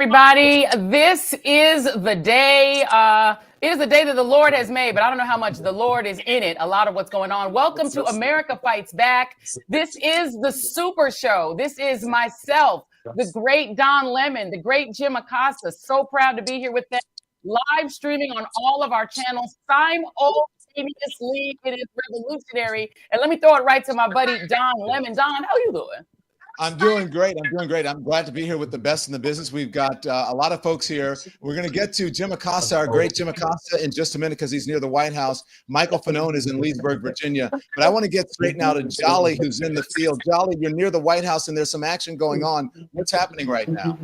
Everybody, this is the day. It is the day that the Lord has made, but I don't know how much the Lord is in it. A lot of what's going on. Welcome to America Fights Back. This is the Super Show. This is myself, the great Don Lemon, the great Jim Acosta. So proud to be here with them. Live streaming on all of our channels simultaneously. It is revolutionary. And let me throw it right to my buddy Don Lemon. Don, how you doing? I'm doing great. I'm glad to be here with the best in the business. We've got a lot of folks here. We're going to get to Jim Acosta, our great Jim Acosta, in just a minute because he's near the White House. Michael Fanone is in Leesburg, Virginia. But I want to get straight now to Jolly, who's in the field. Jolly, you're near the White House, and there's some action going on. What's happening right now?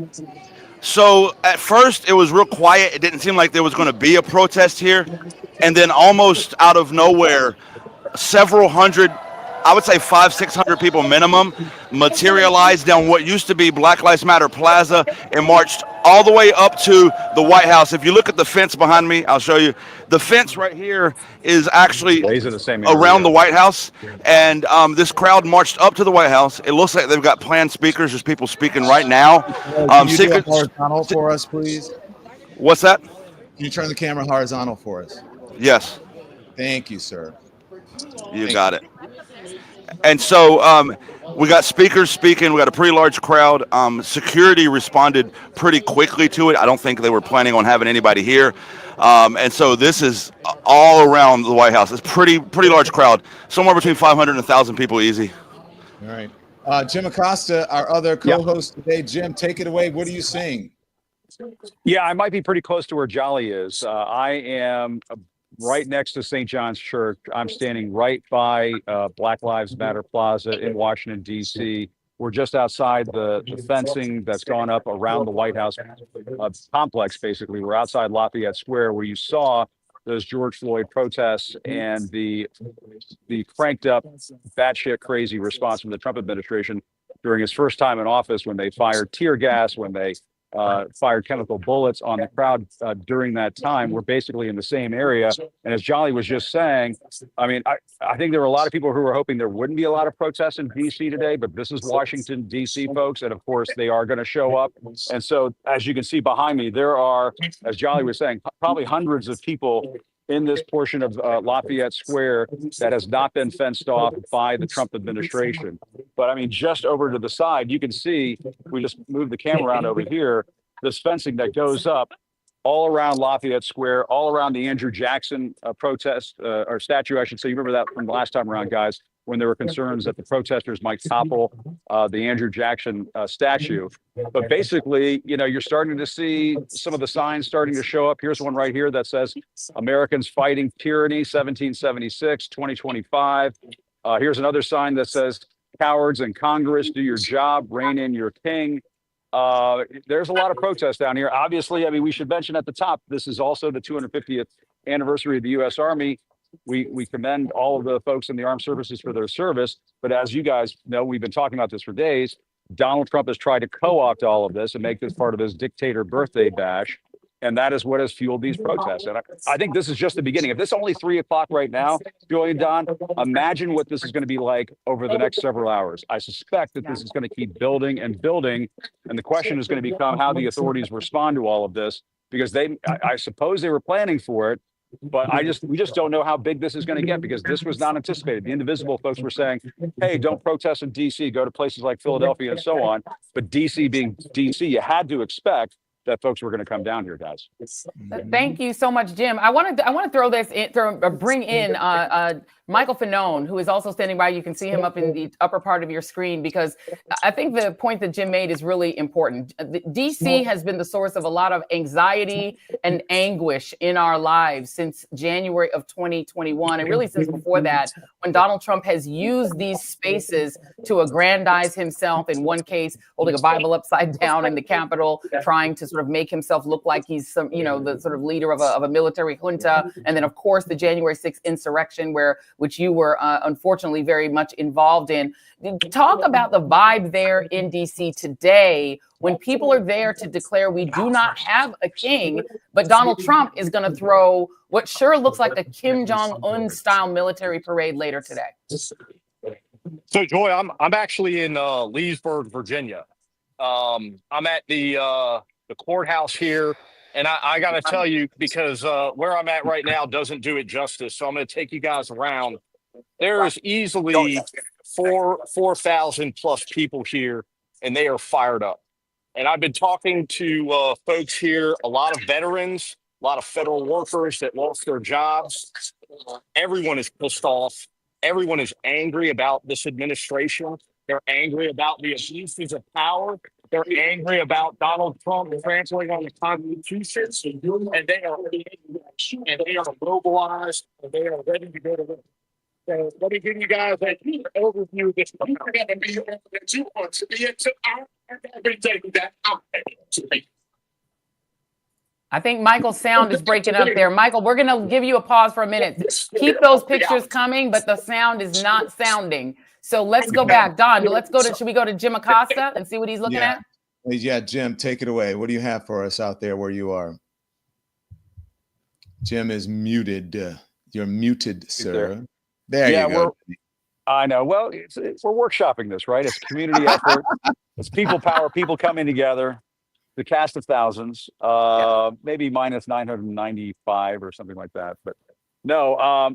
So at first, it was real quiet. It didn't seem like there was going to be a protest here. And then almost out of nowhere, several hundred, I would say 500-600 people minimum, materialized down what used to be Black Lives Matter Plaza and marched all the way up to the White House. If you look at the fence behind me, I'll show you. The fence right here is actually around the White House. And this crowd marched up to the White House. It looks like they've got planned speakers. There's people speaking right now. Can you do it horizontal for us, please? What's that? Can you turn the camera horizontal for us? Yes. Thank you, sir. You got it. And so we got speakers speaking. We got a pretty large crowd. Security responded pretty quickly to it. I don't think they were planning on having anybody here. And so this is all around the White House. It's pretty large crowd. Somewhere between 500 and 1,000 people easy. All right. Jim Acosta, our other co-host today. Jim, take it away. What are you seeing? Yeah, I might be pretty close to where Jolly is. I am right next to St. John's Church. I'm standing right by Black Lives Matter Plaza in Washington, D.C. We're just outside the fencing that's gone up around the White House complex, basically. We're outside Lafayette Square, where you saw those George Floyd protests and the cranked up, batshit crazy response from the Trump administration during his first time in office, when they fired tear gas, when they fired chemical bullets on the crowd during that time. We're basically in the same area. And as Jolly was just saying, I mean, I think there were a lot of people who were hoping there wouldn't be a lot of protests in D.C. today, but this is Washington, D.C., folks. And of course, they are going to show up. And so, as you can see behind me, there are, as Jolly was saying, probably hundreds of people in this portion of Lafayette Square that has not been fenced off by the Trump administration. But I mean, just over to the side, you can see, we just moved the camera around over here, this fencing that goes up all around Lafayette Square, all around the Andrew Jackson protest, or statue, I should say. You remember that from the last time around, guys, when there were concerns that the protesters might topple the Andrew Jackson statue. But basically, you know, you're starting to see some of the signs starting to show up. Here's one right here that says, Americans Fighting Tyranny, 1776, 2025. Here's another sign that says, cowards in Congress, do your job, rein in your king. There's a lot of protests down here. Obviously, I mean, we should mention at the top, this is also the 250th anniversary of the U.S. Army. We commend all of the folks in the armed services for their service. But as you guys know, we've been talking about this for days. Donald Trump has tried to co-opt all of this and make this part of his dictator birthday bash. And that is what has fueled these protests. And I think this is just the beginning. If this is only 3 o'clock right now, Joy and Don, imagine what this is going to be like over the next several hours. I suspect that this is going to keep building and building. And the question is going to become how the authorities respond to all of this, because I suppose they were planning for it. But we just don't know how big this is going to get, because this was not anticipated. The Indivisible folks were saying, hey, don't protest in D.C., go to places like Philadelphia and so on. But D.C. being D.C., you had to expect that folks were going to come down here, guys. Thank you so much, Jim. I want to throw this in, bring in Michael Fanone, who is also standing by. You can see him up in the upper part of your screen, because I think the point that Jim made is really important. DC has been the source of a lot of anxiety and anguish in our lives since January of 2021, and really since before that, when Donald Trump has used these spaces to aggrandize himself. In one case, holding a Bible upside down in the Capitol, trying to sort of make himself look like he's some, you know, the sort of leader of a military junta, and then of course the January 6th insurrection, which you were unfortunately very much involved in. Talk about the vibe there in DC today, when people are there to declare we do not have a king, but Donald Trump is going to throw what sure looks like a Kim Jong-un style military parade later today. So Joy, I'm actually in Leesburg, Virginia. I'm at the the courthouse here. And I got to tell you, because where I'm at right now doesn't do it justice. So I'm going to take you guys around. There's easily 4,000 plus people here, and they are fired up. And I've been talking to folks here, a lot of veterans, a lot of federal workers that lost their jobs. Everyone is pissed off. Everyone is angry about this administration. They're angry about the abuses of power. They're angry about Donald Trump trampling on the Constitution, and they are mobilized, and they are ready to go to work. So let me give you guys an overview of this. You're going to be over that you want to be into everything that I'm to be. I think Michael's sound is breaking up there. Michael, we're going to give you a pause for a minute. Keep those pictures coming, but the sound is not sounding. So let's go back. Don, should we go to Jim Acosta and see what he's looking at? Yeah, Jim, take it away. What do you have for us out there where you are? Jim is muted. You're muted, sir. There you go. I know. Well, we're workshopping this, right? It's a community effort. It's people power, people coming together. The cast of thousands, maybe minus 995 or something like that. But no,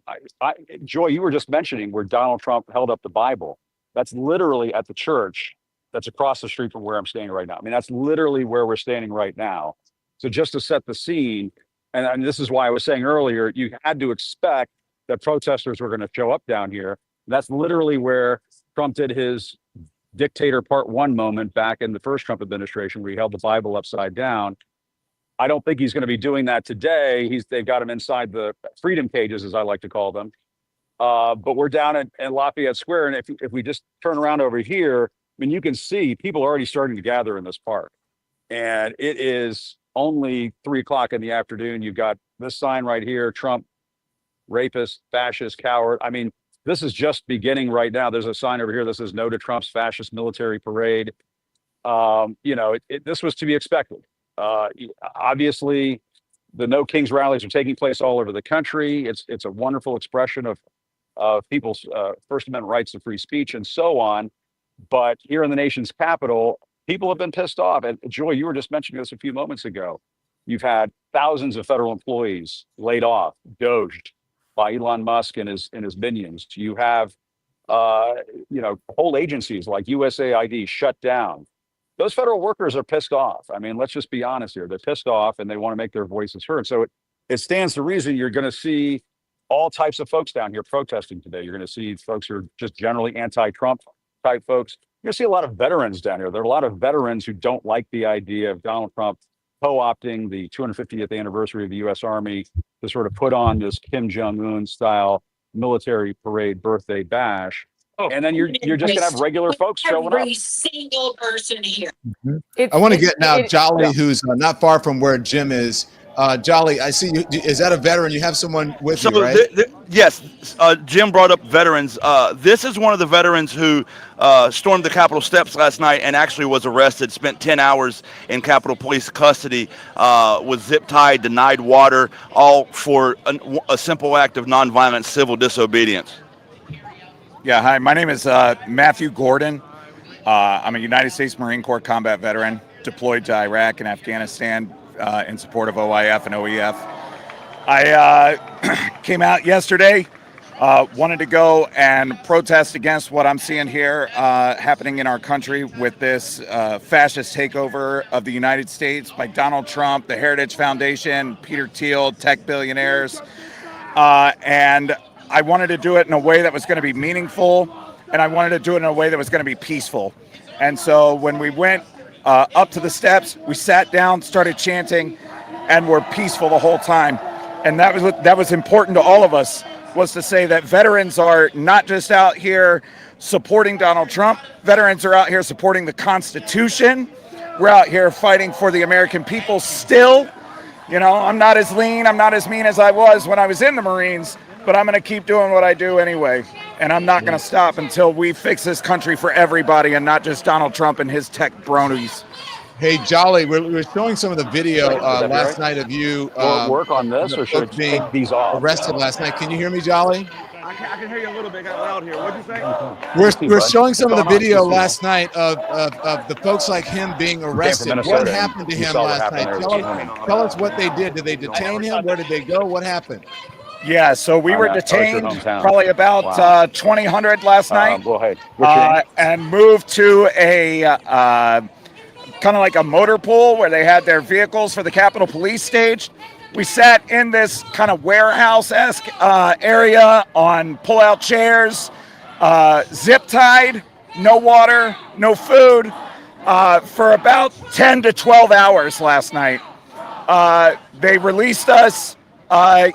Joy, you were just mentioning where Donald Trump held up the Bible. That's literally at the church that's across the street from where I'm standing right now. I mean, that's literally where we're standing right now. So just to set the scene, and this is why I was saying earlier, you had to expect that protesters were going to show up down here. That's literally where Trump did his dictator part one moment back in the first Trump administration, where he held the Bible upside down. I don't think he's going to be doing that today. They've got him inside the freedom cages, as I like to call them. But we're down at Lafayette Square, and if we just turn around over here, I mean, you can see people are already starting to gather in this park, and it is only 3 o'clock in the afternoon. You've got this sign right here: Trump, rapist, fascist, coward. I mean, this is just beginning right now. There's a sign over here that says "No to Trump's fascist military parade." This was to be expected. Obviously, the No Kings rallies are taking place all over the country. It's a wonderful expression of people's First Amendment rights to free speech and so on. But here in the nation's capital, people have been pissed off. And Joy, you were just mentioning this a few moments ago. You've had thousands of federal employees laid off, doged by Elon Musk and his minions. You have, whole agencies like USAID shut down. Those federal workers are pissed off. I mean, let's just be honest here. They're pissed off and they want to make their voices heard. So it stands to reason you're going to see all types of folks down here protesting today. You're going to see folks who are just generally anti-Trump type folks. You're going to see a lot of veterans down here. There are a lot of veterans who don't like the idea of Donald Trump co-opting the 250th anniversary of the U.S. Army to sort of put on this Kim Jong-un style military parade birthday bash. And then you're just going to have regular folks showing up. Every single person here. I want to get now Jolly, who's not far from where Jim is. Jolly, I see you. Is that a veteran? You have someone with you, right? Yes. Jim brought up veterans. This is one of the veterans who stormed the Capitol steps last night and actually was arrested, spent 10 hours in Capitol Police custody, was zip-tied, denied water, all for a simple act of nonviolent civil disobedience. Yeah, hi, my name is Matthew Gordon. I'm a United States Marine Corps combat veteran deployed to Iraq and Afghanistan in support of OIF and OEF. I came out yesterday, wanted to go and protest against what I'm seeing here happening in our country with this fascist takeover of the United States by Donald Trump, the Heritage Foundation, Peter Thiel, tech billionaires, and I wanted to do it in a way that was going to be meaningful, and I wanted to do it in a way that was going to be peaceful. And so when we went up to the steps, we sat down, started chanting, and were peaceful the whole time. And that was important to all of us, was to say that veterans are not just out here supporting Donald Trump. Veterans are out here supporting the Constitution. We're out here fighting for the American people still. You know, I'm not as lean, I'm not as mean as I was when I was in the Marines, but I'm going to keep doing what I do anyway. And I'm not going to stop until we fix this country for everybody and not just Donald Trump and his tech bronies. Hey, Jolly, we're showing some of the video last night of you work on this, or should I take these off? Arrested last night. Can you hear me, Jolly? I can hear you a little bit loud here. What'd you say? We're showing some of the What's going on? video last night of the folks like him being arrested. What Minnesota, happened to you him saw what last happened night? there this morning. Tell us what they did. Did they detain him? Where did they go? What happened? Yeah, so we were Oh, it's your detained hometown. probably about Wow. 2000 last night, Go ahead. What's your name? and moved to a kind of like a motor pool where they had their vehicles for the Capitol Police staged. We sat in this kind of warehouse-esque area on pull-out chairs, zip tied, no water, no food, for about 10 to 12 hours last night. They released us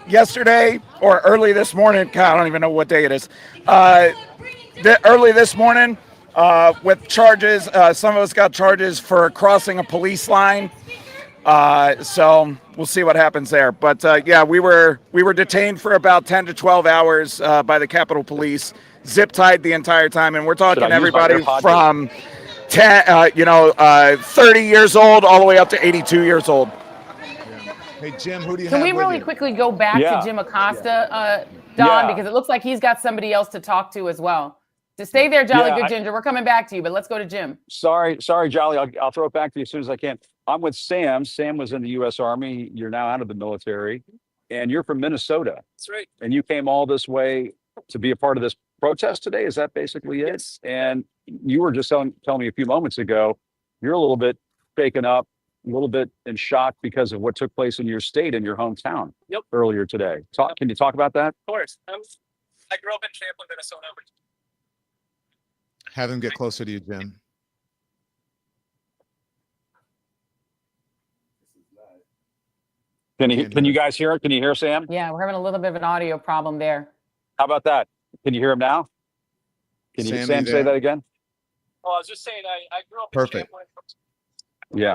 yesterday or early this morning. God, I don't even know what day it is. Early this morning with charges. Some of us got charges for crossing a police line. So we'll see what happens there. But yeah, we were detained for about 10 to 12 hours by the Capitol Police, zip tied the entire time, and we're talking everybody from 30 years old all the way up to 82 years old. Hey, Jim, who do you Can have we with really you? quickly go back to Jim Acosta, Don, because it looks like he's got somebody else to talk to as well. To stay there, Jolly Good Ginger. We're coming back to you, but let's go to Jim. Sorry, Jolly. I'll throw it back to you as soon as I can. I'm with Sam. Sam was in the U.S. Army. You're now out of the military, and you're from Minnesota. That's right. And you came all this way to be a part of this protest today. Is that basically it? Yes. And you were just telling me a few moments ago, you're a little bit shaken up, a little bit in shock because of what took place in your state, in your hometown. Yep. Earlier today. Can you talk about that? Of course. I grew up in Champlin, Minnesota. Have him get closer to you, Jim. Can you guys hear it? Can you hear Sam? Yeah, we're having a little bit of an audio problem there. How about that? Can you hear him now? Can you, Sam, say that again? Oh, I was just saying, I grew up Perfect. in Champlin. Yeah.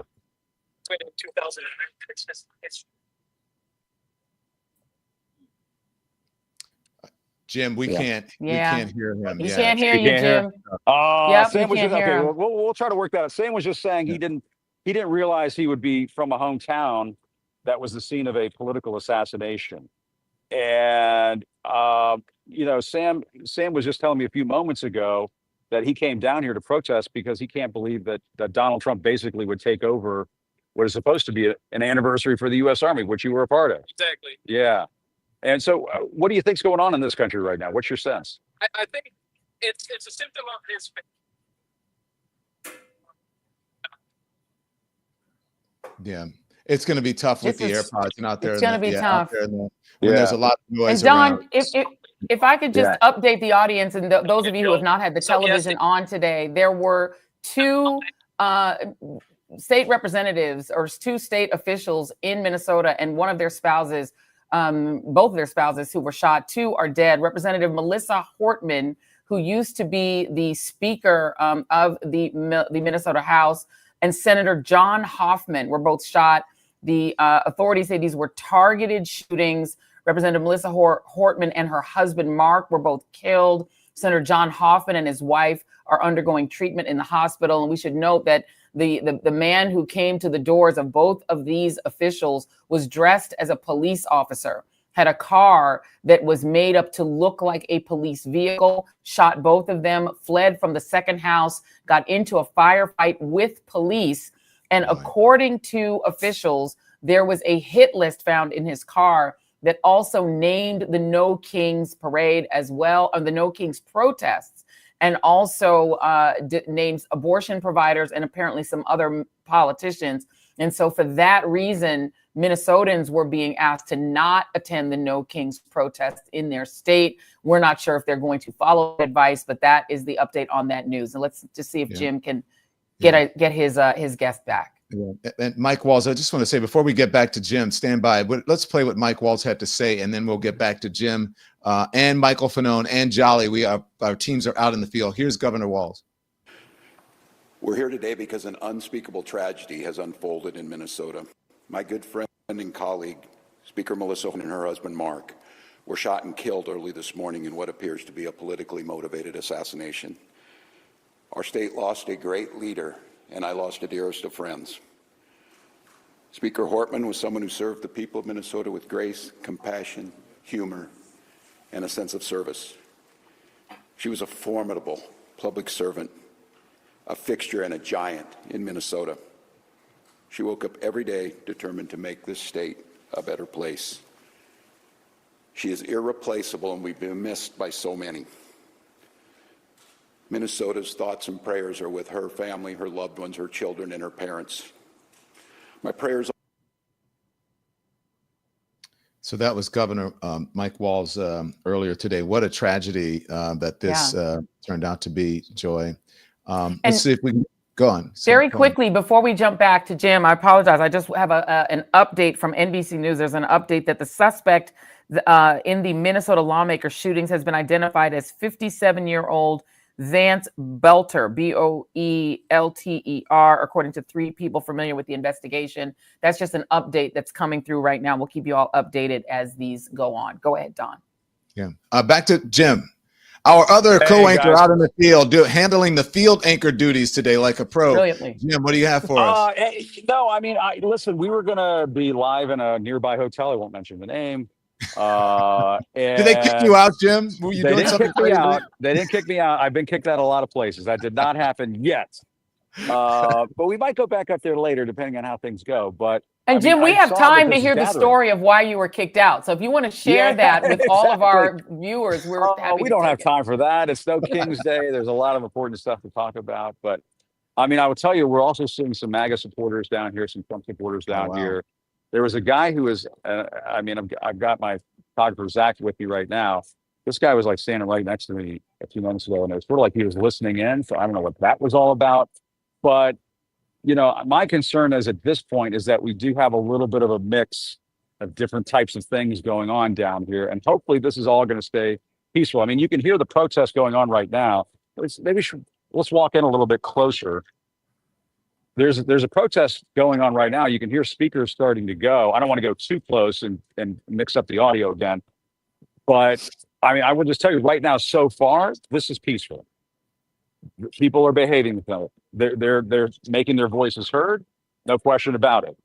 In 2000. It's Jim, we can't hear him. He can't hear you, Jim. Yep, Sam was can't just, hear okay. him. We'll try to work that out. Sam was just saying he didn't realize he would be from a hometown that was the scene of a political assassination. And Sam was just telling me a few moments ago that he came down here to protest because he can't believe that Donald Trump basically would take over what is supposed to be an anniversary for the U.S. Army, which you were a part of. exactly. Yeah. And so what do you think's going on in this country right now? What's your sense? I think it's a symptom of his. Yeah. It's going to be tough with the AirPods and out there. It's going to be tough. When there's a lot of noise and Don, around. if I could just update the audience and those of you who have not had the television on today, there were two state representatives or two state officials in Minnesota, and one of their spouses, both of their spouses who were shot. Two are dead. Representative Melissa Hortman, who used to be the Speaker of the Minnesota House, and Senator John Hoffman were both shot. The authorities say these were targeted shootings. Representative Melissa Hortman and her husband, Mark, were both killed. Senator John Hoffman and his wife are undergoing treatment in the hospital. And we should note that the man who came to the doors of both of these officials was dressed as a police officer, had a car that was made up to look like a police vehicle, shot both of them, fled from the second house, got into a firefight with police. And according to officials, there was a hit list found in his car that also named the No Kings parade as well, or the No Kings protests, and also names abortion providers and apparently some other politicians. And so for that reason, Minnesotans were being asked to not attend the No Kings protests in their state. We're not sure if they're going to follow advice, but that is the update on that news. And let's just see if Jim can get his guest back. Yeah. And Mike Walls, I just want to say before we get back to Jim, stand by. Let's play what Mike Walls had to say, and then we'll get back to Jim and Michael Fanone and Jolly. Our teams are out in the field. Here's Governor Walls. We're here today because an unspeakable tragedy has unfolded in Minnesota. My good friend and colleague, Speaker Melissa and her husband, Mark, were shot and killed early this morning in what appears to be a politically motivated assassination. Our state lost a great leader, and I lost a dearest of friends. Speaker Hortman was someone who served the people of Minnesota with grace, compassion, humor, and a sense of service. She was a formidable public servant, a fixture and a giant in Minnesota. She woke up every day determined to make this state a better place. She is irreplaceable, and we've been missed by so many. Minnesota's thoughts and prayers are with her family, her loved ones, her children, and her parents. My prayers. So that was Governor Mike Walz earlier today. What a tragedy that this turned out to be, Joy. Let's see if we can go on. Very quickly, before we jump back to Jim, I apologize. I just have an update from NBC News. There's an update that the suspect in the Minnesota lawmaker shootings has been identified as 57-year-old Vance Belter, Boelter, according to 3 people familiar with the investigation. That's just an update that's coming through right now. We'll keep you all updated as these go on. Go ahead, Don. Yeah. Back to Jim, our other co-anchor out in the field, handling the field anchor duties today like a pro. Brilliantly. Jim, what do you have for us? No, I mean, listen, we were going to be live in a nearby hotel. I won't mention the name. Did they kick you out, Jim? Were you doing something crazy? They didn't kick me out. I've been kicked out a lot of places. That did not happen yet. But we might go back up there later, depending on how things go. But Jim, we have time to hear the story of why you were kicked out. So if you want to share that with all of our viewers, we're happy. We don't have time for that. It's No King's Day. There's a lot of important stuff to talk about. But I mean, I would tell you, we're also seeing some MAGA supporters down here, some Trump supporters down here. There was a guy who was, I've got my photographer Zach with me right now. This guy was like standing right next to me a few months ago, and it was sort of like he was listening in. So I don't know what that was all about. But, you know, my concern is at this point is that we do have a little bit of a mix of different types of things going on down here. And hopefully this is all going to stay peaceful. I mean, you can hear the protests going on right now. Let's walk in a little bit closer. There's a protest going on right now. You can hear speakers starting to go. I don't want to go too close and mix up the audio again. But I mean, I would just tell you right now, so far, this is peaceful. People are behaving themselves. They're making their voices heard, no question about it.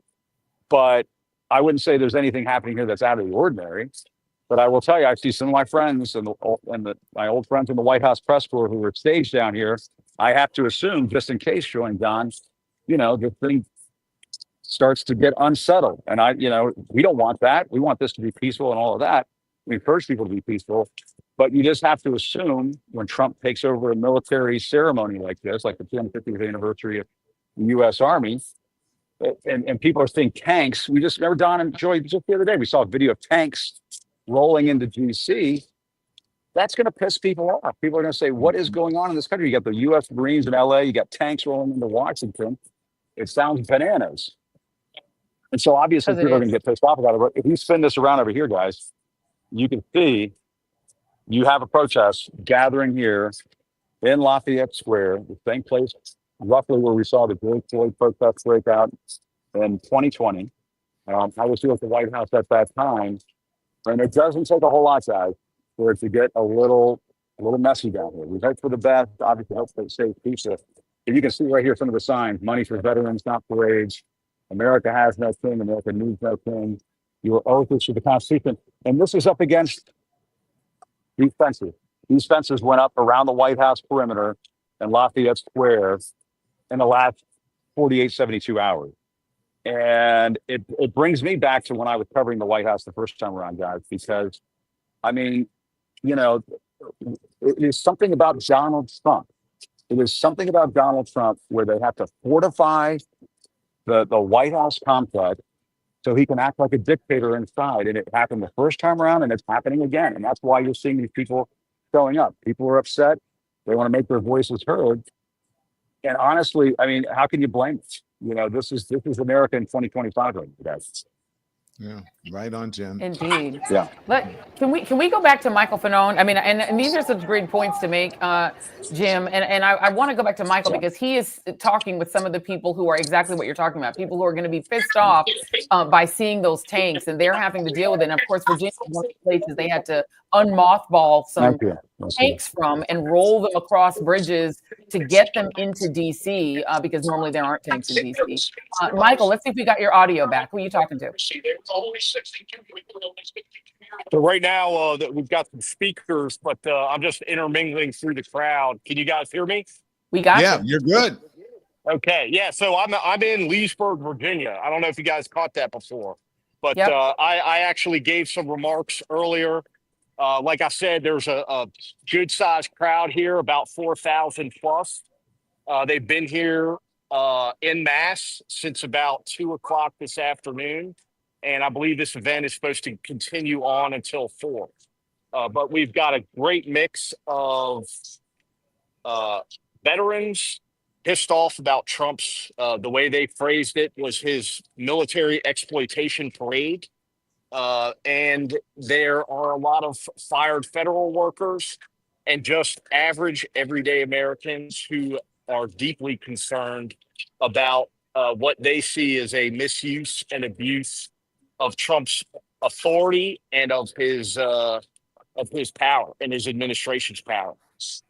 But I wouldn't say there's anything happening here that's out of the ordinary. But I will tell you, I see some of my friends my old friends in the White House press corps who were staged down here. I have to assume, just in case, Joy and Don, you know, the thing starts to get unsettled. And we don't want that. We want this to be peaceful and all of that. We encourage people to be peaceful, but you just have to assume when Trump takes over a military ceremony like this, like the 250th anniversary of the U.S. Army, and people are seeing tanks. We just remember, Don and Joy, just the other day, we saw a video of tanks rolling into D.C. That's going to piss people off. People are going to say, what is going on in this country? You got the U.S. Marines in L.A., you got tanks rolling into Washington. It sounds bananas. And so obviously people are going to get pissed off about it. But if you spin this around over here, guys, you can see you have a protest gathering here in Lafayette Square, the same place roughly where we saw the George Floyd protest break out in 2020. I was here at the White House at that time. And it doesn't take a whole lot, guys, for it to get a little messy down here. We hope for the best, obviously hope for the safe peaceful. If you can see right here some of the signs: money for veterans, not parades. America has no king. America needs no king. Your oath is to the Constitution. And this is up against these fences. These fences went up around the White House perimeter and Lafayette Square in the last 48, 72 hours. And it brings me back to when I was covering the White House the first time around, guys, because, I mean, you know, it is something about Donald Trump. It is something about Donald Trump where they have to fortify the White House complex so he can act like a dictator inside. And it happened the first time around, and it's happening again. And that's why you're seeing these people showing up. People are upset. They want to make their voices heard. And honestly, I mean, how can you blame us? You know, this is America in 2025 right now, guys. Yeah, right on, Jim. Indeed. Yeah. Can we go back to Michael Fanone? I mean, and these are such great points to make, Jim. And I want to go back to Michael because he is talking with some of the people who are exactly what you're talking about. People who are going to be pissed off by seeing those tanks, and they're having to deal with it. And of course, Virginia is one of the places they had to unmothball some tanks from and roll them across bridges to get them into DC because normally there aren't tanks in DC. Michael, let's see if we got your audio back. Who are you talking to? Only 62. So right now that we've got some speakers, but I'm just intermingling through the crowd. Can you guys hear me? We got Yeah, you. you're good. Okay, yeah. So I'm in Leesburg, Virginia. I don't know if you guys caught that before, but Yep. I actually gave some remarks earlier. Like I said, there's a good sized crowd here, about 4,000 plus. They've been here en masse since about 2 o'clock this afternoon, and I believe this event is supposed to continue on until 4. But we've got a great mix of veterans pissed off about Trump's, the way they phrased it was his military exploitation parade. And there are a lot of fired federal workers and just average everyday Americans who are deeply concerned about what they see as a misuse and abuse of Trump's authority and of his power and his administration's power.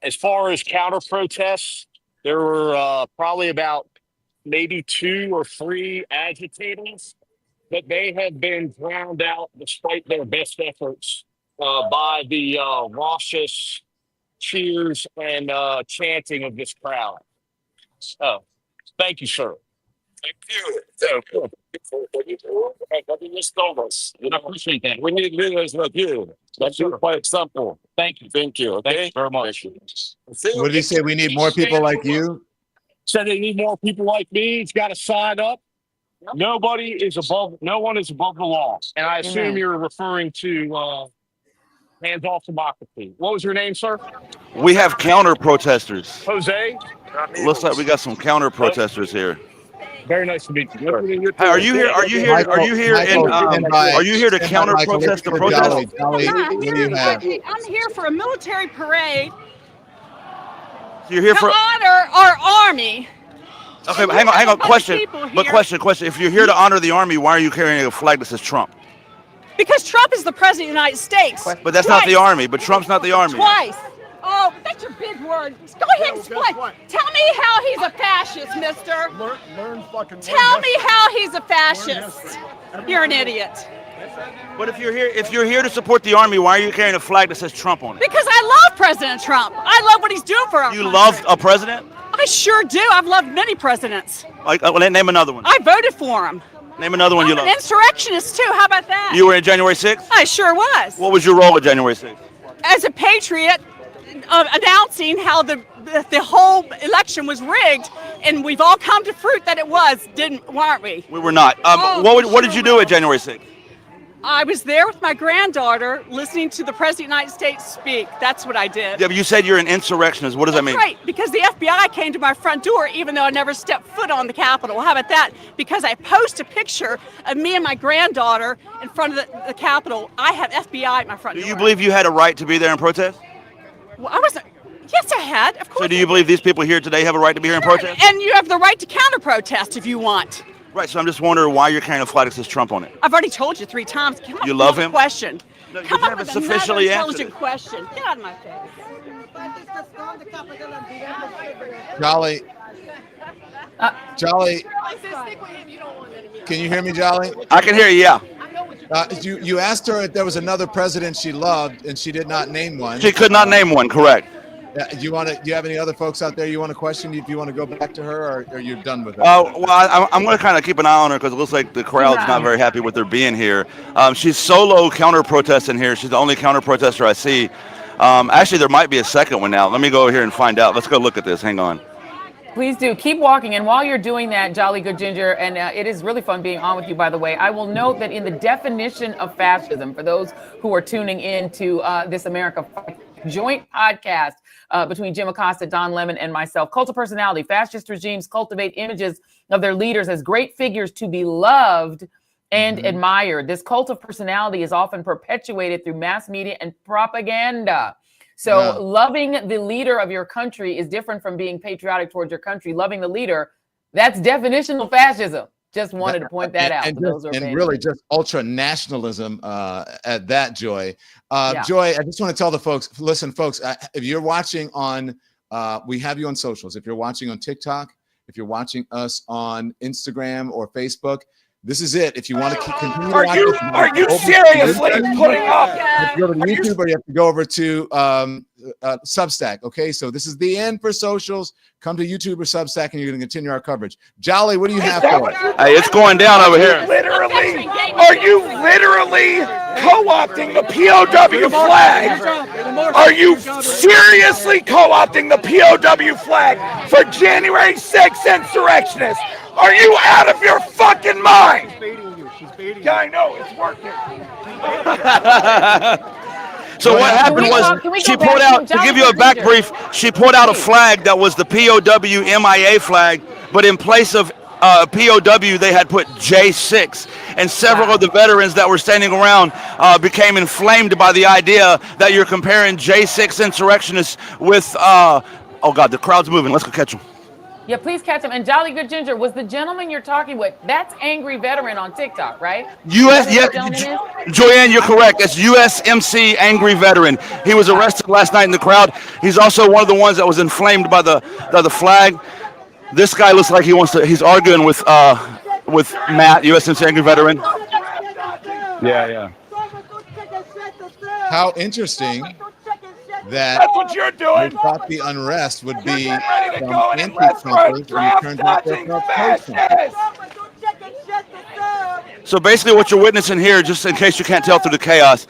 As far as counter protests, there were probably about maybe 2 or 3 agitators, but they have been drowned out despite their best efforts by the raucous cheers and chanting of this crowd. Oh, thank you, sir. Thank you. So, I appreciate that. We need leaders like you. Let's do it by example. Thank you. Thank you. Okay? Thank you very much. What did he say? We need more people like you. Said they need more people like me. He's got to sign up. No one is above the law. And I assume Amen. you're referring to hands off democracy. What was your name, sir? We have counter protesters. Jose? Looks like we got some counter protesters here. Very nice to meet you, sir. Hey, are you here? Are you here? Are you here? Are you here to counter protest the protest? Jolly, what do you have? I'm here for a military parade You're here to for? honor our army. Okay, but hang on. Question. People But here. question. If you're here to honor the army, why are you carrying a flag that says Trump? Because Trump is the president of the United States. But that's not the army. But Trump's not the army. Twice. Oh, that's your big word. Go ahead and explain. Tell me how he's a fascist, mister. Tell me how he's a fascist. You're an idiot. But if you're here to support the army, why are you carrying a flag that says Trump on it? Because I love President Trump. I love what he's doing for our You country. love a president? I sure do. I've loved many presidents. Like, name another one. I voted for him. Name another one you I'm an love. insurrectionist too. How about that? You were in January 6th? I sure was. What was your role at January 6th? As a patriot, announcing how the whole election was rigged, and we've all come to fruit that it was, weren't we? We were not. What did you do at January 6th? I was there with my granddaughter listening to the President of the United States speak. That's what I did. Yeah, but you said you're an insurrectionist. What does that mean? Right, because the FBI came to my front door even though I never stepped foot on the Capitol. How about that? Because I posted a picture of me and my granddaughter in front of the Capitol. I have FBI at my front door. Do you believe you had a right to be there and protest? Well, I wasn't. Yes, I had. Of course. So do you believe these people here today have a right to be here and protest? And you have the right to counter-protest if you want. Right, so I'm just wondering why you're carrying a flag that says Trump on it. I've already told you 3 times. Come You up love with him? a question. No, you Come up haven't with another sufficiently answered intelligent it. question. Get out of my face. Jolly. Jolly. Can you hear me, Jolly? I can hear you, yeah. You asked her if there was another president she loved, and she did not name one. She could not name one, correct. Do you have any other folks out there you want to question? If you want to go back to her, or are you done with her? Well, I'm going to kind of keep an eye on her because it looks like the crowd's not very happy with her being here. She's solo counter-protesting here. She's the only counter-protester I see. Actually, there might be a second one now. Let me go over here and find out. Let's go look at this. Hang on. Please do. Keep walking. And while you're doing that, Jolly Good Ginger, and it is really fun being on with you, by the way, I will note that in the definition of fascism, for those who are tuning in to This America joint podcast between Jim Acosta, Don Lemon, and myself, cult of personality, fascist regimes cultivate images of their leaders as great figures to be loved and admired. This cult of personality is often perpetuated through mass media and propaganda. So loving the leader of your country is different from being patriotic towards your country. Loving the leader, that's definitional fascism. Just wanted to point that out. And really just ultra nationalism at that, Joy. Joy, I just want to tell the folks, listen, folks, if you're watching on, we have you on socials. If you're watching on TikTok, if you're watching us on Instagram or Facebook, This is it. If you want to continue to Are watch you this, are you seriously putting up? you have to go to the YouTube, or you have to go over to Substack. Okay, so this is the end for socials. Come to YouTube or Substack, and you're going to continue our coverage. Jolly, what do you have for us? Hey, it's going down over here. Are you literally co-opting the POW flag? Are you seriously co-opting the POW flag for January 6th insurrectionists? Are you out of your fucking mind? Yeah, I know, it's working. So what happened was she pulled out, to give you a back brief, she pulled out a flag that was the POW MIA flag, but in place of POW, they had put J6. And several of the veterans that were standing around became inflamed by the idea that you're comparing J6 insurrectionists with, oh God, the crowd's moving. Let's go catch them. Yeah, please catch him. And Jolly Good Ginger, was the gentleman you're talking with, that's Angry Veteran on TikTok, right? Joyanne, you're correct. It's USMC Angry Veteran. He was arrested last night in the crowd. He's also one of the ones that was inflamed by the flag. This guy looks like he's arguing with Matt, USMC Angry Veteran. Yeah. How interesting that That's what you're doing. they thought the unrest would be You're ready to from go in and let's anti-Trumpers, and it draft turned out they're touching pro-Trump. fascists. So basically what you're witnessing here, just in case you can't tell through the chaos,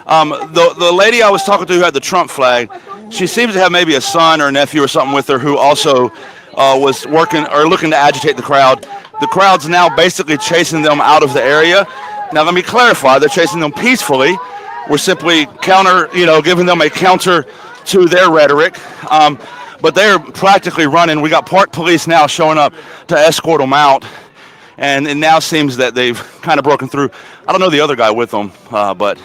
the lady I was talking to who had the Trump flag, she seems to have maybe a son or a nephew or something with her who also was working or looking to agitate the crowd. The crowd's now basically chasing them out of the area. Now let me clarify, they're chasing them peacefully. We're simply giving them a counter to their rhetoric. But they're practically running. We got park police now showing up to escort them out. And it now seems that they've kind of broken through. I don't know the other guy with them, but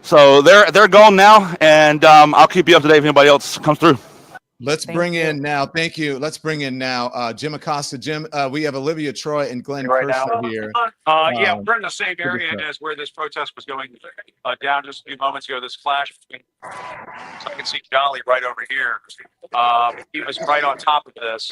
so they're gone now, and I'll keep you up to date if anybody else comes through. Let's bring in now. Thank you. Let's bring in now Jim Acosta. Jim, we have Olivia Troye and Glenn Kirshner here. Yeah, we're in the same area as where this protest was going down just a few moments ago. This flash, so I can see Jolly right over here. He was right on top of this,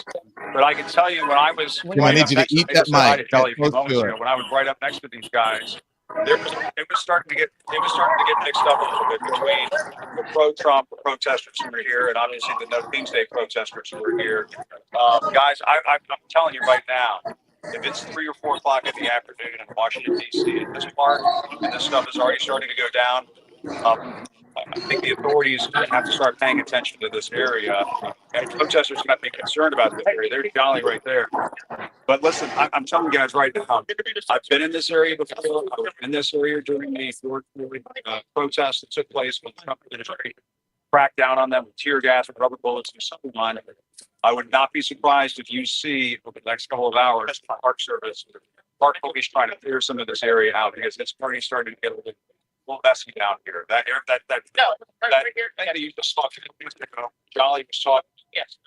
but I can tell you when I was. I need you to eat that mic. Jolly a few moments ago, when I was right up next to these guys. It was starting to get mixed up a little bit between the pro-Trump protesters who were here and obviously the No Kings Day protesters who were here. Guys, I'm telling you right now, if it's 3 or 4 o'clock in the afternoon in Washington D.C. in this park, and this stuff is already starting to go down, I think the authorities have to start paying attention to this area, and protesters are going to be concerned about this area. There's Jolly right there. But listen, I'm telling you guys right now, I've been in this area before. I've been in this area during the protests that took place when the Trump administration cracked down on them with tear gas and rubber bullets and so on. I would not be surprised if you see over the next couple of hours, Park Service, Park Police trying to clear some of this area out because it's already starting to get a little messy down here. That thing that you just saw a few minutes ago, Jolly was talking. Yes.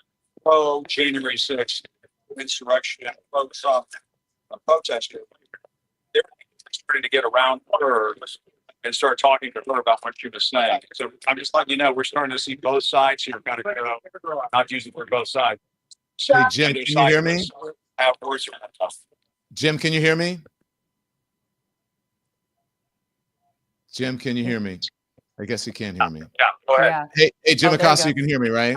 Pro January 6th insurrection, pro Trump protester. They're starting to get around her and start talking to her about what she was saying. So I'm just letting you know we're starting to see both sides here. Kind of not using for both sides. Hey Jim, can you hear me? Jim, can you hear me? Jim, can you hear me? I guess you can't hear me. Yeah, go ahead. Yeah. Hey, Jim Acosta, you can hear me, right?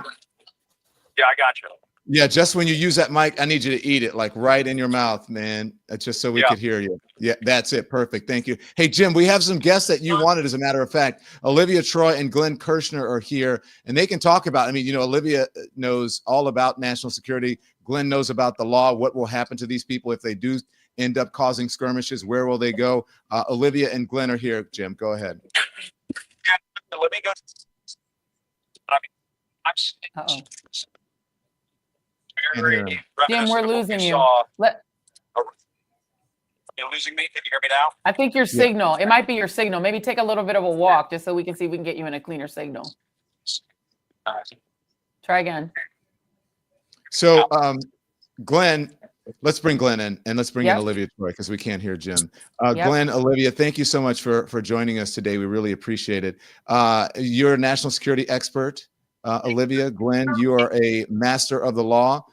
Yeah, I got you. Yeah, just when you use that mic, I need you to eat it like right in your mouth, man. Just so we could hear you. Yeah, that's it. Perfect. Thank you. Hey, Jim, we have some guests that you wanted, as a matter of fact. Olivia Troye and Glenn Kirshner are here, and they can talk about, Olivia knows all about national security. Glenn knows about the law, what will happen to these people if they do end up causing skirmishes, where will they go? Olivia and Glenn are here. Jim, go ahead. Yeah, let me go. Jim, we're losing you. You're losing me? Can you hear me now? I think your signal. It might be your signal. Maybe take a little bit of a walk just so we can see if we can get you in a cleaner signal. Try again. So, Glenn, let's bring Glenn in, and let's bring in Olivia Troye because we can't hear Jim. Glenn, Olivia, thank you so much for joining us today. We really appreciate it. You're a national security expert. Olivia, Glenn, you are a master of the law.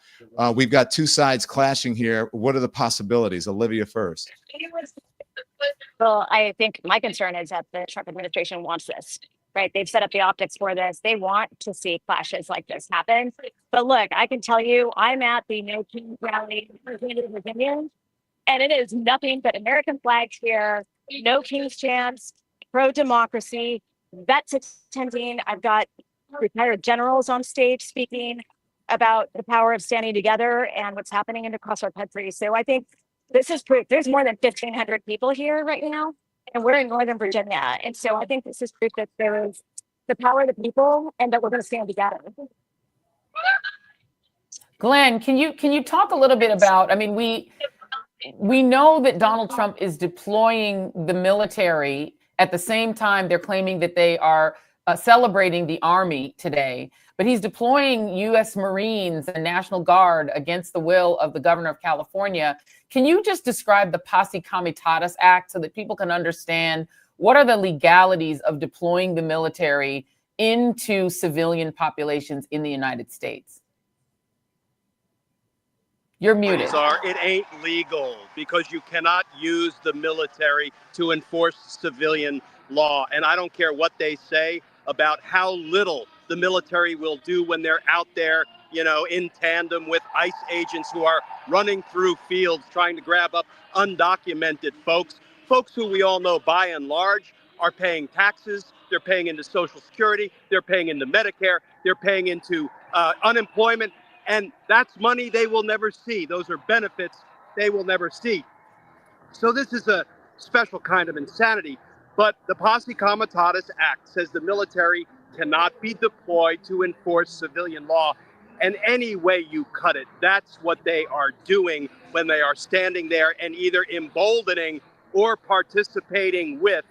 We've got two sides clashing here. What are the possibilities? Olivia first. Well, I think my concern is that the Trump administration wants this, right? They've set up the optics for this. They want to see clashes like this happen. But look, I can tell you, I'm at the No Kings rally in Virginia, and it is nothing but American flags here, no Kings chants, pro-democracy, vets attending. I've got retired generals on stage speaking about the power of standing together and what's happening across our country. So I think this is proof. There's more than 1,500 people here right now, and we're in Northern Virginia. And so I think this is proof that there is the power of the people and that we're going to stand together. Glenn, can you talk a little bit about, I mean, we know that Donald Trump is deploying the military. At the same time, they're claiming that they are celebrating the Army today, but he's deploying U.S. Marines and National Guard against the will of the governor of California. Can you just describe the Posse Comitatus Act so that people can understand what are the legalities of deploying the military into civilian populations in the United States? You're muted. It ain't legal because you cannot use the military to enforce civilian law. And I don't care what they say about how little the military will do when they're out there, you know, in tandem with ICE agents who are running through fields trying to grab up undocumented folks who we all know by and large are paying taxes. They're paying into Social Security. They're paying into Medicare. They're paying into unemployment. And that's money they will never see. Those are benefits they will never see. So this is a special kind of insanity. But the Posse Comitatus Act says the military cannot be deployed to enforce civilian law. And any way you cut it, that's what they are doing when they are standing there and either emboldening or participating with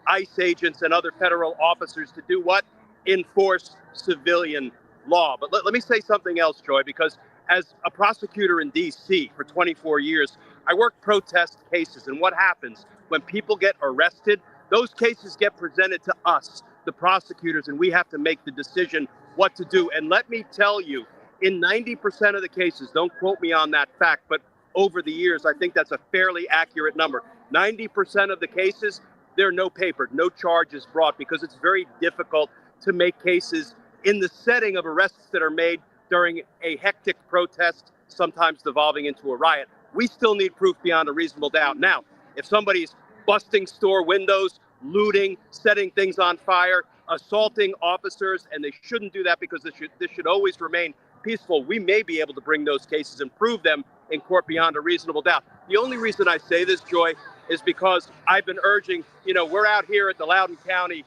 ICE agents and other federal officers to do what? Enforce civilian law. But let me say something else, Joy, because as a prosecutor in D.C. for 24 years, I work protest cases. And what happens when people get arrested? Those cases get presented to us, the prosecutors, and we have to make the decision what to do. And let me tell you, in 90% of the cases, don't quote me on that fact, but over the years, I think that's a fairly accurate number. 90% of the cases, there are no paper, no charges brought, because it's very difficult to make cases in the setting of arrests that are made during a hectic protest, sometimes devolving into a riot. We still need proof beyond a reasonable doubt. Now, if somebody's busting store windows, looting, setting things on fire, assaulting officers, and they shouldn't do that because this should always remain peaceful, we may be able to bring those cases and prove them in court beyond a reasonable doubt. The only reason I say this, Joy, is because I've been urging, we're out here at the Loudoun County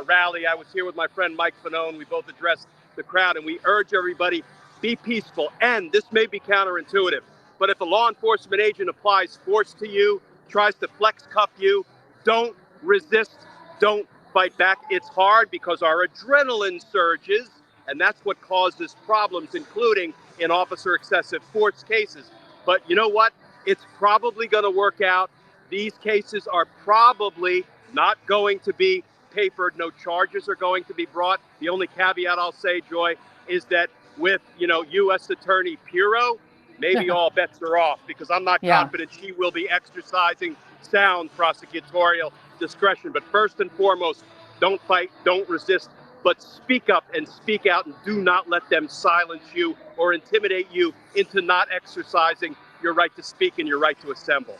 rally. I was here with my friend Mike Fanone. We both addressed the crowd, and we urge everybody, be peaceful. And this may be counterintuitive, but if a law enforcement agent applies force to you, tries to flex cuff you, don't resist, don't fight back. It's hard because our adrenaline surges, and that's what causes problems, including in officer excessive force cases. But you know what? It's probably going to work out. These cases are probably not going to be papered. No charges are going to be brought. The only caveat I'll say, Joy, is that with, U.S. Attorney Pirro, maybe all bets are off, because I'm not confident she will be exercising sound prosecutorial discretion. But first and foremost, don't fight, don't resist, but speak up and speak out, and do not let them silence you or intimidate you into not exercising your right to speak and your right to assemble.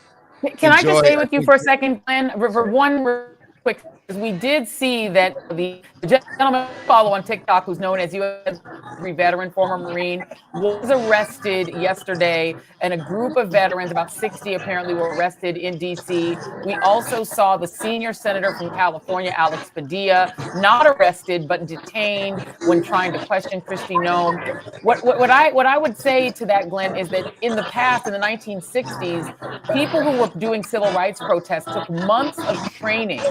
Can I just stay with you for a second, Glenn? For one quick, we did see that the gentleman follow on TikTok, who's known as U.S. veteran, former Marine, was arrested yesterday, and a group of veterans, about 60 apparently, were arrested in D.C. We also saw the senior senator from California, Alex Padilla, not arrested but detained when trying to question Kristi Noem. What I would say to that, Glenn, is that in the past, in the 1960s, people who were doing civil rights protests took months of training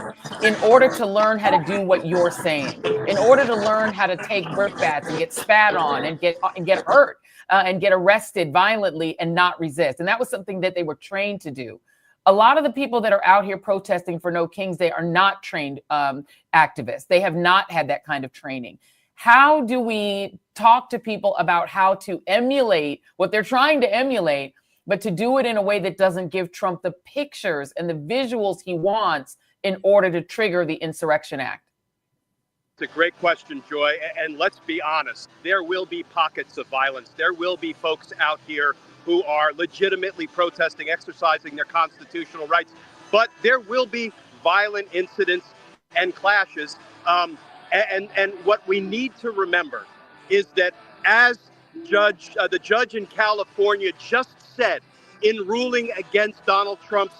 in order to learn how to do what you're saying, in order to learn how to take brickbats and get spat on and get hurt and get arrested violently and not resist. And that was something that they were trained to do. A lot of the people that are out here protesting for No Kings, they are not trained activists. They have not had that kind of training. How do we talk to people about how to emulate what they're trying to emulate, but to do it in a way that doesn't give Trump the pictures and the visuals he wants in order to trigger the Insurrection Act? It's a great question, Joy. And let's be honest, there will be pockets of violence. There will be folks out here who are legitimately protesting, exercising their constitutional rights. But there will be violent incidents and clashes. And what we need to remember is that as the judge in California just said in ruling against Donald Trump's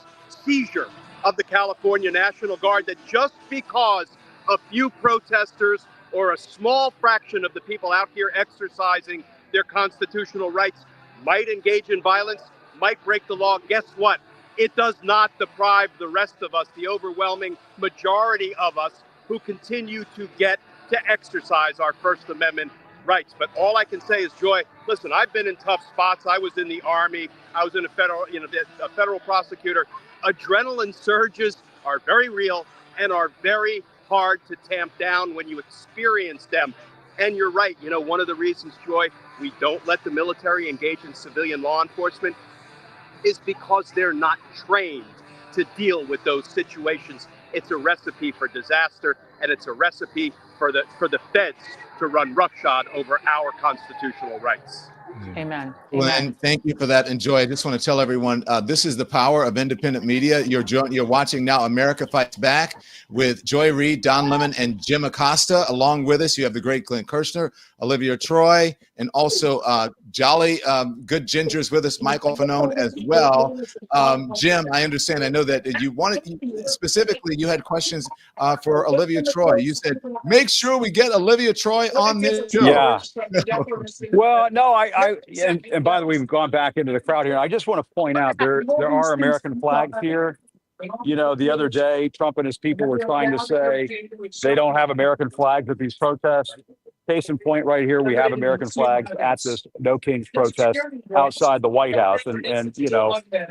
seizure of the California National Guard, that just because a few protesters or a small fraction of the people out here exercising their constitutional rights might engage in violence, might break the law, guess what? It does not deprive the rest of us, the overwhelming majority of us, who continue to get to exercise our First Amendment rights. But all I can say is, Joy, listen, I've been in tough spots. I was in the Army. I was in a federal prosecutor. Adrenaline surges are very real and are very hard to tamp down when you experience them. And you're right. One of the reasons, Joy, we don't let the military engage in civilian law enforcement is because they're not trained to deal with those situations. It's a recipe for disaster, and it's a recipe for the feds to run roughshod over our constitutional rights. Amen. Well, Amen. and thank you for that. And Joy, I just want to tell everyone, this is the power of independent media. You're watching now America Fights Back with Joy Reid, Don Lemon, and Jim Acosta. Along with us, you have the great Glenn Kirshner, Olivia of Troye, and also jolly good gingers with us, Michael Fanone as well. Jim, I understand. I know that specifically, you had questions for Olivia of Troye. You said, make sure we get Olivia of Troye on this show. Yeah. Well, no, and by the way, we've gone back into the crowd here. I just want to point out there are American flags here. The other day, Trump and his people were trying to say they don't have American flags at these protests. Case in point, right here, we have American flags at this No Kings protest outside the White House. And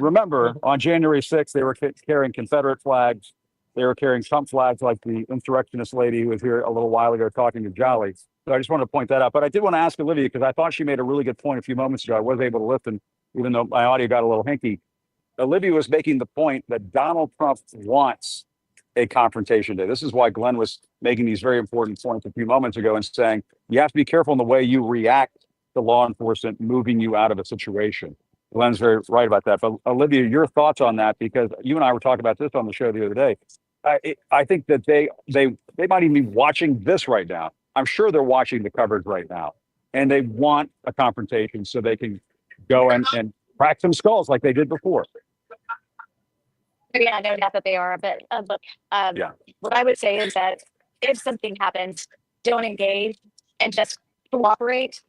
remember, on January 6th, they were carrying Confederate flags. They were carrying Trump flags like the insurrectionist lady who was here a little while ago talking to Jolly. So I just wanted to point that out. But I did want to ask Olivia, because I thought she made a really good point a few moments ago. I was able to listen, even though my audio got a little hinky. Olivia was making the point that Donald Trump wants a confrontation day. This is why Glenn was making these very important points a few moments ago and saying, you have to be careful in the way you react to law enforcement moving you out of a situation. Glenn's very right about that. But Olivia, your thoughts on that, because you and I were talking about this on the show the other day. I think that they might even be watching this right now. I'm sure they're watching the coverage right now, and they want a confrontation so they can go and crack some skulls like they did before. Yeah, no doubt that they are. But what I would say is that if something happens, don't engage and just cooperate.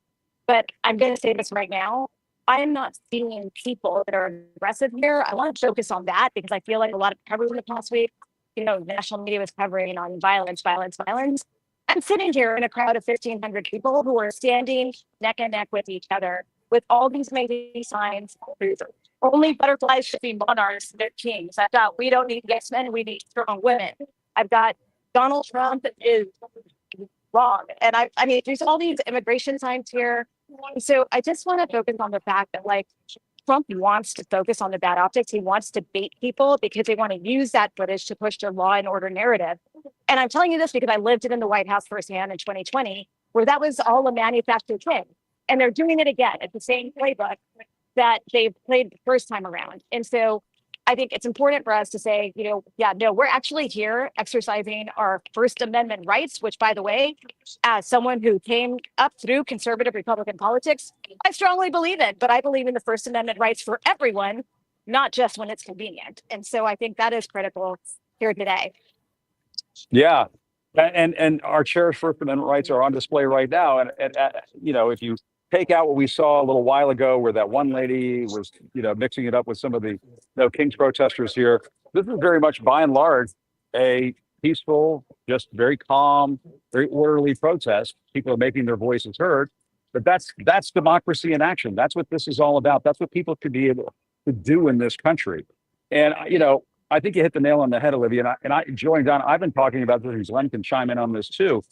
But I'm going to say this right now. I am not seeing people that are aggressive here. I want to focus on that because I feel like a lot of coverage in the past week, national media was covering on violence, violence, violence. I'm sitting here in a crowd of 1,500 people who are standing neck and neck with each other with all these amazing signs. Only butterflies should be monarchs, they're kings. I've got, we don't need yes men, we need strong women. I've got Donald Trump is wrong. And I mean, there's all these immigration signs here. So I just want to focus on the fact that Trump wants to focus on the bad optics. He wants to bait people because they want to use that footage to push their law and order narrative. And I'm telling you this because I lived it in the White House firsthand in 2020, where that was all a manufactured thing. And they're doing it again. It's the same playbook that they played the first time around. And so I think it's important for us to say, we're actually here exercising our First Amendment rights, which, by the way, as someone who came up through conservative Republican politics, I strongly believe in, but I believe in the First Amendment rights for everyone, not just when it's convenient. And so I think that is critical here today. Yeah. And our cherished First Amendment rights are on display right now. And if you take out what we saw a little while ago where that one lady was, mixing it up with some of the No Kings protesters here, this is very much by and large a peaceful, just very calm, very orderly protest. People are making their voices heard, but that's democracy in action. That's what this is all about. That's what people could be able to do in this country. And, I think you hit the nail on the head, Olivia. And I Joy and Don, I've been talking about this, and Glenn can chime in on this too.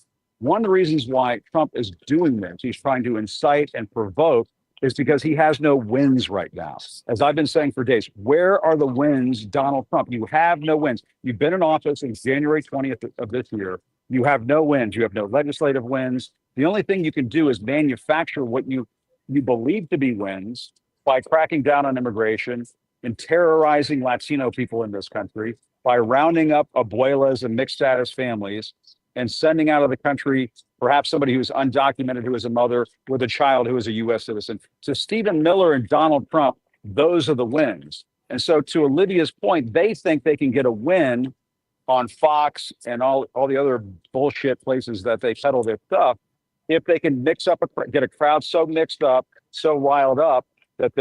One of the reasons why Trump is doing this, he's trying to incite and provoke, is because he has no wins right now. As I've been saying for days, where are the wins, Donald Trump? You have no wins. You've been in office since January 20th of this year. You have no wins. You have no legislative wins. The only thing you can do is manufacture what you believe to be wins by cracking down on immigration and terrorizing Latino people in this country, by rounding up abuelas and mixed status families and sending out of the country perhaps somebody who's undocumented, who is a mother with a child who is a U.S. citizen. To Stephen Miller and Donald Trump, those are the wins. And so to Olivia's point, they think they can get a win on Fox and all the other bullshit places that they peddle their stuff if they can get a crowd so mixed up, so riled up that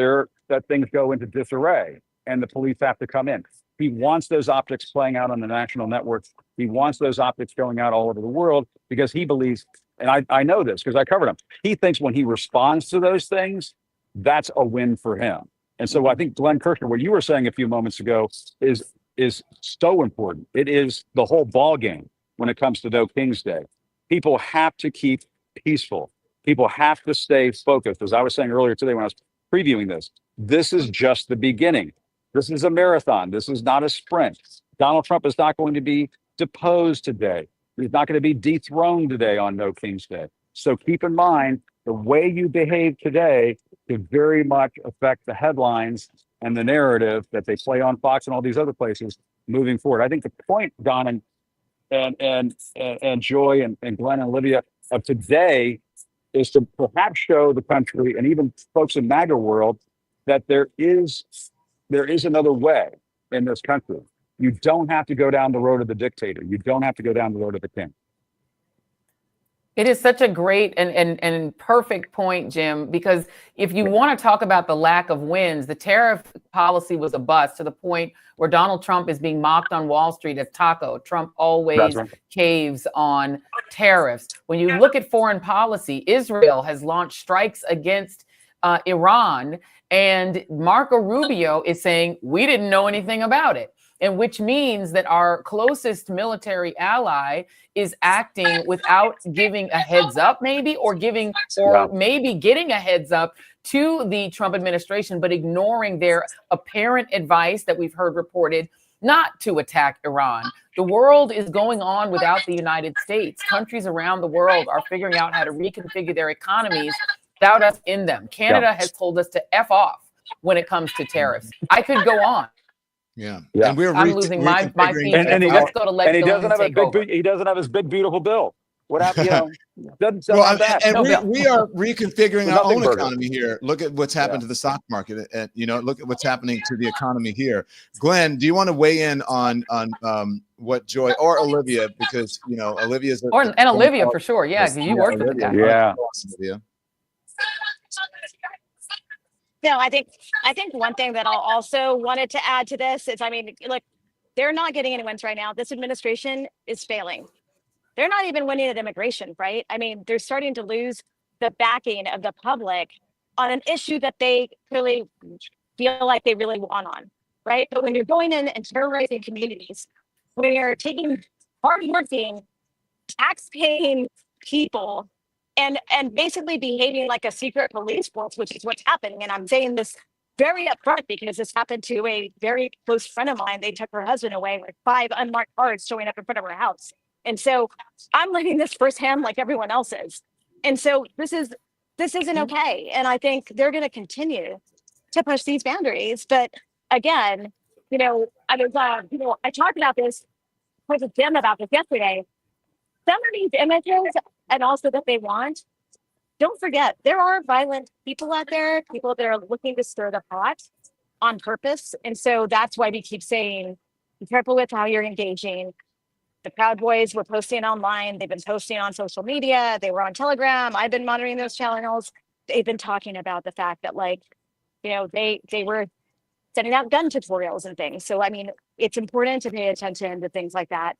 things go into disarray and the police have to come in. He wants those optics playing out on the national networks. He wants those optics going out all over the world because he believes, and I know this because I covered him, he thinks when he responds to those things, that's a win for him. And so I think Glenn Kirshner, what you were saying a few moments ago is so important. It is the whole ball game when it comes to No Kings Day. People have to keep peaceful. People have to stay focused. As I was saying earlier today when I was previewing this is just the beginning. This is a marathon. This is not a sprint. Donald Trump is not going to be deposed today. He's not going to be dethroned today on No Kings Day. So keep in mind, the way you behave today could very much affect the headlines and the narrative that they play on Fox and all these other places moving forward. I think the point, Don and Joy and Glenn and Olivia of today is to perhaps show the country and even folks in MAGA world that there is another way in this country. You don't have to go down the road of the dictator. You don't have to go down the road of the king. It is such a great and perfect point, Jim, because if you want to talk about the lack of wins, the tariff policy was a bust to the point where Donald Trump is being mocked on Wall Street as Taco. Trump always caves on tariffs. When you look at foreign policy, Israel has launched strikes against Iran, and Marco Rubio is saying we didn't know anything about it. And which means that our closest military ally is acting without giving a heads up, maybe getting a heads up to the Trump administration, but ignoring their apparent advice that we've heard reported not to attack Iran. The world is going on without the United States. Countries around the world are figuring out how to reconfigure their economies without us in them. Canada has told us to F off when it comes to tariffs. I could go on. Yeah. And I'm losing my feet. Let's go to and he doesn't have he doesn't have his big beautiful bill. What happened? Doesn't have that. And we are reconfiguring our own economy here. Look at what's happened to the stock market, and look at what's happening to the economy here. Glenn, do you want to weigh in on what Joy or Olivia, because Olivia's and Olivia for sure, because you worked with the guy. Yeah. Olivia. No, I think one thing that I'll also wanted to add to this is, look, they're not getting any wins right now. This administration is failing. They're not even winning at immigration, right? They're starting to lose the backing of the public on an issue that they clearly feel like they really want on, right? But when you're going in and terrorizing communities, when you're taking hardworking, tax-paying people and basically behaving like a secret police force, which is what's happening. And I'm saying this very upfront because this happened to a very close friend of mine. They took her husband away with 5 unmarked cars showing up in front of her house. And so I'm living this firsthand like everyone else is. And so this isn't okay. And I think they're going to continue to push these boundaries. But again, I talked about this with Jim about this yesterday. Some of these images and also that they want, don't forget, there are violent people out there, people that are looking to stir the pot on purpose. And so that's why we keep saying, be careful with how you're engaging. The Proud Boys were posting online. They've been posting on social media. They were on Telegram. I've been monitoring those channels. They've been talking about the fact that, they were sending out gun tutorials and things. So, it's important to pay attention to things like that.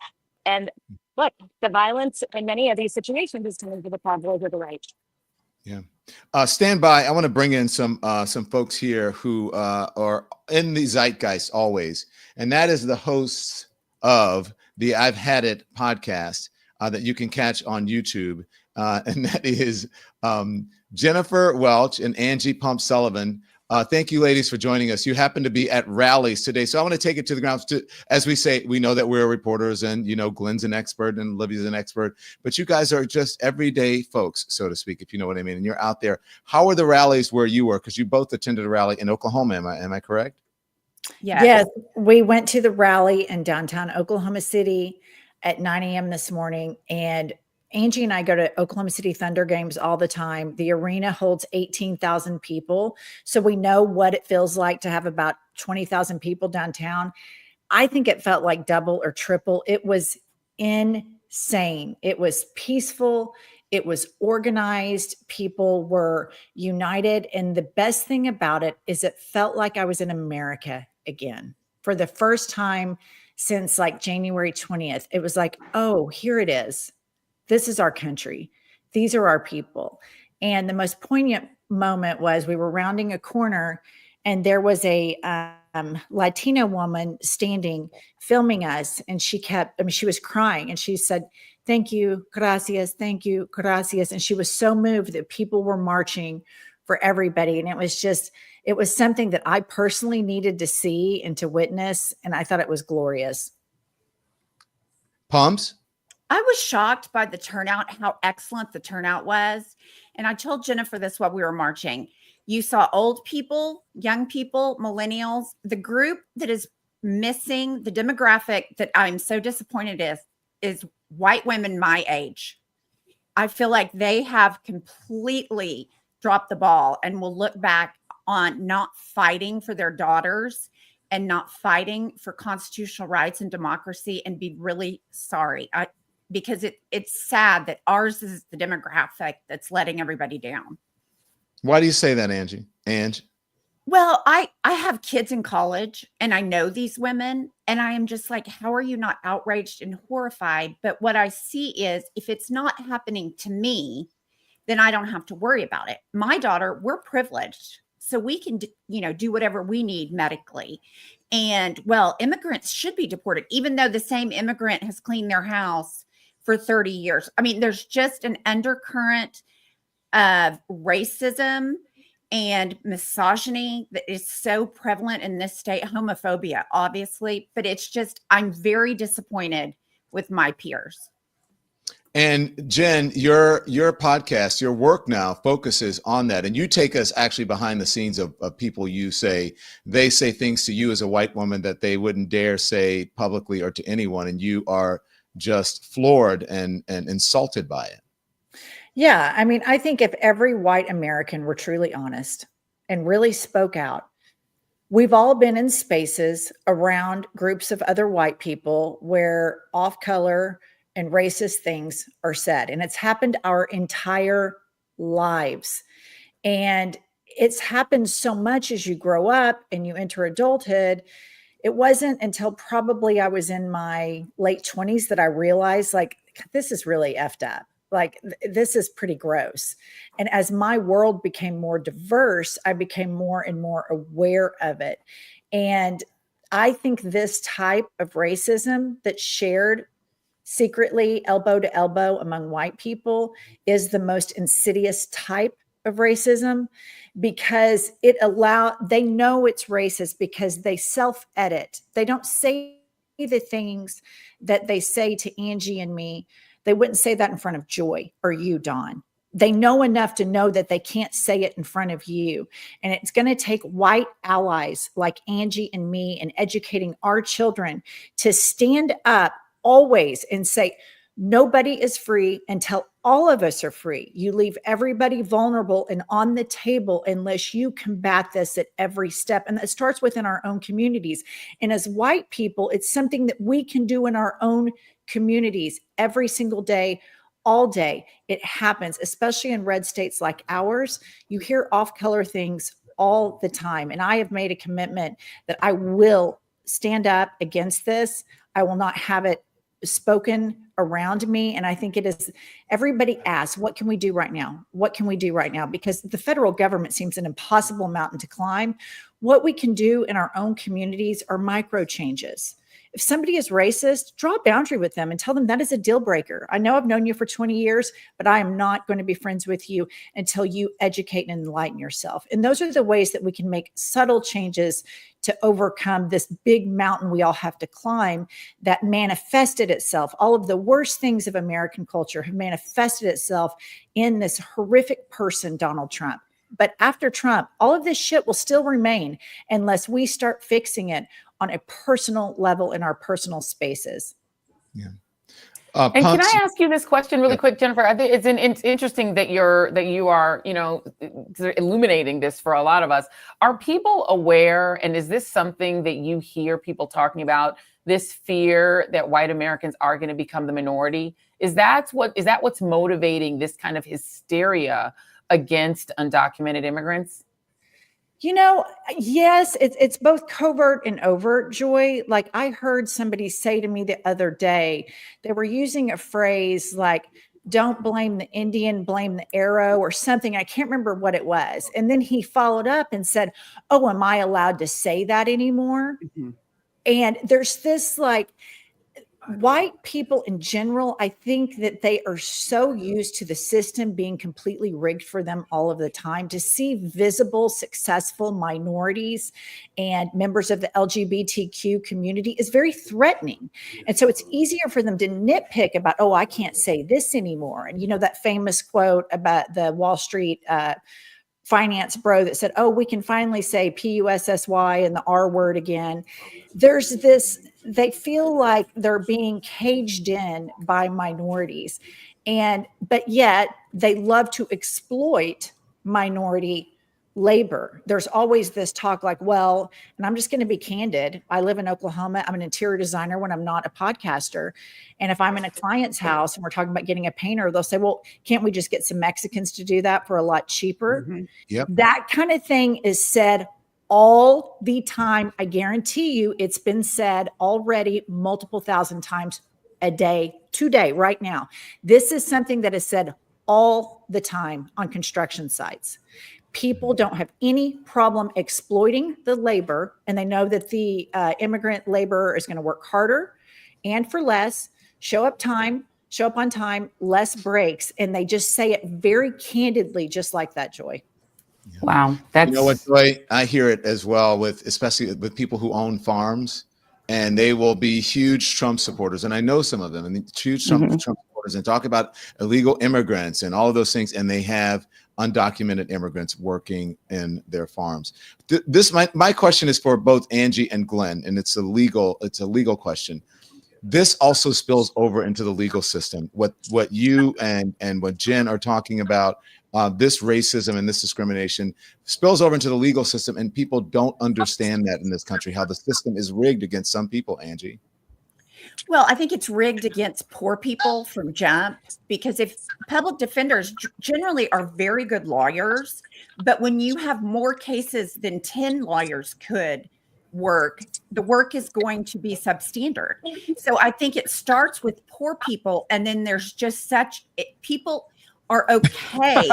And look, the violence in many of these situations is coming to the Proud Boys or the right. Yeah. Stand by. I want to bring in some folks here who are in the zeitgeist always. And that is the hosts of the I've Had It podcast. that you can catch on YouTube. And that is Jennifer Welch and Angie Pump Sullivan. Thank you, ladies, for joining us. You happen to be at rallies today. So I want to take it to the ground. As we say, we know that we're reporters and, you know, Glenn's an expert and Olivia's an expert, but you guys are just everyday folks, so to speak, if you know what I mean. And you're out there. How are the rallies where you were? Because you both attended a rally in Oklahoma. Am I correct? Yes, we went to the rally in downtown Oklahoma City at 9 a.m. this morning. And Angie and I go to Oklahoma City Thunder games all the time. The arena holds 18,000 people. So we know what it feels like to have about 20,000 people downtown. I think it felt like double or triple. It was insane. It was peaceful. It was organized. People were united. And the best thing about it is it felt like I was in America again for the first time since like January 20th. It was like, oh, here it is. This is our country. These are our people. And the most poignant moment was we were rounding a corner and there was a Latina woman standing, filming us. And she was crying and she said, thank you, gracias, thank you, gracias. And she was so moved that people were marching for everybody. And it was something that I personally needed to see and to witness. And I thought it was glorious. Pumps? I was shocked by the turnout, how excellent the turnout was. And I told Jennifer this while we were marching. You saw old people, young people, millennials. The group that is missing, the demographic that I'm so disappointed is white women my age. I feel like they have completely dropped the ball and will look back on not fighting for their daughters and not fighting for constitutional rights and democracy and be really sorry. Because it's sad that ours is the demographic that's letting everybody down. Why do you say that, Angie? Ange? Well, I have kids in college and I know these women and I am just like, how are you not outraged and horrified? But what I see is if it's not happening to me, then I don't have to worry about it. My daughter, we're privileged. So we can, do whatever we need medically. And well, immigrants should be deported, even though the same immigrant has cleaned their house for 30 years. I mean, there's just an undercurrent of racism and misogyny that is so prevalent in this state, homophobia, obviously, but it's just, I'm very disappointed with my peers. And Jen, your podcast, your work now focuses on that. And you take us actually behind the scenes of people they say things to you as a white woman that they wouldn't dare say publicly or to anyone. And you are just floored and insulted by it. Yeah. I mean, I think if every white American were truly honest and really spoke out, we've all been in spaces around groups of other white people where off color and racist things are said. And it's happened our entire lives. And it's happened so much as you grow up and you enter adulthood. It wasn't until probably I was in my late 20s that I realized, like, this is really effed up. Like, this is pretty gross. And as my world became more diverse, I became more and more aware of it. And I think this type of racism that's shared secretly, elbow to elbow among white people is the most insidious type of racism, because they know it's racist because they self-edit. They don't say the things that they say to Angie and me. They wouldn't say that in front of Joy or you, Dawn. They know enough to know that they can't say it in front of you. And it's going to take white allies like Angie and me and educating our children to stand up always and say, nobody is free until all of us are free. You leave everybody vulnerable and on the table unless you combat this at every step. And that starts within our own communities. And as white people, it's something that we can do in our own communities every single day, all day. It happens, especially in red states like ours. You hear off-color things all the time. And I have made a commitment that I will stand up against this. I will not have it spoken around me. And I think it is, everybody asks, what can we do right now? What can we do right now? Because the federal government seems an impossible mountain to climb. What we can do in our own communities are micro changes. If somebody is racist, draw a boundary with them and tell them that is a deal breaker. I know I've known you for 20 years, but I am not going to be friends with you until you educate and enlighten yourself. And those are the ways that we can make subtle changes to overcome this big mountain we all have to climb that manifested itself. All of the worst things of American culture have manifested itself in this horrific person, Donald Trump. But after Trump, all of this shit will still remain unless we start fixing it on a personal level in our personal spaces. Yeah. And can I ask you this question really quick, Jennifer? I think it's interesting that you are, illuminating this for a lot of us. Are people aware, and is this something that you hear people talking about, this fear that white Americans are going to become the minority? Is that what's motivating this kind of hysteria against undocumented immigrants? Yes, it's both covert and overt, Joy. Like I heard somebody say to me the other day, they were using a phrase like, don't blame the Indian, blame the arrow or something. I can't remember what it was. And then he followed up and said, oh, am I allowed to say that anymore? Mm-hmm. And there's this white people in general, I think that they are so used to the system being completely rigged for them all of the time. To see visible, successful minorities and members of the LGBTQ community is very threatening. And so it's easier for them to nitpick about, oh, I can't say this anymore. And that famous quote about the Wall Street finance bro that said, oh, we can finally say PUSSY and the R word again. There's this, they feel like they're being caged in by minorities. But yet they love to exploit minority labor. There's always this talk like, well, and I'm just going to be candid. I live in Oklahoma. I'm an interior designer when I'm not a podcaster. And if I'm in a client's house and we're talking about getting a painter, they'll say, well, can't we just get some Mexicans to do that for a lot cheaper? Mm-hmm. Yep. That kind of thing is said all the time. I guarantee you it's been said already multiple thousand times a day, today, right now. This is something that is said all the time on construction sites. People don't have any problem exploiting the labor, and they know that the immigrant laborer is going to work harder and for less, show up on time, less breaks, and they just say it very candidly, just like that, Joy. Wow, you know what, Joy? I hear it as well especially with people who own farms, and they will be huge Trump supporters, and I know some of them, and huge Trump supporters, and talk about illegal immigrants and all of those things, and they have undocumented immigrants working in their farms. My question is for both Angie and Glenn, and it's a legal question. This also spills over into the legal system. What you and what Jen are talking about, this racism and this discrimination spills over into the legal system, and people don't understand that in this country, how the system is rigged against some people, Angie. Well, I think it's rigged against poor people from jump, because if public defenders generally are very good lawyers, but when you have more cases than 10 lawyers could work, the work is going to be substandard. So I think it starts with poor people, and then there's just people are okay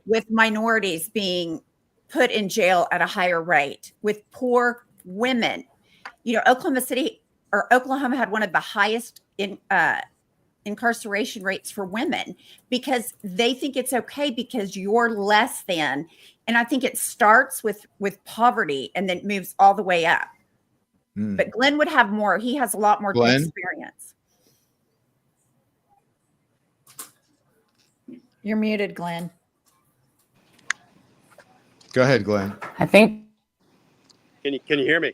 with minorities being put in jail at a higher rate, with poor women. Oklahoma had one of the highest incarceration rates for women because they think it's okay because you're less than. And I think it starts with poverty and then moves all the way up. But Glenn would have more. He has a lot more experience. You're muted, Glenn. Go ahead, Glenn. I think. Can you hear me?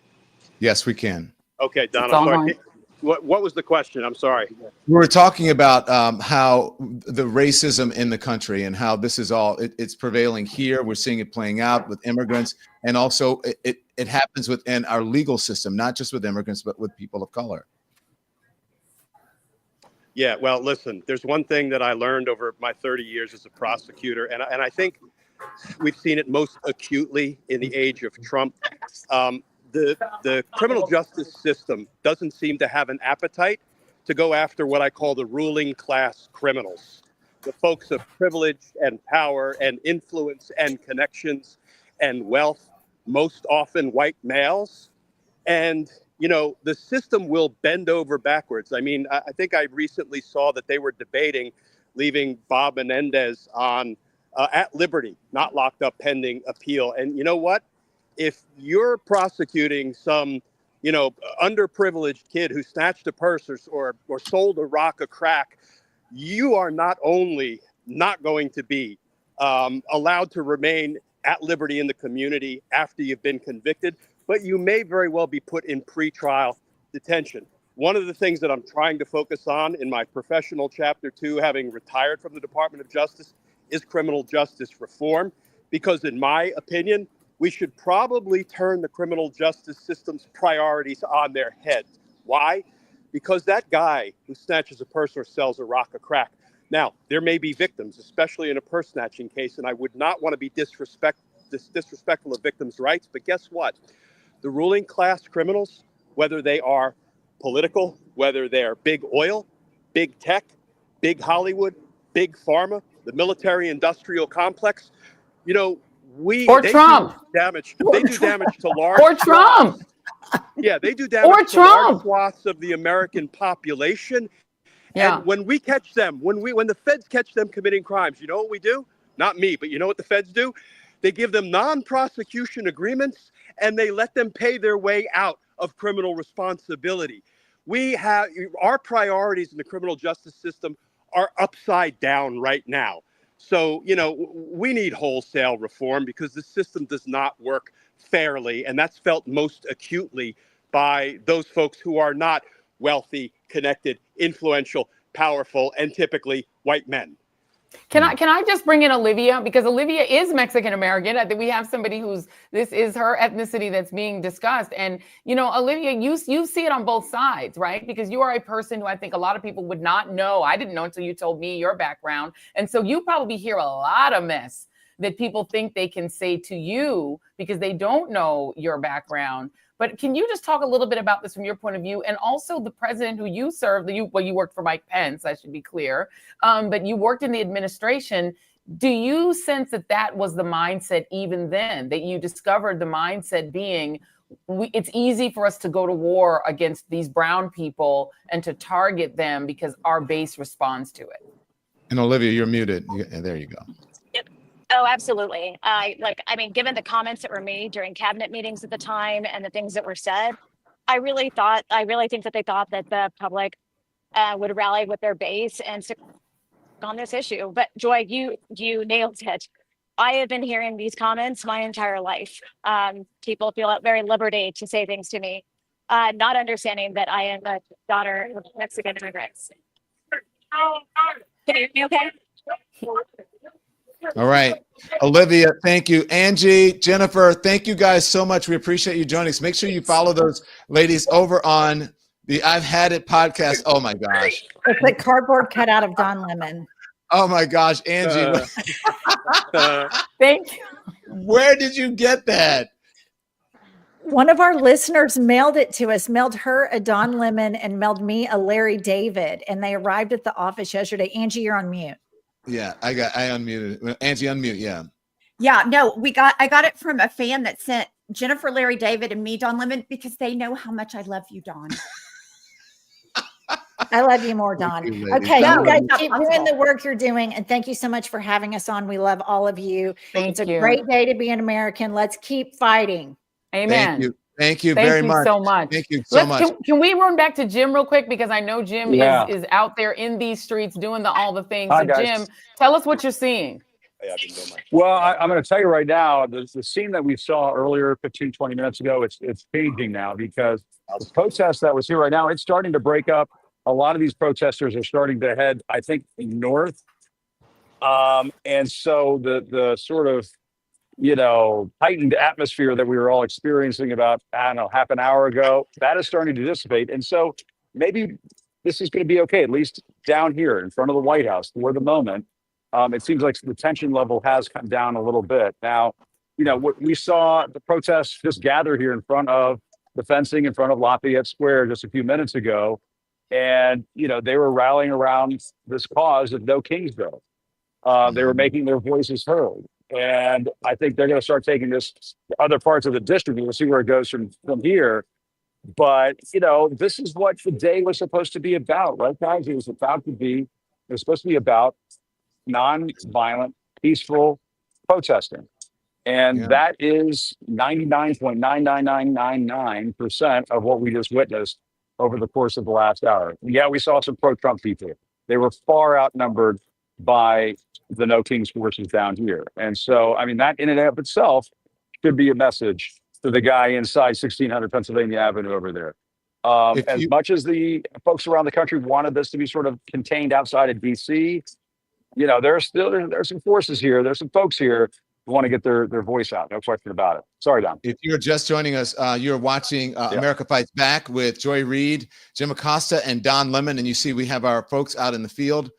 Yes, we can. Okay, Don, I'm sorry. What was the question? I'm sorry. We were talking about how the racism in the country and how this is it's prevailing here. We're seeing it playing out with immigrants, and also it happens within our legal system, not just with immigrants, but with people of color. Yeah, well, listen, there's one thing that I learned over my 30 years as a prosecutor, and I think we've seen it most acutely in the age of Trump. The criminal justice system doesn't seem to have an appetite to go after what I call the ruling class criminals, the folks of privilege and power and influence and connections and wealth, most often white males. And the system will bend over backwards. I mean, I think I recently saw that they were debating leaving Bob Menendez on at liberty, not locked up pending appeal. And you know what? If you're prosecuting some, underprivileged kid who snatched a purse or sold a rock of crack, you are not only not going to be allowed to remain at liberty in the community after you've been convicted, but you may very well be put in pretrial detention. One of the things that I'm trying to focus on in my professional chapter 2, having retired from the Department of Justice, is criminal justice reform, because in my opinion, we should probably turn the criminal justice system's priorities on their heads. Why? Because that guy who snatches a purse or sells a rock of crack, now, there may be victims, especially in a purse snatching case, and I would not want to be disrespectful of victims' rights, but guess what? The ruling class criminals, whether they are political, whether they're big oil, big tech, big Hollywood, big pharma, the military-industrial complex, or Trump. They do damage to large or Trump. Yeah, they do damage to large swaths of the American population. Yeah. And when we catch them, when the feds catch them committing crimes, you know what we do? Not me, but you know what the feds do? They give them non-prosecution agreements and they let them pay their way out of criminal responsibility. We have our priorities in the criminal justice system are upside down right now. So, we need wholesale reform because the system does not work fairly. And that's felt most acutely by those folks who are not wealthy, connected, influential, powerful, and typically white men. Can I just bring in Olivia, because Olivia is Mexican American. I think we have somebody this is her ethnicity that's being discussed. And, Olivia, you see it on both sides, right? Because you are a person who I think a lot of people would not know. I didn't know until you told me your background. And so you probably hear a lot of mess that people think they can say to you because they don't know your background. But can you just talk a little bit about this from your point of view? And also the president who you served, you worked for Mike Pence, I should be clear, but you worked in the administration. Do you sense that was the mindset even then, that you discovered the mindset being, it's easy for us to go to war against these brown people and to target them because our base responds to it? And Olivia, you're muted. There you go. Oh, absolutely. Given the comments that were made during cabinet meetings at the time and the things that were said, I really think that they thought that the public would rally with their base and on this issue. But Joy, you nailed it. I have been hearing these comments my entire life. People feel at very liberty to say things to me, not understanding that I am a daughter of Mexican immigrants. Can you hear me okay? All right. Olivia, thank you. Angie, Jennifer, thank you guys so much. We appreciate you joining us. Make sure you follow those ladies over on the I've Had It podcast. Oh my gosh. It's a cardboard cutout of Don Lemon. Oh my gosh, Angie. Thank you. Where did you get that? One of our listeners mailed it to us, mailed her a Don Lemon and mailed me a Larry David. And they arrived at the office yesterday. Angie, you're on mute. Yeah, I unmuted. Angie, unmute. Yeah. Yeah, no, I got it from a fan that sent Jennifer, Larry David, and me, Don Lemon, because they know how much I love you, Don. I love you more, Don. Okay, you guys keep doing the work you're doing. And thank you so much for having us on. We love all of you. It's a great day to be an American. Let's keep fighting. Amen. Thank you very much. So much. Thank you so much. Can we run back to Jim real quick? Because I know Jim is out there in these streets doing all the things. Hi, so guys. Jim, tell us what you're seeing. Well, I'm going to tell you right now, the scene that we saw earlier, 15, 20 minutes ago, it's changing now, because the protest that was here right now, it's starting to break up. A lot of these protesters are starting to head, I think, north. And so the sort of, heightened atmosphere that we were all experiencing about, half an hour ago, that is starting to dissipate. And so maybe this is going to be okay, at least down here in front of the White House for the moment. It seems like the tension level has come down a little bit. Now, what we saw the protests just gather here in front of the fencing in front of Lafayette Square just a few minutes ago. And, they were rallying around this cause of No Kings bill. They were making their voices heard. And I think they're going to start taking this to other parts of the district. We'll see where it goes from here. But this is what the day was supposed to be about, right, guys? It was supposed to be about non-violent, peaceful protesting. And that is 99.99999% of what we just witnessed over the course of the last hour. Yeah, we saw some pro-Trump people. They were far outnumbered by the No Kings forces down here. And so, I mean, that in and of itself should be a message to the guy inside 1600 Pennsylvania Avenue over there. As much as the folks around the country wanted this to be sort of contained outside of DC, there's some forces here. There's some folks here who want to get their voice out. No question about it. Sorry, Don. If you're just joining us, you're watching America Fights Back with Joy Reid, Jim Acosta, and Don Lemon. And you see we have our folks out in the field.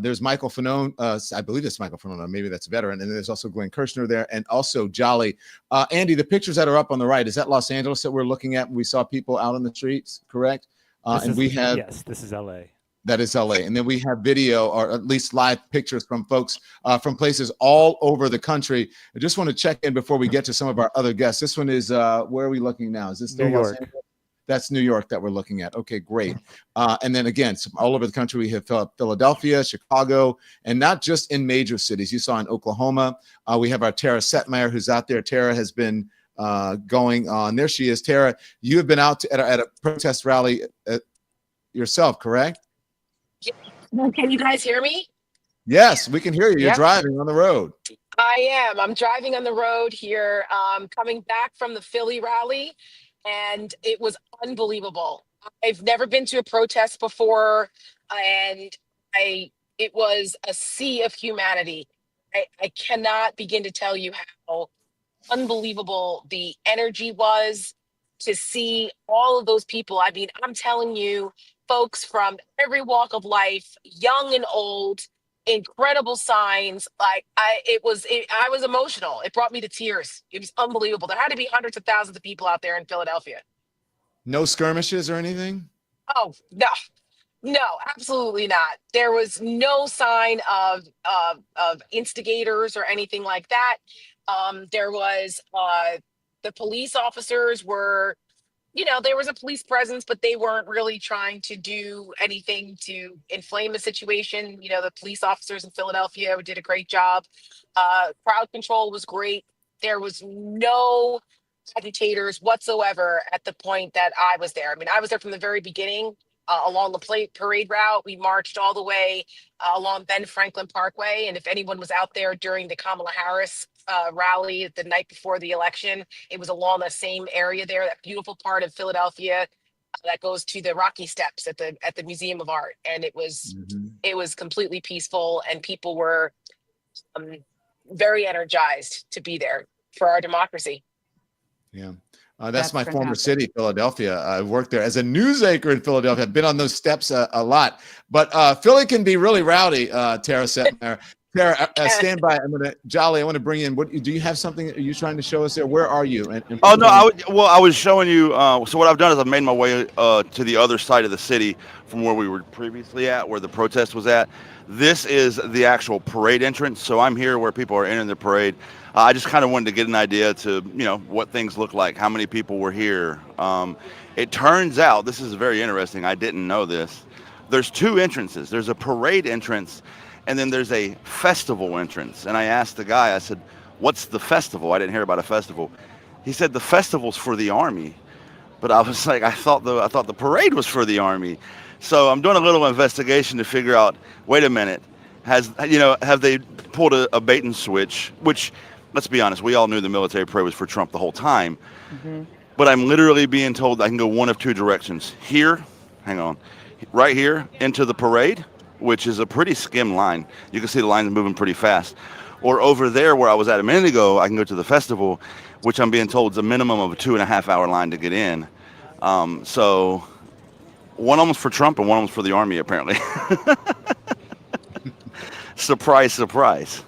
There's Michael Fanone. I believe it's Michael Fanone. Maybe that's a veteran. And there's also Glenn Kirshner there, and also Jolly. Andy, the pictures that are up on the right, is that Los Angeles that we're looking at? We saw people out on the streets, correct? Yes, this is LA. That is LA. And then we have video, or at least live pictures from folks from places all over the country. I just want to check in before we get to some of our other guests. This one is, where are we looking now? Is this still New Los York? Angeles? That's New York that we're looking at. Okay, great. And then again, all over the country, we have Philadelphia, Chicago, and not just in major cities. You saw in Oklahoma. We have our Tara Setmeyer, who's out there. Tara has been going on. There she is. Tara, you have been out at a protest rally yourself, correct? Can you guys hear me? Yes, we can hear you. You're driving on the road. I am. I'm driving on the road here, coming back from the Philly rally, and it was unbelievable. I've never been to a protest before, and it was a sea of humanity. I cannot begin to tell you how unbelievable the energy was to see all of those people. I mean, I'm telling you, folks from every walk of life, young and old, incredible signs. Like I was emotional. It brought me to tears. It was unbelievable. There had to be hundreds of thousands of people out there in Philadelphia. No skirmishes or anything? Oh, no, absolutely not. There was no sign of instigators or anything like that. There was the police officers were, there was a police presence, but they weren't really trying to do anything to inflame the situation. The police officers in Philadelphia did a great job. Crowd control was great. There was no agitators whatsoever at the point that I was there. I mean, I was there from the very beginning. Along the parade route, we marched all the way along Ben Franklin Parkway. And if anyone was out there during the Kamala Harris rally the night before the election, it was along the same area there, that beautiful part of Philadelphia that goes to the Rocky Steps at the Museum of Art. And it was completely peaceful, and people were very energized to be there for our democracy. Yeah. That's my former city, Philadelphia. I worked there as a news anchor in Philadelphia. I've been on those steps a lot. But Philly can be really rowdy, Tara Setmeyer. Tara, stand by. Jolly, I want to bring in. Do you have something? Are you trying to show us there? Where are you? Oh, no. I was showing you. So what I've done is I've made my way to the other side of the city from where we were previously at, where the protest was at. This is the actual parade entrance. So I'm here where people are entering the parade. I just kind of wanted to get an idea to, what things look like, how many people were here. It turns out, this is very interesting, I didn't know this, there's two entrances. There's a parade entrance, and then there's a festival entrance. And I asked the guy, I said, what's the festival? I didn't hear about a festival. He said the festival's for the Army. But I was like, I thought the parade was for the Army. So I'm doing a little investigation to figure out, wait a minute, have they pulled a bait and switch, which, let's be honest, we all knew the military parade was for Trump the whole time. But I'm literally being told I can go one of two directions. Here, right here into the parade, which is a pretty skim line. You can see the lines moving pretty fast. Or over there where I was at a minute ago, I can go to the festival, which I'm being told is a minimum of a 2.5 hour line to get in. So one almost for Trump and one almost for the Army, apparently. Surprise, surprise.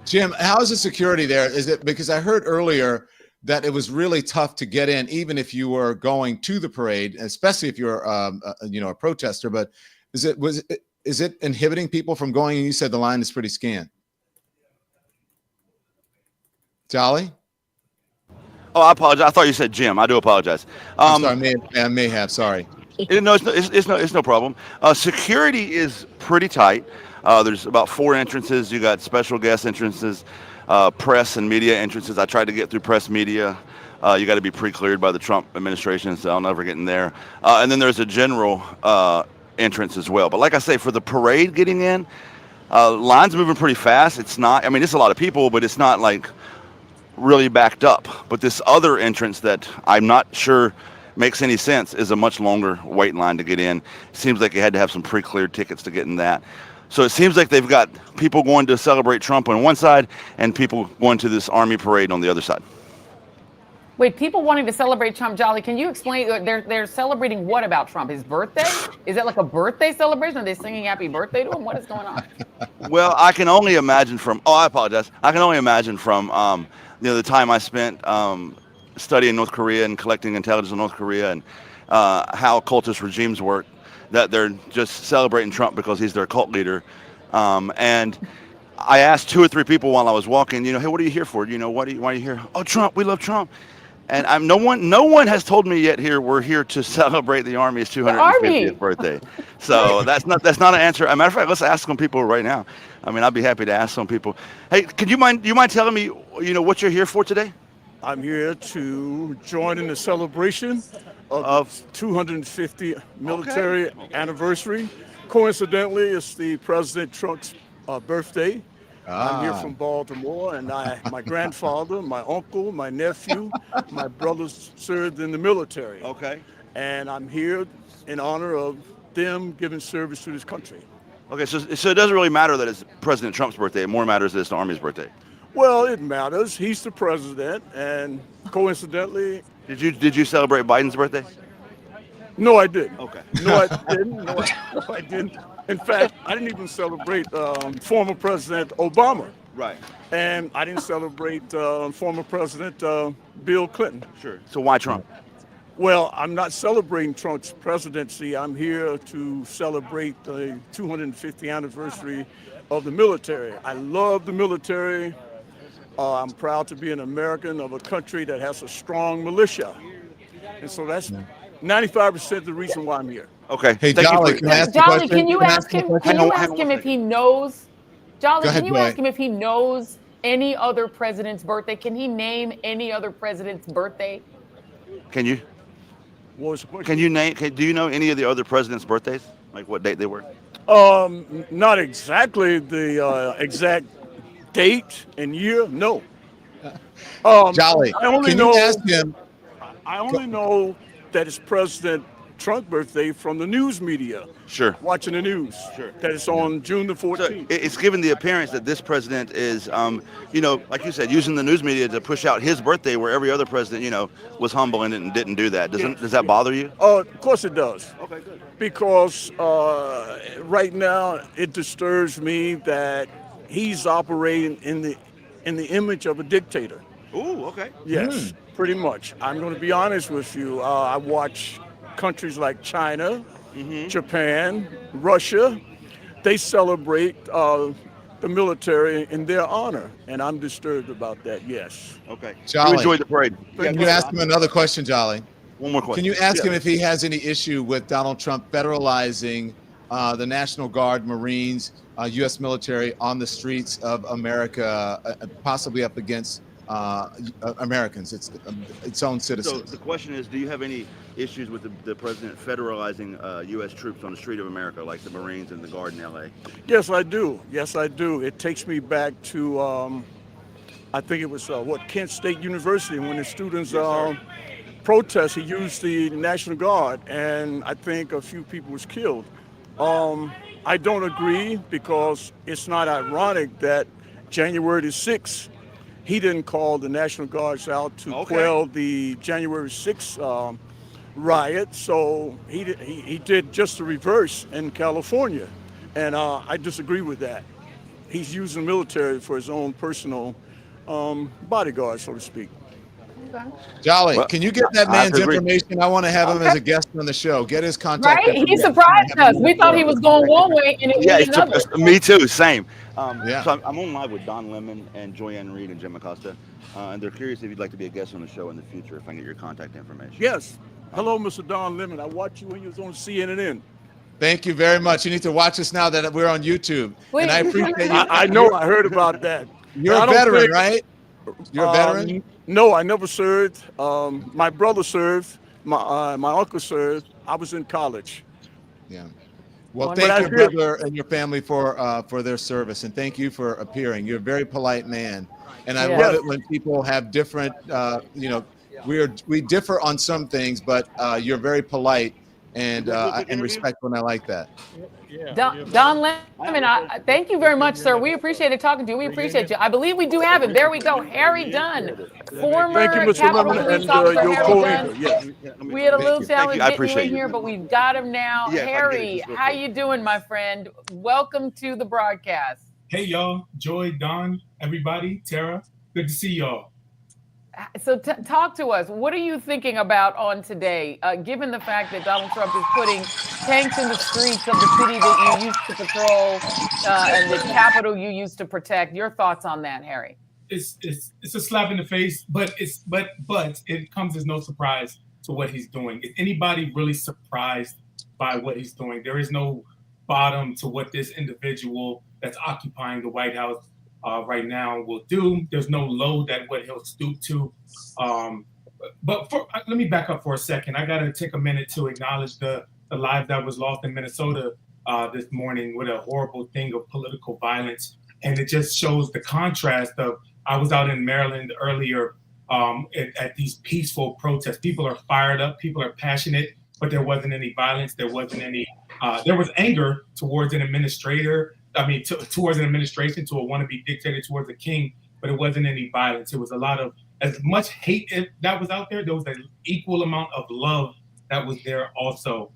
Jim, how's the security there? Is it because I heard earlier that it was really tough to get in, even if you were going to the parade, especially if you're, a protester. But is it inhibiting people from going? And you said the line is pretty scant. Jolly? Oh, I apologize. I thought you said Jim. I do apologize. I'm sorry, I may have. Sorry. No, it's no problem. Security is pretty tight. There's about 4 entrances. You got special guest entrances, press and media entrances. I tried to get through press media. You got to be pre-cleared by the Trump administration, so I'll never get in there. And then there's a general entrance as well. But like I say, for the parade getting in, lines moving pretty fast. It's not. I mean, it's a lot of people, but it's not like really backed up. But this other entrance that I'm not sure makes any sense is a much longer wait line to get in. It seems like you had to have some pre-cleared tickets to get in that. So it seems like they've got people going to celebrate Trump on one side and people going to this army parade on the other side. Wait, people wanting to celebrate Trump, Jolly, can you explain? They're celebrating what about Trump? His birthday? Is that like a birthday celebration? Are they singing happy birthday to him? What is going on? Well, I can only imagine from, I apologize. I can only imagine from the time I spent studying North Korea and collecting intelligence on North Korea and how cultist regimes work, that they're just celebrating Trump because he's their cult leader. And I asked 2 or 3 people while I was walking, hey, what are you here for? Why are you here? Oh, Trump, we love Trump. And no one has told me yet here we're here to celebrate the Army's 250th birthday. So that's not an answer. As a matter of fact, let's ask some people right now. I mean, I'd be happy to ask some people. Hey, do you mind telling me, what you're here for today? I'm here to join in the celebration of 250th military anniversary. Coincidentally, it's the President Trump's birthday. I'm here from Baltimore, and my grandfather, my uncle, my nephew, my brothers served in the military. Okay. And I'm here in honor of them giving service to this country. Okay, so it doesn't really matter that it's President Trump's birthday. It more matters that it's the Army's birthday. Well, it matters. He's the president, and coincidentally... Did you celebrate Biden's birthday? No, I didn't. Okay. No, I didn't. No, I didn't. In fact, I didn't even celebrate former President Obama. Right. And I didn't celebrate former President Bill Clinton. Sure. So why Trump? Well, I'm not celebrating Trump's presidency. I'm here to celebrate the 250th anniversary of the military. I love the military. I'm proud to be an American of a country that has a strong militia. And so that's 95% of the reason why I'm here. Okay. Hey, Jolly, can I ask Jolly, can you ask him if he knows? Jolly, ahead, can you ask him if he knows any other president's birthday? Can he name any other president's birthday? Can you? What was the question? Can you name? Do you know any of the other presidents' birthdays? Like what date they were? Not exactly the exact date and year. No. Jolly, I only can know. you ask him? I only know that it's President Trump's birthday from the news media. Sure. Watching the news. Sure. That it's on June the 14th. So it's given the appearance that this president is, like you said, using the news media to push out his birthday, where every other president, was humble and didn't do that. Does that bother you? Of course it does. Okay, good. Because right now it disturbs me that he's operating in the image of a dictator. Ooh, okay. Yes, pretty much. I'm going to be honest with you. I watch countries like China, Japan, Russia. They celebrate the military in their honor, and I'm disturbed about that, yes. Okay. Jolly, You enjoyed the parade. Can you ask him another question, Jolly? One more question. Can you ask him if he has any issue with Donald Trump federalizing the National Guard, Marines, U.S. military on the streets of America, possibly up against Americans, its own citizens? So the question is, do you have any issues with the president federalizing U.S. troops on the street of America, like the Marines and the Guard in L.A.? Yes, I do. Yes, I do. It takes me back to, I think it was, Kent State University, when the students protest, he used the National Guard, and I think a few people was killed. I don't agree, because it's not ironic that January the 6th, he didn't call the National Guards out to quell the January 6th riot, so he did just the reverse in California, and I disagree with that. He's using the military for his own personal bodyguard, so to speak. Jolly, can you get that I have man's to agree. information? I want to have him as a guest on the show. Get his contact Right? He information. surprised us. We thought he was going one way and it Yeah, went another. me too. Same. Yeah. So I'm on live with Don Lemon and Joy Reid and Jim Acosta, and they're curious if you'd like to be a guest on the show in the future. If I can get your contact information. Yes. Hello, Mr. Don Lemon. I watched you when you was on CNN. Thank you very much. You need to watch us now that we're on YouTube. And I appreciate you. I know. I heard about that. You're a veteran, right? You're a veteran? No, I never served. My brother served. My uncle served. I was in college. Yeah. Well, thank your brother and your family for their service, and thank you for appearing. You're a very polite man, and I love it when people have different. We differ on some things, but you're very polite and respectful, and I like that. Don Lemon, thank you very much, sir. We appreciated talking to you. We appreciate you. I believe we do have him. There we go. Harry Dunn, former Capitol Police Officer Harry Dunn. We had a little challenge getting you in here, but we've got him now. Harry, how you doing, my friend? Welcome to the broadcast. Hey, y'all. Joy, Don, everybody, Tara. Good to see y'all. So talk to us. What are you thinking about on today, given the fact that Donald Trump is putting tanks in the streets of the city that you used to patrol and the Capitol you used to protect? Your thoughts on that, Harry? It's a slap in the face, but it comes as no surprise to what he's doing. Is anybody really surprised by what he's doing? There is no bottom to what this individual that's occupying the White House right now will do. There's no low that what he'll stoop to. But let me back up for a second. I got to take a minute to acknowledge the life that was lost in Minnesota this morning with a horrible thing of political violence. And it just shows the contrast of, I was out in Maryland earlier at these peaceful protests. People are fired up, people are passionate, but there wasn't any violence. There wasn't any, there was anger towards an administrator. Towards an administration, to a wannabe dictator, towards a king, but it wasn't any violence. It was a lot of, as much hate that was out there, there was an equal amount of love that was there also.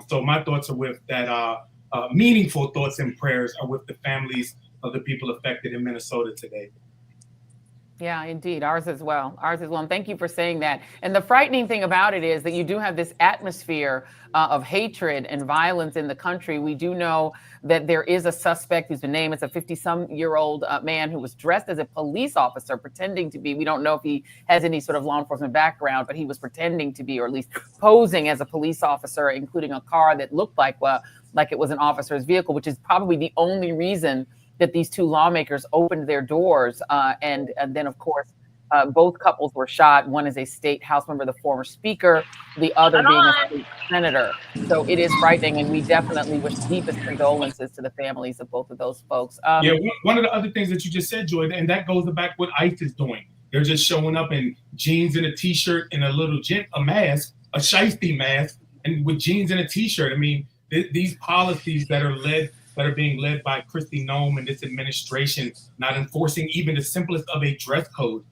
So my thoughts are with that, meaningful thoughts and prayers are with the families of the people affected in Minnesota today. Yeah, indeed. Ours as well. Ours as well. And thank you for saying that. And the frightening thing about it is that you do have this atmosphere of hatred and violence in the country. We do know that there is a suspect who's been named. It's a 50-some-year-old man who was dressed as a police officer, pretending to be. We don't know if he has any sort of law enforcement background, but he was pretending to be, or at least posing as a police officer, including a car that looked like it was an officer's vehicle, which is probably the only reason that these two lawmakers opened their doors. And then, of course, both couples were shot. One is a state house member, the former speaker, the other being a state senator. So it is frightening, and we definitely wish deepest condolences to the families of both of those folks. One of the other things that you just said, Joy, and that goes back what ICE is doing. They're just showing up in jeans and a T-shirt and a mask, a shiesty mask, and with jeans and a T-shirt. I mean, these policies that are being led by Kristi Noem and this administration, not enforcing even the simplest of a dress code.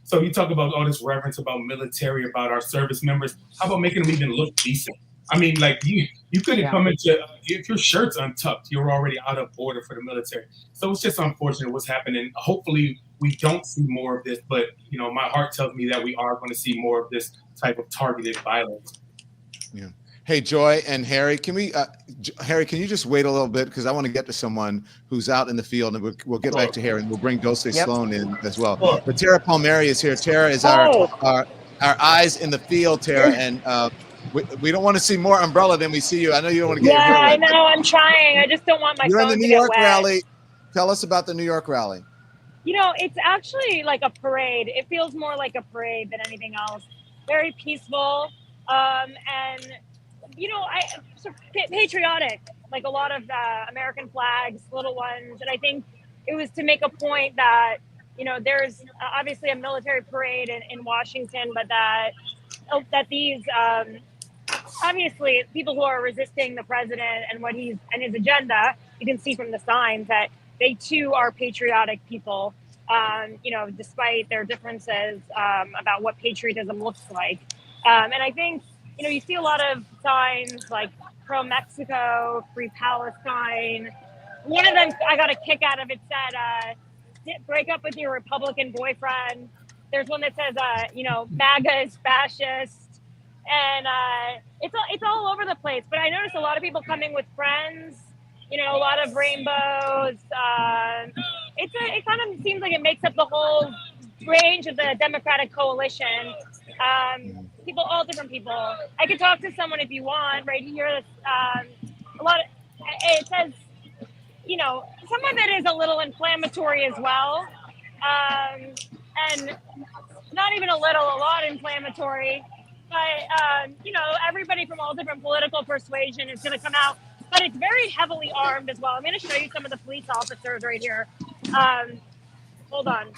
So you talk about all this reverence about military, about our service members. How about making them even look decent? I mean, like you couldn't come into, if your shirt's untucked, you're already out of order for the military. So it's just unfortunate what's happening. Hopefully we don't see more of this, but my heart tells me that we are going to see more of this type of targeted violence. Yeah. Hey, Joy and Harry, Harry, can you just wait a little bit? Because I want to get to someone who's out in the field, and we'll get back to Harry, and we'll bring Dulce Sloan in as well. But Tara Palmieri is here. Tara is our eyes in the field, Tara, and we don't want to see more umbrella than we see you. I know you don't want to get I know. I'm trying. I just don't want my You're phone in the to New York get wet. rally. Tell us about the New York rally. It's actually like a parade. It feels more like a parade than anything else. Very peaceful, and patriotic, like a lot of American flags, little ones. And I think it was to make a point that, there's obviously a military parade in Washington, but that these, obviously people who are resisting the president and his agenda, you can see from the signs that they too are patriotic people, despite their differences about what patriotism looks like. And I think, you see a lot of signs like pro-Mexico, free Palestine. One of them I got a kick out of, it said, break up with your Republican boyfriend. There's one that says, MAGA is fascist, and it's all over the place. But I noticed a lot of people coming with friends. A lot of rainbows. It kind of seems like it makes up the whole range of the Democratic coalition. People, all different people. I could talk to someone if you want right here. A lot of it says, some of it is a little inflammatory as well, and not even a lot inflammatory. But everybody from all different political persuasion is going to come out. But it's very heavily armed as well. I'm going to show you some of the police officers right here. Hold on.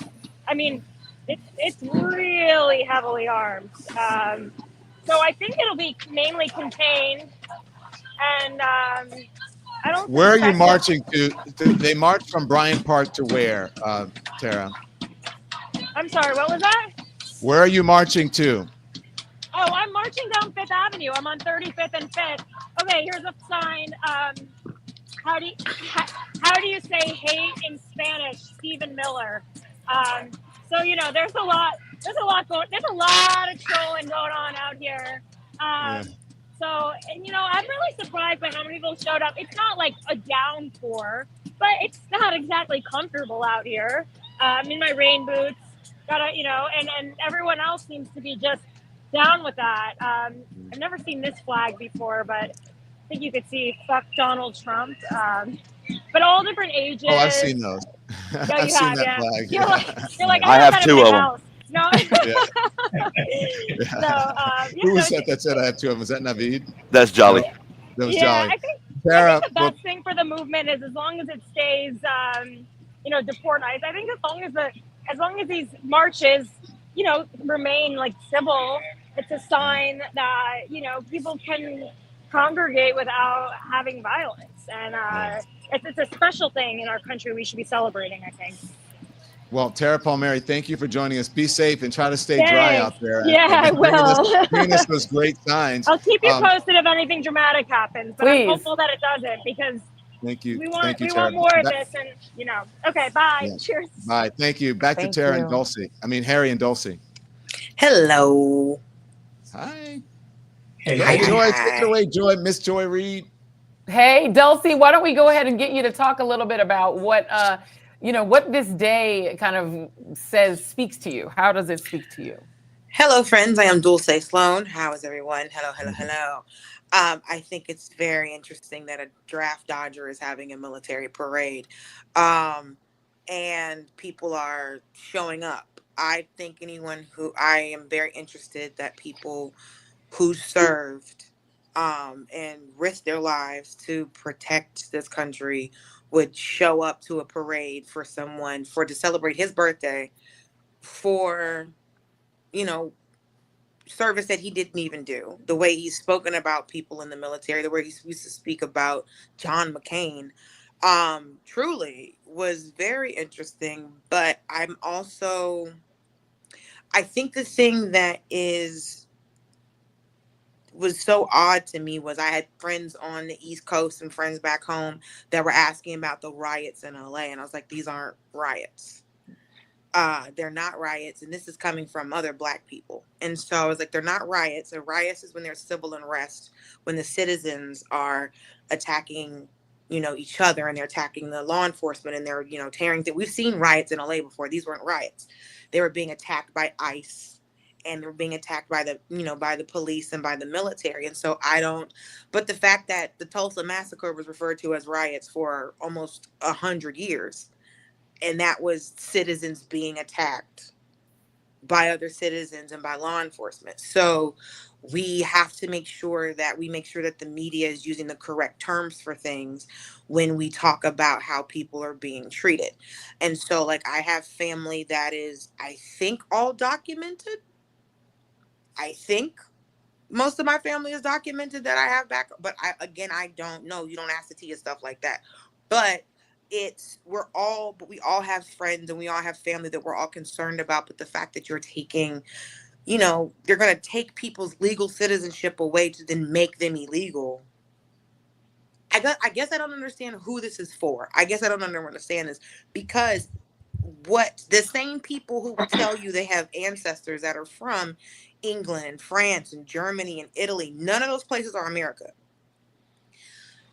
I mean, it's really heavily armed. So I think it'll be mainly contained. And I don't. Where are you marching to? They marched from Bryant Park to where, Tara? I'm sorry, what was that? Where are you marching to? Oh, I'm marching down Fifth Avenue. I'm on 35th and 5th. Okay, here's a sign. How do you say hate in Spanish? Stephen Miller. So there's a lot of trolling going on out here. So I'm really surprised by how many people showed up. It's not like a downpour, but it's not exactly comfortable out here. I'm in my rain boots, and everyone else seems to be just down with that. I've never seen this flag before, but I think you could see "fuck Donald Trump." But all different ages. Oh, I've seen those. Yeah, I've seen that flag. You're like, I have two of them. House. No. Who was that said I have two of them? Was that Naveed? That's Jolly. That was Yeah, Jolly. I think Sarah, the best thing for the movement is as long as it stays, deportized. I think as long as these marches, remain like civil, it's a sign that people can congregate without having violence, and it's a special thing in our country. We should be celebrating, I think. Well, Tara Palmieri, thank you for joining us. Be safe and try to stay dry out there. Yeah, I will. Bringing us those great signs. I'll keep you posted if anything dramatic happens, but Please. I'm hopeful that it doesn't because Thank you. we want Tara. more of this, and Okay, bye. Yeah. Cheers. Bye. Thank you. Back to Tara and Dulcie. Harry and Dulcie. Hello. Hi. Hey, Joy. Take it away, Joy. Miss Joy Reid. Hey, Dulcie, why don't we go ahead and get you to talk a little bit about what this day kind of speaks to you. How does it speak to you? Hello, friends. I am Dulce Sloan. How is everyone? Hello. I think it's very interesting that a draft dodger is having a military parade, and people are showing up. I am very interested that people who served and risked their lives to protect this country would show up to a parade for someone to celebrate his birthday for, service that he didn't even do. The way he's spoken about people in the military, the way he used to speak about John McCain, truly was very interesting. But I think the thing that was so odd to me was I had friends on the East Coast and friends back home that were asking about the riots in LA. And I was like, these aren't riots. They're not riots. And this is coming from other Black people. And so I was like, they're not riots. A riot is when there's civil unrest, when the citizens are attacking, each other, and they're attacking the law enforcement, and they're, tearing things. We've seen riots in LA before. These weren't riots. They were being attacked by ICE. And they're being attacked by the police and by the military. And so but the fact that the Tulsa massacre was referred to as riots for almost 100 years, and that was citizens being attacked by other citizens and by law enforcement. So we have to make sure that the media is using the correct terms for things when we talk about how people are being treated. And so I have family that is, I think, all documented. I think most of my family is documented that I have back, but I don't know. You don't ask the Tia stuff like that. But we all have friends and we all have family that we're all concerned about. But the fact that you're taking, you're going to take people's legal citizenship away to then make them illegal. I guess I don't understand who this is for. I guess I don't understand this because what the same people who will tell you they have ancestors that are from England and France and Germany and Italy, none of those places are America.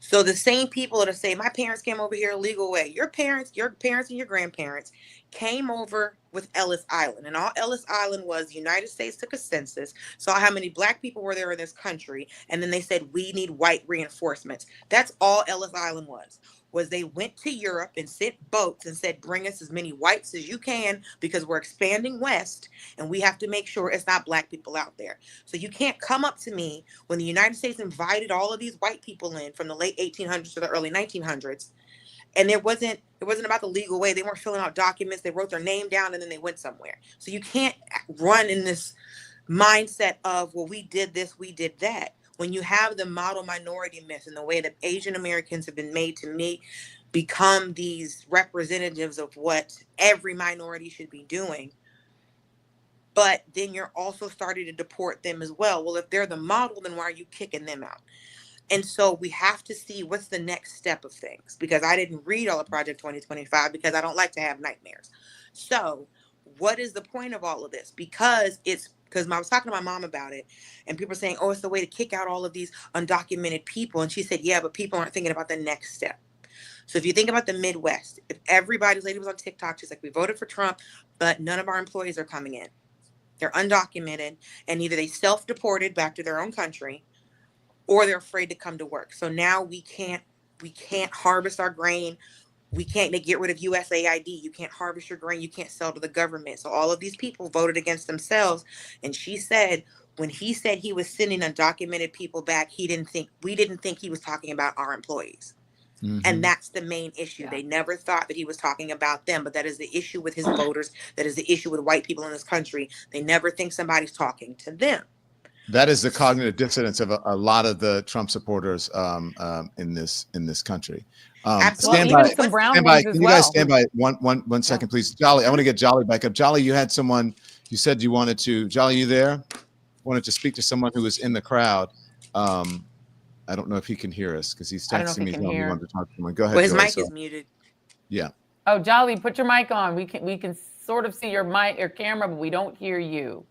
So the same people that say, my parents came over here a legal way. Your parents and your grandparents came over with Ellis Island. And all Ellis Island was, the United States took a census, saw how many black people were there in this country. And then they said, we need white reinforcements. That's all Ellis Island was they went to Europe and sent boats and said, bring us as many whites as you can, because we're expanding west and we have to make sure it's not black people out there. So you can't come up to me when the United States invited all of these white people in from the late 1800s to the early 1900s. And it wasn't about the legal way. They weren't filling out documents. They wrote their name down and then they went somewhere. So you can't run in this mindset of, well, we did this, we did that. When you have the model minority myth and the way that Asian Americans have been made to become these representatives of what every minority should be doing, but then you're also starting to deport them as well. Well, if they're the model, then why are you kicking them out? And so we have to see what's the next step of things, because I didn't read all of Project 2025 because I don't like to have nightmares. So what is the point of all of this? Because I was talking to my mom about it, and people are saying, oh, it's the way to kick out all of these undocumented people. And she said, yeah, but people aren't thinking about the next step. So if you think about the Midwest, if everybody's lady was on TikTok, she's like, we voted for Trump, but none of our employees are coming in. They're undocumented, and either they self-deported back to their own country, or they're afraid to come to work. So now we can't harvest our grain. They get rid of USAID. You can't harvest your grain. You can't sell to the government. So all of these people voted against themselves. And she said, when he said he was sending undocumented people back, we didn't think he was talking about our employees. Mm-hmm. And that's the main issue. Yeah. They never thought that he was talking about them, but that is the issue with his voters. That is the issue with white people in this country. They never think somebody's talking to them. That is the cognitive dissonance of a lot of the Trump supporters in this country. Stand by. Can you guys stand by one second, please? Jolly, I want to get Jolly back up. Jolly, you had someone. You said you wanted to. Jolly, you there? Wanted to speak to someone who was in the crowd. I don't know if he can hear us because he's texting me. He wanted to talk to someone. Go ahead. Well, his mic is muted. Yeah. Oh, Jolly, put your mic on. We can sort of see your mic, your camera, but we don't hear you.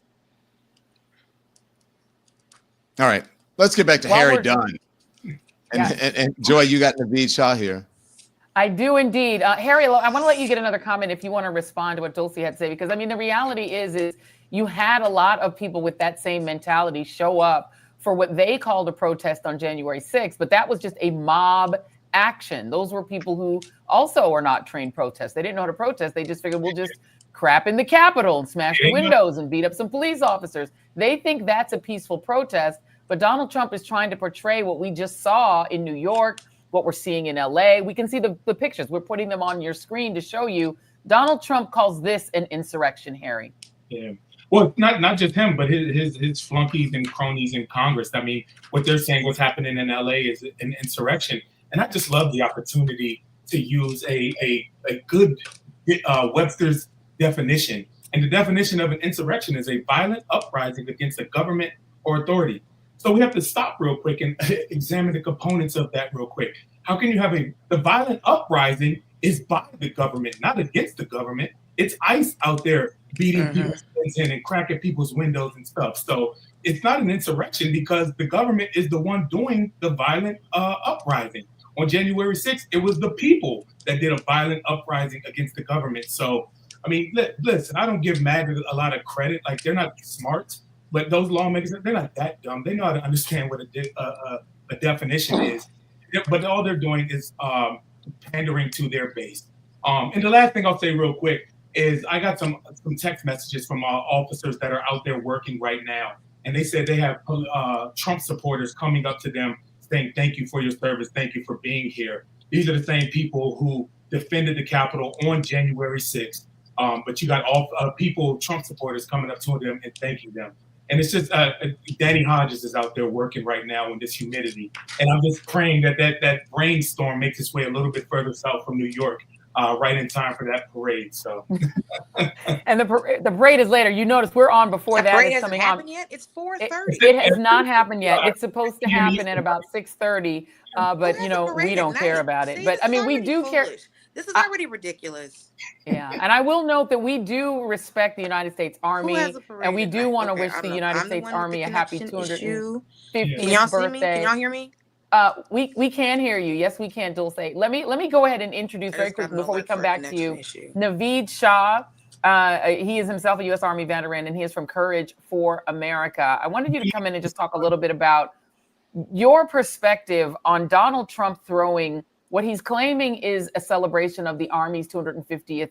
All right, let's get back to Harry Dunn. And Joy, you got Naveed Shah here. I do indeed. Harry, I want to let you get another comment if you want to respond to what Dulcie had to say, because I mean, the reality is you had a lot of people with that same mentality show up for what they called a protest on January 6th, but that was just a mob action. Those were people who also are not trained protesters. They didn't know how to protest. They just figured we'll just crap in the Capitol and smash the windows and beat up some police officers. They think that's a peaceful protest, but Donald Trump is trying to portray what we just saw in New York, what we're seeing in LA. We can see the pictures. We're putting them on your screen to show you. Donald Trump calls this an insurrection, Harry. Yeah. Well, not just him, but his flunkies and cronies in Congress. I mean, what they're saying, what's happening in LA is an insurrection. And I just love the opportunity to use a good Webster's definition. And the definition of an insurrection is a violent uprising against a government or authority. So we have to stop real quick and examine the components of that real quick. How can you have the violent uprising is by the government, not against the government. It's ICE out there beating people's heads in and cracking people's windows and stuff. So it's not an insurrection because the government is the one doing the violent uprising. On January 6th, it was the people that did a violent uprising against the government. So, I mean, listen, I don't give MAGA a lot of credit. Like, they're not smart, but those lawmakers, they're not that dumb. They know how to understand what a definition is. But all they're doing is pandering to their base. And the last thing I'll say real quick is I got some text messages from officers that are out there working right now. And they said they have Trump supporters coming up to them saying, thank you for your service. Thank you for being here. These are the same people who defended the Capitol on January 6th. But you got all people, Trump supporters, coming up to them and thanking them. And it's just Danny Hodges is out there working right now in this humidity. And I'm just praying that rainstorm makes its way a little bit further south from New York, right in time for that parade. So, and the parade is later. You notice we're on before that parade is coming hasn't on. happened yet? It's 4:30. It has not happened yet. It's supposed to happen at about 6:30. But you know, we don't care about it. But I mean, we do care. This is already ridiculous. Yeah, and I will note that we do respect the United States Army, has a parade and we at do night? want to Okay, wish I the don't know. United I'm the States one with the Army a happy connection issue. 250th Can y'all see me? birthday. Can y'all hear me? We can hear you. Yes, we can, Dulce. Let me go ahead and introduce I very just got quickly no before we luck come for a back to connection you. issue. Naveed Shah. He is himself a U.S. Army veteran, and he is from Courage for America. I wanted you to come in and just talk a little bit about your perspective on Donald Trump throwing what he's claiming is a celebration of the Army's 250th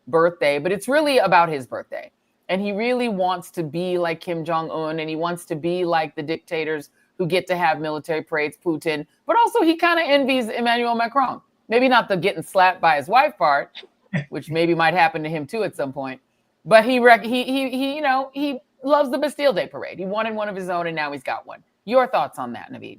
birthday, but it's really about his birthday. And he really wants to be like Kim Jong-un, and he wants to be like the dictators who get to have military parades, Putin, but also he kind of envies Emmanuel Macron. Maybe not the getting slapped by his wife part, which maybe might happen to him too at some point. But he loves the Bastille Day parade. He wanted one of his own, and now he's got one. Your thoughts on that, Naveed?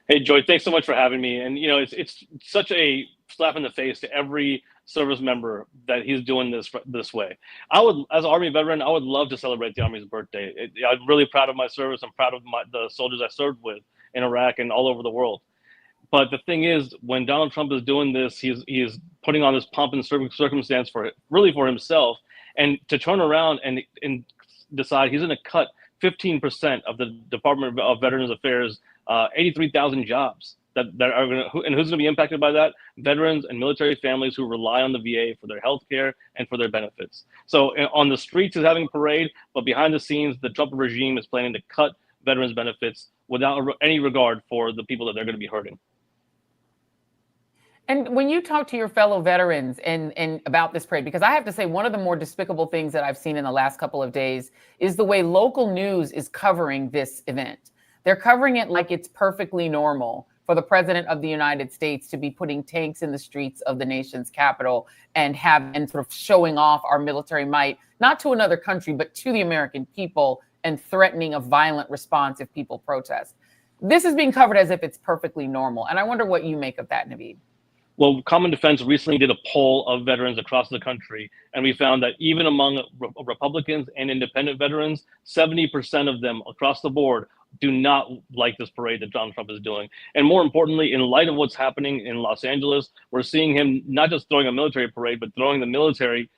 Hey, Joy, thanks so much for having me. And, it's such a slap in the face to every service member that he's doing this way. I would, as an Army veteran, I would love to celebrate the Army's birthday. I'm really proud of my service. I'm proud of the soldiers I served with in Iraq and all over the world. But the thing is, when Donald Trump is doing this, he is putting on this pomp and circumstance for himself, and to turn around and decide he's going to cut 15% of the Department of Veterans Affairs, 83,000 jobs that are going to, and who's going to be impacted by that? Veterans and military families who rely on the VA for their health care and for their benefits. So on the streets is having a parade, but behind the scenes, the Trump regime is planning to cut veterans benefits without any regard for the people that they're going to be hurting. And when you talk to your fellow veterans and about this parade, because I have to say one of the more despicable things that I've seen in the last couple of days is the way local news is covering this event. They're covering it like it's perfectly normal for the president of the United States to be putting tanks in the streets of the nation's capital and sort of showing off our military might, not to another country, but to the American people, and threatening a violent response if people protest. This is being covered as if it's perfectly normal. And I wonder what you make of that, Naveed. Well, Common Defense recently did a poll of veterans across the country, and we found that even among Republicans and independent veterans, 70% of them across the board do not like this parade that Donald Trump is doing. And more importantly, in light of what's happening in Los Angeles, we're seeing him not just throwing a military parade, but throwing the military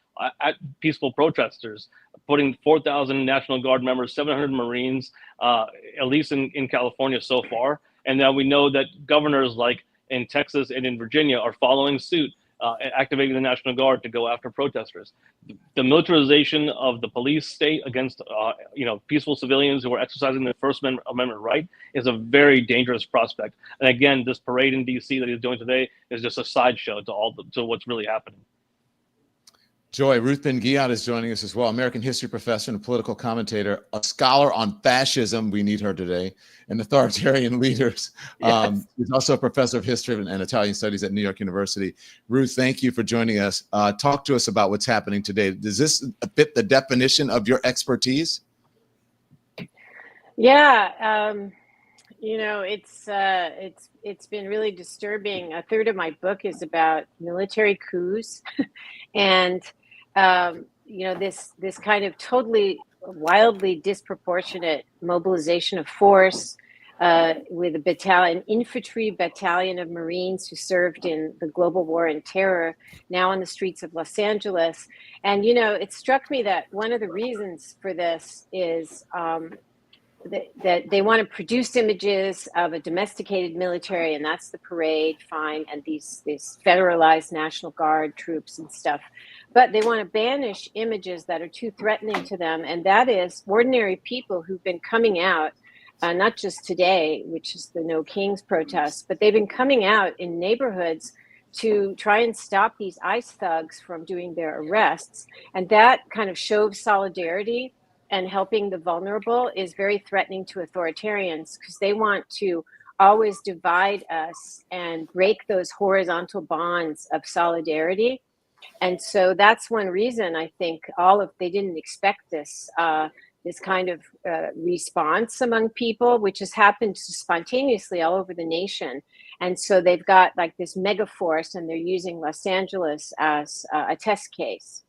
at peaceful protesters, putting 4,000 National Guard members, 700 Marines, at least in California so far. And now we know that governors like in Texas and in Virginia are following suit, activating the National Guard to go after protesters. The militarization of the police state against peaceful civilians who are exercising their First Amendment right is a very dangerous prospect. And again, this parade in DC that he's doing today is just a sideshow to what's really happening. Joy, Ruth Ben-Ghiat is joining us as well, American history professor and political commentator, a scholar on fascism, we need her today, and authoritarian leaders. Yes. She's also a professor of history and Italian studies at New York University. Ruth, thank you for joining us. Talk to us about what's happening today. Does this fit the definition of your expertise? Yeah, it's been really disturbing. A third of my book is about military coups, and this kind of totally wildly disproportionate mobilization of force with an infantry battalion of Marines who served in the global war on terror, now on the streets of Los Angeles. And it struck me that one of the reasons for this is that they want to produce images of a domesticated military, and that's the parade, fine, and these federalized National Guard troops and stuff. But they want to banish images that are too threatening to them, and that is ordinary people who've been coming out, not just today, which is the No Kings protest, but they've been coming out in neighborhoods to try and stop these ICE thugs from doing their arrests. And that kind of show of solidarity and helping the vulnerable is very threatening to authoritarians, because they want to always divide us and break those horizontal bonds of solidarity. And so that's one reason I think they didn't expect this kind of response among people, which has happened spontaneously all over the nation. And so they've got like this mega force, and they're using Los Angeles as a test case.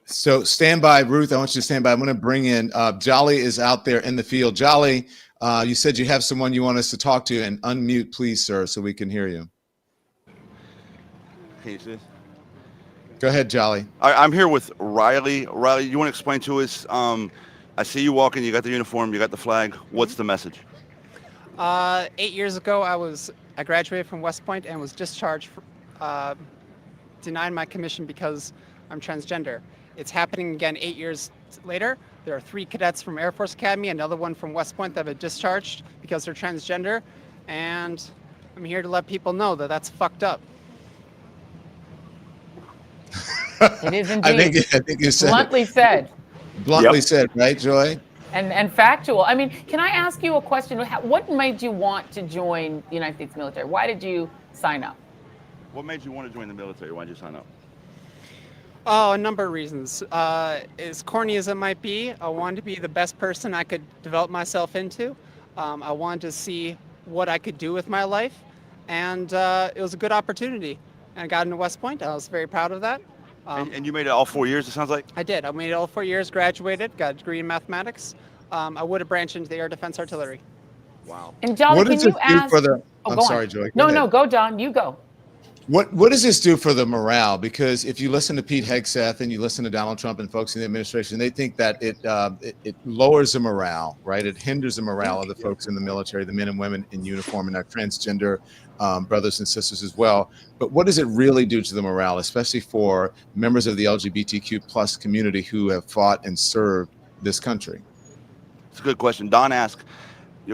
So stand by, Ruth. I want you to stand by. I'm going to bring in Jolly is out there in the field. Jolly, you said you have someone you want us to talk to, and unmute, please, sir, so we can hear you. Can you see? Go ahead, Jolly. I'm here with Riley. Riley, you want to explain to us? I see you walking. You got the uniform. You got the flag. What's the message? 8 years ago, I graduated from West Point and was discharged, denied my commission because I'm transgender. It's happening again 8 years later. There are 3 cadets from Air Force Academy, another one from West Point that have been discharged because they're transgender, and I'm here to let people know that that's fucked up. It is indeed. I think you said bluntly said. Bluntly said, right, Joy? And factual. I mean, can I ask you a question? What made you want to join the United States military? Why did you sign up? What made you want to join the military? Why did you sign up? Oh, a number of reasons. As corny as it might be, I wanted to be the best person I could develop myself into. I wanted to see what I could do with my life, and it was a good opportunity. And I got into West Point. I was very proud of that. And you made it all 4 years, it sounds like? I did. I made it all 4 years, graduated, got a degree in mathematics. I would have branched into the air defense artillery. Wow. And Jolly, can you ask? I'm sorry, Joy. No, go, John. You go. What does this do for the morale? Because if you listen to Pete Hegseth and you listen to Donald Trump and folks in the administration, they think that it lowers the morale, right? It hinders the morale of the folks in the military, the men and women in uniform and our transgender brothers and sisters as well. But what does it really do to the morale, especially for members of the LGBTQ plus community who have fought and served this country? It's a good question. Don asked,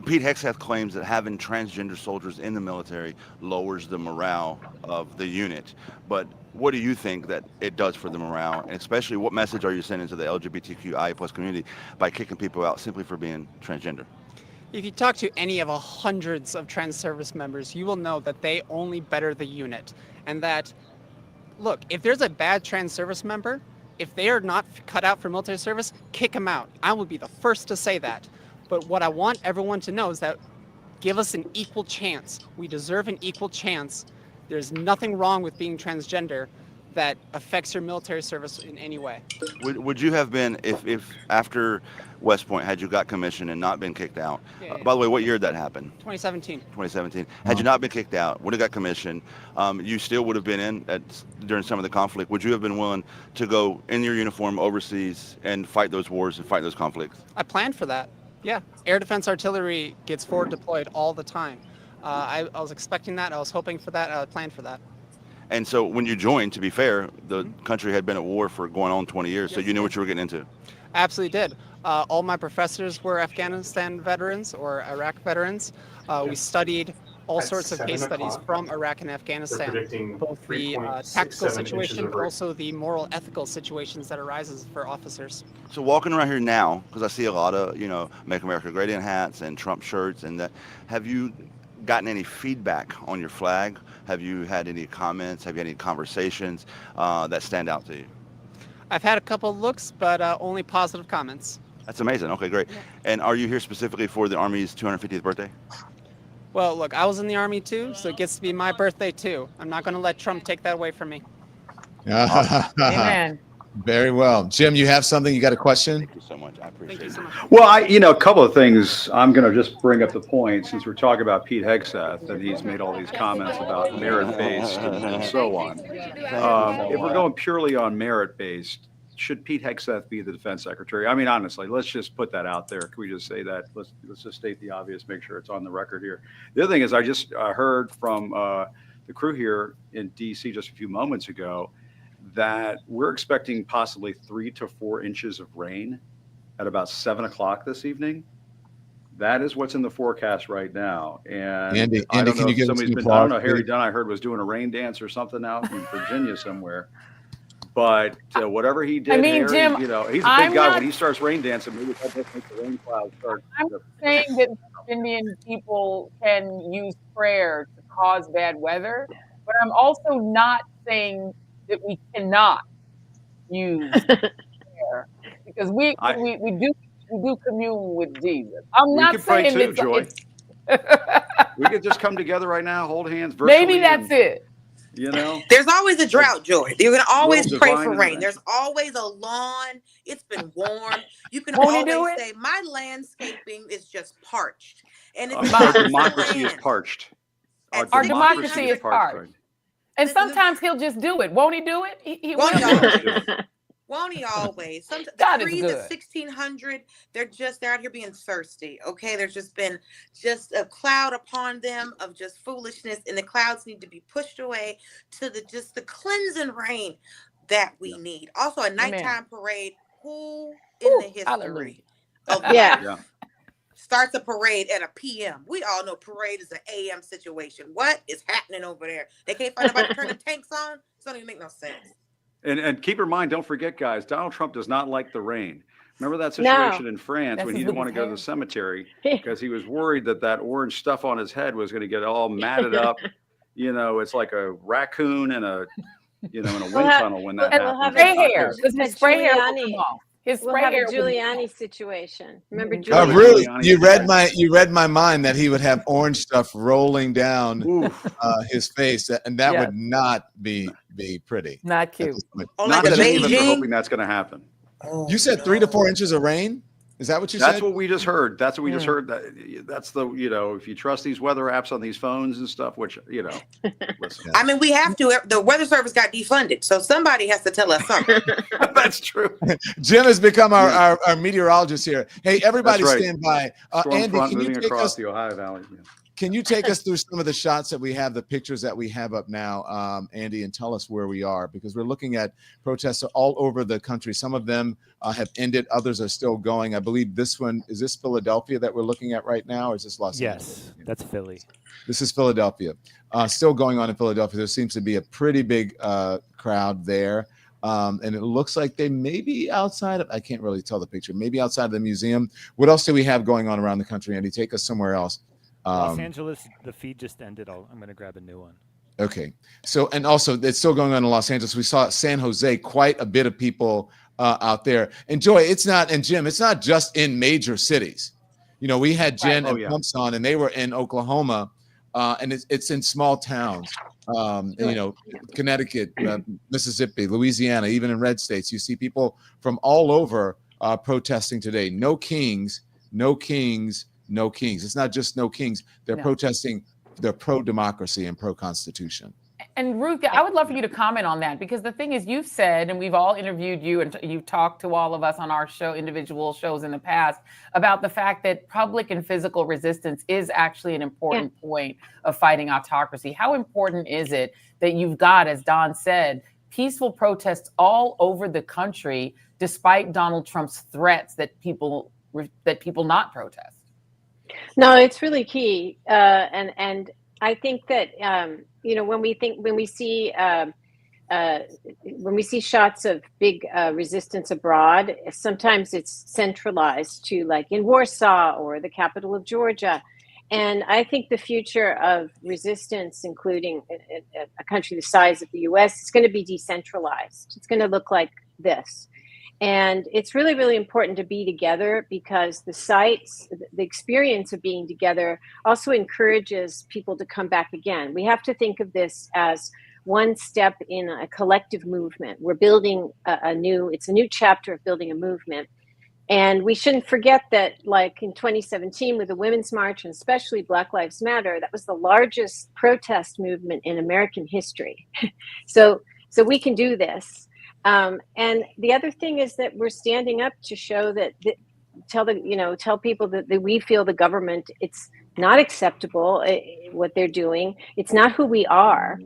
Pete Hegseth claims that having transgender soldiers in the military lowers the morale of the unit. But what do you think that it does for the morale? And especially, what message are you sending to the LGBTQI plus community by kicking people out simply for being transgender? If you talk to any of the hundreds of trans service members, you will know that they only better the unit. And that, look, if there's a bad trans service member, if they are not cut out for military service, kick them out. I will be the first to say that. But what I want everyone to know is that give us an equal chance. We deserve an equal chance. There's nothing wrong with being transgender that affects your military service in any way. Would you have been, if after West Point, had you got commissioned and not been kicked out? Yeah. By the way, what year did that happen? 2017. 2017. Had you not been kicked out, would have got commissioned, you still would have been in during some of the conflict. Would you have been willing to go in your uniform overseas and fight those wars and fight those conflicts? I planned for that. Yeah, air defense artillery gets forward deployed all the time. I was expecting that. I was hoping for that. I planned for that. And so when you joined, to be fair, the country had been at war for going on 20 years, so you knew what you were getting into. Absolutely did. All my professors were Afghanistan veterans or Iraq veterans. We studied all sorts of case studies from Iraq and Afghanistan, both the tactical situation, but also the moral, ethical situations that arises for officers. So walking around here now, because I see a lot of, Make America Great Again hats and Trump shirts and that, have you gotten any feedback on your flag? Have you had any comments? Have you had any conversations that stand out to you? I've had a couple of looks, but only positive comments. That's amazing. Okay, great. And are you here specifically for the Army's 250th birthday? Well, look, I was in the Army too, so it gets to be my birthday too. I'm not going to let Trump take that away from me. Amen. Very well. Jim, you have something? You got a question? Thank you so much. I appreciate it. Well, a couple of things. I'm going to just bring up the point since we're talking about Pete Hegseth and he's made all these comments about merit-based and so on. If we're going purely on merit-based, should Pete Hegseth be the defense secretary? I mean, honestly, let's just put that out there. Can we just say that? Let's just state the obvious, make sure it's on the record here. The other thing is I just heard from the crew here in D.C. just a few moments ago that we're expecting possibly 3 to 4 inches of rain at about 7 o'clock this evening. That is what's in the forecast right now. And Andy, I don't can know you if give somebody's been, I don't know, Harry Dunn, I heard, was doing a rain dance or something out in Virginia somewhere. But whatever he did, I mean, Harry, Jim, he's a big I'm guy. not- When he starts rain dancing, maybe that doesn't make the rain clouds start. I'm saying that Indian people can use prayer to cause bad weather, but I'm also not saying that we cannot use prayer because we do commune with Jesus. I'm We not could pray saying too, Joy. We could just come together right now, hold hands virtually. Maybe that's it. There's always a drought, Joy. You can always Little pray divine for rain. intervention. There's always a lawn. It's been warm. You can Won't he do always it? say, my landscaping is just parched. And it's Our not democracy is land. parched. Our democracy is parched. And sometimes he'll just do it. Won't he do it? He will. Won't he always? Sometimes God the is Creed, the good. 1600, they're out here being thirsty. Okay, there's just been a cloud upon them of just foolishness, and the clouds need to be pushed away to the cleansing rain that we need. Also, a nighttime parade. Who in the history of life starts a parade at a PM? We all know parade is an AM situation. What is happening over there? They can't find nobody to turn the tanks on. It don't even make no sense. And keep in mind, don't forget, guys, Donald Trump does not like the rain. Remember that situation in France when he didn't want to go to the cemetery because he was worried that orange stuff on his head was going to get all matted up. You know, it's like a raccoon in a wind tunnel when that happens. Spray hair. His spray hair will come off. His We'll spray have a hair will Giuliani situation. Remember Oh, Giuliani? really? You read my mind that he would have orange stuff rolling down his face, and that would not be pretty. Not cute. Not that any of us are hoping that's going to happen. You said 3 to 4 inches of rain. Is that what you said? That's what we just heard. That's what we just heard. That's the if you trust these weather apps on these phones and stuff, which listen. I mean, we have to. The Weather Service got defunded, so somebody has to tell us something. That's true. Jim has become our meteorologist here. Hey, everybody, That's right. stand by. Storm Andy, front can you moving take across us? the Ohio Valley. Yeah. Can you take us through some of the shots that we have, the pictures that we have up now, Andy, and tell us where we are? Because we're looking at protests all over the country. Some of them have ended, others are still going. I believe this one, is this Philadelphia that we're looking at right now, or is this Los Angeles? Yes, that's Philly. This is Philadelphia. Still going on in Philadelphia. There seems to be a pretty big crowd there. And it looks like they may be outside of, I can't really tell the picture, maybe outside of the museum. What else do we have going on around the country, Andy? Take us somewhere else. Los Angeles, the feed just ended. I'm going to grab a new one. Okay. So, and also it's still going on in Los Angeles. We saw San Jose, quite a bit of people out there. And Joy, it's not, and Jim, it's not just in major cities. We had Jen and Pumps on, and they were in Oklahoma, and it's in small towns. Connecticut, Mississippi, Louisiana, even in red states, you see people from all over protesting today. No kings, no kings, no kings. It's not just no kings. They're protesting. They're pro-democracy and pro-constitution. And Ruth, I would love for you to comment on that, because the thing is, you've said, and we've all interviewed you, and you've talked to all of us on our show, individual shows in the past, about the fact that public and physical resistance is actually an important point of fighting autocracy. How important is it that you've got, as Don said, peaceful protests all over the country, despite Donald Trump's threats that people not protest? No, it's really key, and I think that when we see shots of big resistance abroad, sometimes it's centralized to, like in Warsaw or the capital of Georgia, and I think the future of resistance, including a country the size of the U.S., is going to be decentralized. It's going to look like this. And it's really, really important to be together, because the experience of being together also encourages people to come back again. We have to think of this as one step in a collective movement. We're building it's a new chapter of building a movement. And we shouldn't forget that, like in 2017 with the Women's March, and especially Black Lives Matter, that was the largest protest movement in American history. So we can do this. And the other thing is that we're standing up to show that, tell people that we feel the government, it's not acceptable what they're doing. It's not who we are.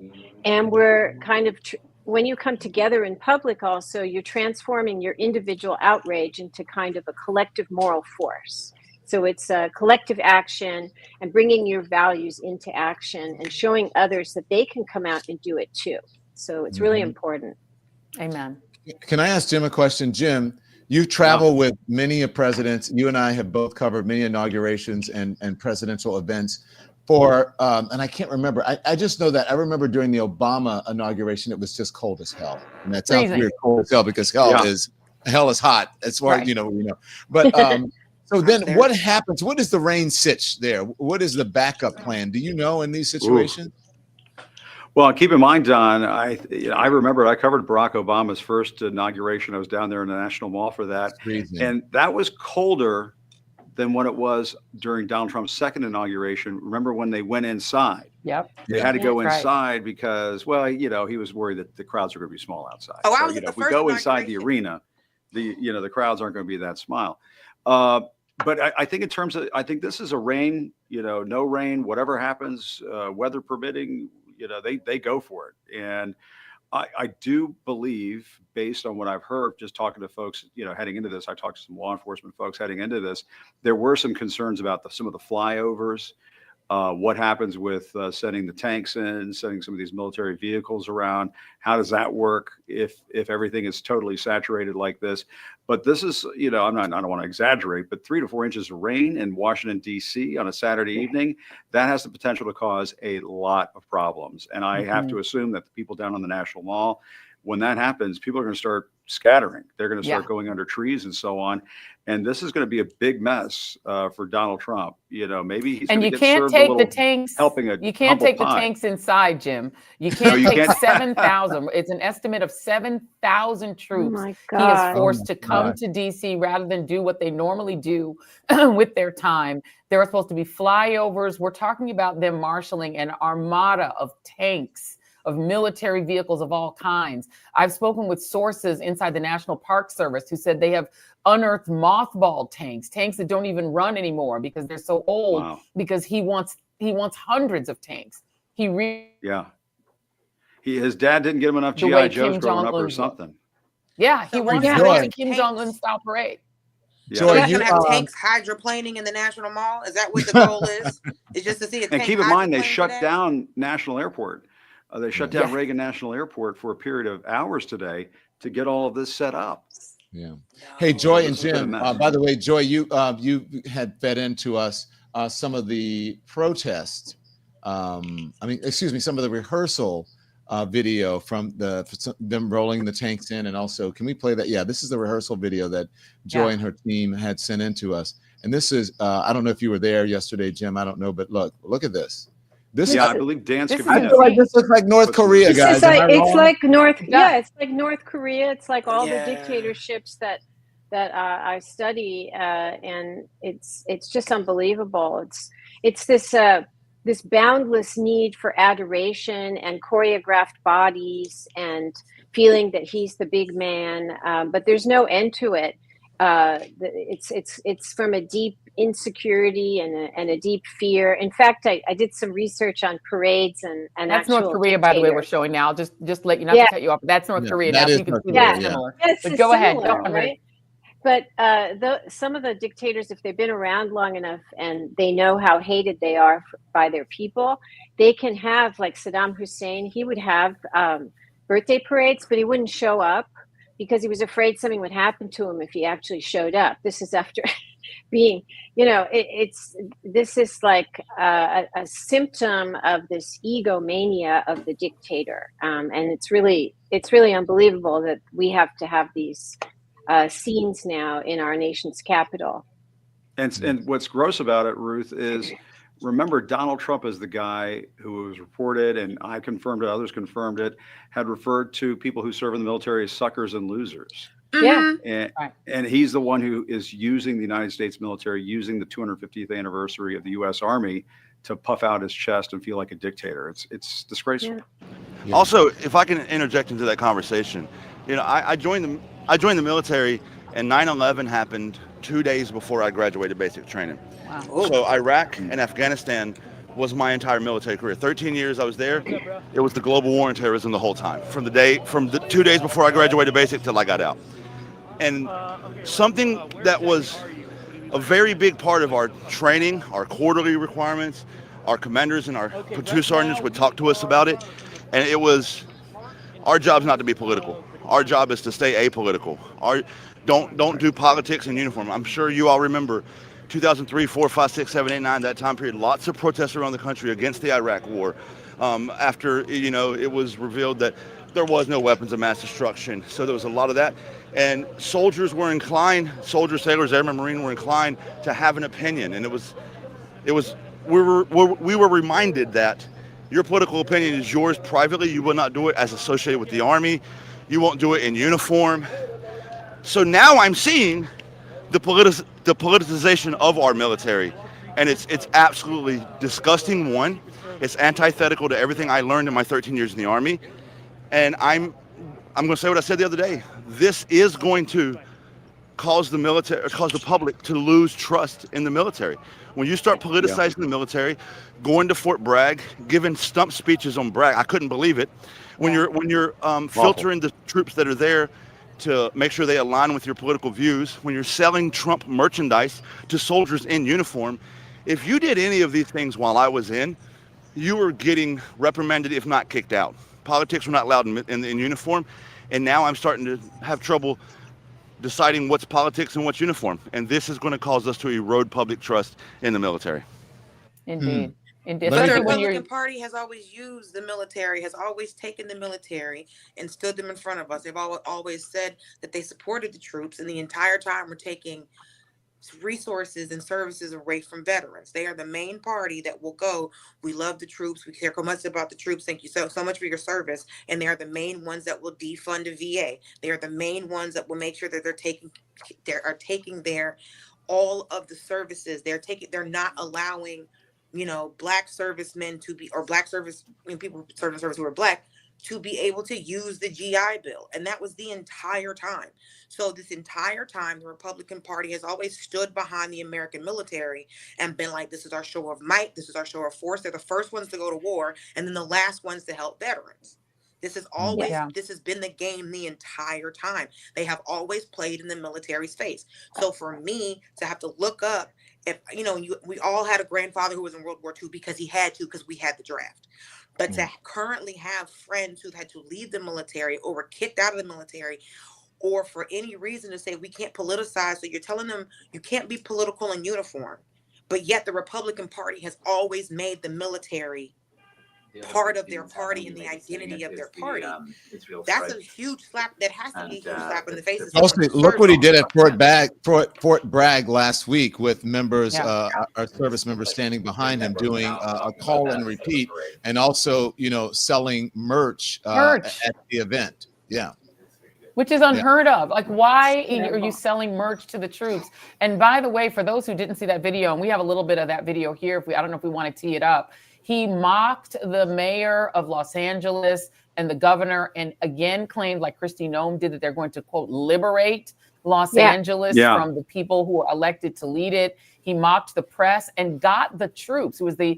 And we're kind of, when you come together in public also, you're transforming your individual outrage into kind of a collective moral force. So it's a collective action and bringing your values into action and showing others that they can come out and do it too. So it's really important. Amen. Can I ask Jim a question? Jim, you travel with many presidents. You and I have both covered many inaugurations and presidential events and I can't remember. I just know that I remember during the Obama inauguration, it was just cold as hell. And that sounds weird, cold as hell, because hell is hot. As far as But so then what happens? What is the rain sitch there? What is the backup plan? Do you know in these situations? Well, keep in mind, Don, I remember I covered Barack Obama's first inauguration. I was down there in the National Mall for that. And that was colder than what it was during Donald Trump's second inauguration. Remember when they went inside? Yep. They had to go That's right. inside because, well, you know, he was worried that the crowds are going to be small outside. Oh, I So, was you at know, the if we first go inside the inauguration. arena, the crowds aren't going to be that small. But I think in terms of, I think this is a rain, you know, no rain, whatever happens, weather permitting, you know, they go for it. And I do believe, based on what I've heard, just talking to folks, you know, heading into this, I talked to some law enforcement folks heading into this, there were some concerns about some of the flyovers. What happens with sending the tanks in, sending some of these military vehicles around? How does that work if everything is totally saturated like this? But this is, you know, I don't want to exaggerate, but 3 to 4 inches of rain in Washington, D.C. on a Saturday evening, that has the potential to cause a lot of problems. And I have to assume that the people down on the National Mall, when that happens, people are going to start scattering. They're going to start going under trees and so on. And this is going to be a big mess for Donald Trump. You know, maybe he's And going you to get can't served a take the little tanks. helping a You can't humble take the pie. tanks inside, Jim. You No, can't you take can't. 7,000. It's an estimate of 7,000 troops. my He is God. forced to come to DC rather than do what they normally do with their time. There are supposed to be flyovers. We're talking about them marshaling an armada of tanks, of military vehicles of all kinds. I've spoken with sources inside the National Park Service who said they have unearthed mothballed tanks that don't even run anymore because they're so old. Because he wants hundreds of tanks. Yeah. His dad didn't get him enough The way GI Joes Kim growing up or Jong-un something. Yeah, he wants to make a Kim Jong-un style parade. So Joy, you're you gonna have tanks hydroplaning in the National Mall? Is that what the goal is? It's just to see a And tank keep in mind, they hydroplane shut today? down National Airport. They shut down Yeah. Reagan National Airport for a period of hours today to get all of this set up. Yeah. Hey, Joy and This has been a Jim. mess. By the way, Joy, you had fed into us some of the protest. Some of the rehearsal video from them rolling the tanks in, and also, can we play that? Yeah, this is the rehearsal video that Joy and her team had sent in to us. And this is, I don't know if you were there yesterday, Jim. I don't know, but look at this. I believe Dan I feel like this looks like North Korea, guys. It's Am I it's wrong? like North, Yeah. it's like North Korea. It's like all the Yeah. dictatorships that I study, and it's just unbelievable. It's this boundless need for adoration and choreographed bodies and feeling that he's the big man, but there's no end to it. It's from a deep insecurity and a deep fear. In fact, I did some research on parades and That's actual North Korea, by the way, we're dictators. showing now. Just let you not Yeah. to cut you off. That's North Yeah, Korea that now. So is you can North see Korea, that it's yeah. similar. Yes, But it's go ahead. similar, Go ahead. right? But some of the dictators, if they've been around long enough and they know how hated they are by their people, they can have, like Saddam Hussein, he would have birthday parades, but he wouldn't show up because he was afraid something would happen to him if he actually showed up. This is after being, this is like a symptom of this egomania of the dictator. And it's really unbelievable that we have to have these scenes now in our nation's capital. And what's gross about it, Ruth, is remember Donald Trump is the guy who was reported, and I confirmed it, others confirmed it, had referred to people who serve in the military as suckers and losers. Yeah. And he's the one who is using the United States military, using the 250th anniversary of the U.S. Army to puff out his chest and feel like a dictator. It's disgraceful. Yeah. Also, if I can interject into that conversation, I joined the military, and 9/11 happened 2 days before I graduated basic training. Wow. So Iraq and Afghanistan was my entire military career. 13 years I was there. It was the global war on terrorism the whole time, from the 2 days before I graduated basic till I got out. And something that was a very big part of our training, our quarterly requirements, our commanders and our platoon sergeants would talk to us about it. And it was, our job's not to be political. Our job is to stay apolitical. Don't do politics in uniform. I'm sure you all remember 2003, 4, 5, 6, 7, 8, 9, that time period. Lots of protests around the country against the Iraq war. After, it was revealed that there was no weapons of mass destruction. So there was a lot of that. And soldiers, sailors, airmen, Marine were inclined to have an opinion. And we were reminded that your political opinion is yours privately. You will not do it as associated with the Army. You won't do it in uniform. So now I'm seeing the the politicization of our military, and it's absolutely disgusting. One, it's antithetical to everything I learned in my 13 years in the Army, and I'm going to say what I said the other day. This is going to cause the public to lose trust in the military. When you start politicizing the military, going to Fort Bragg, giving stump speeches on Bragg, I couldn't believe it. When you're filtering the troops that are there to make sure they align with your political views, when you're selling Trump merchandise to soldiers in uniform, if you did any of these things while I was in, you were getting reprimanded, if not kicked out. Politics were not allowed in uniform, and now I'm starting to have trouble deciding what's politics and what's uniform. And this is going to cause us to erode public trust in the military. Indeed. Indeed. But the Especially when Republican Party has always used the military, has always taken the military and stood them in front of us. They've always said that they supported the troops, and the entire time we're taking resources and services away from veterans. They are the main party that will go, we love the troops, we care so much about the troops, thank you so much for your service. And they are the main ones that will defund a VA. They are the main ones that will make sure that they're taking their all of the services. They're not allowing, black servicemen to be, or black service, people serving service who are black, to be able to use the GI Bill. And that was the entire time. So this entire time, the Republican Party has always stood behind the American military and been like, this is our show of might, this is our show of force. They're the first ones to go to war, and then the last ones to help veterans. This is always, this has been the game the entire time. They have always played in the military space. So for me to have to look up, if, we all had a grandfather who was in World War II because he had to, because we had the draft. But to currently have friends who've had to leave the military or were kicked out of the military, or for any reason to say we can't politicize, so you're telling them you can't be political in uniform, but yet the Republican Party has always made the military part of their party and the identity of their party. That's a huge slap. That has to be a huge slap in the face. Mostly, look what he did at Fort Bragg last week with members, our service members standing behind him, doing a call and repeat, and also, selling merch at the event. Yeah. Which is unheard of. Like, why are you selling merch to the troops? And by the way, for those who didn't see that video, and we have a little bit of that video here, I don't know if we want to tee it up. He mocked the mayor of Los Angeles and the governor, and again claimed, like Kristi Noem did, that they're going to, quote, liberate Los Angeles from the people who are elected to lead it. He mocked the press and got the troops. It was I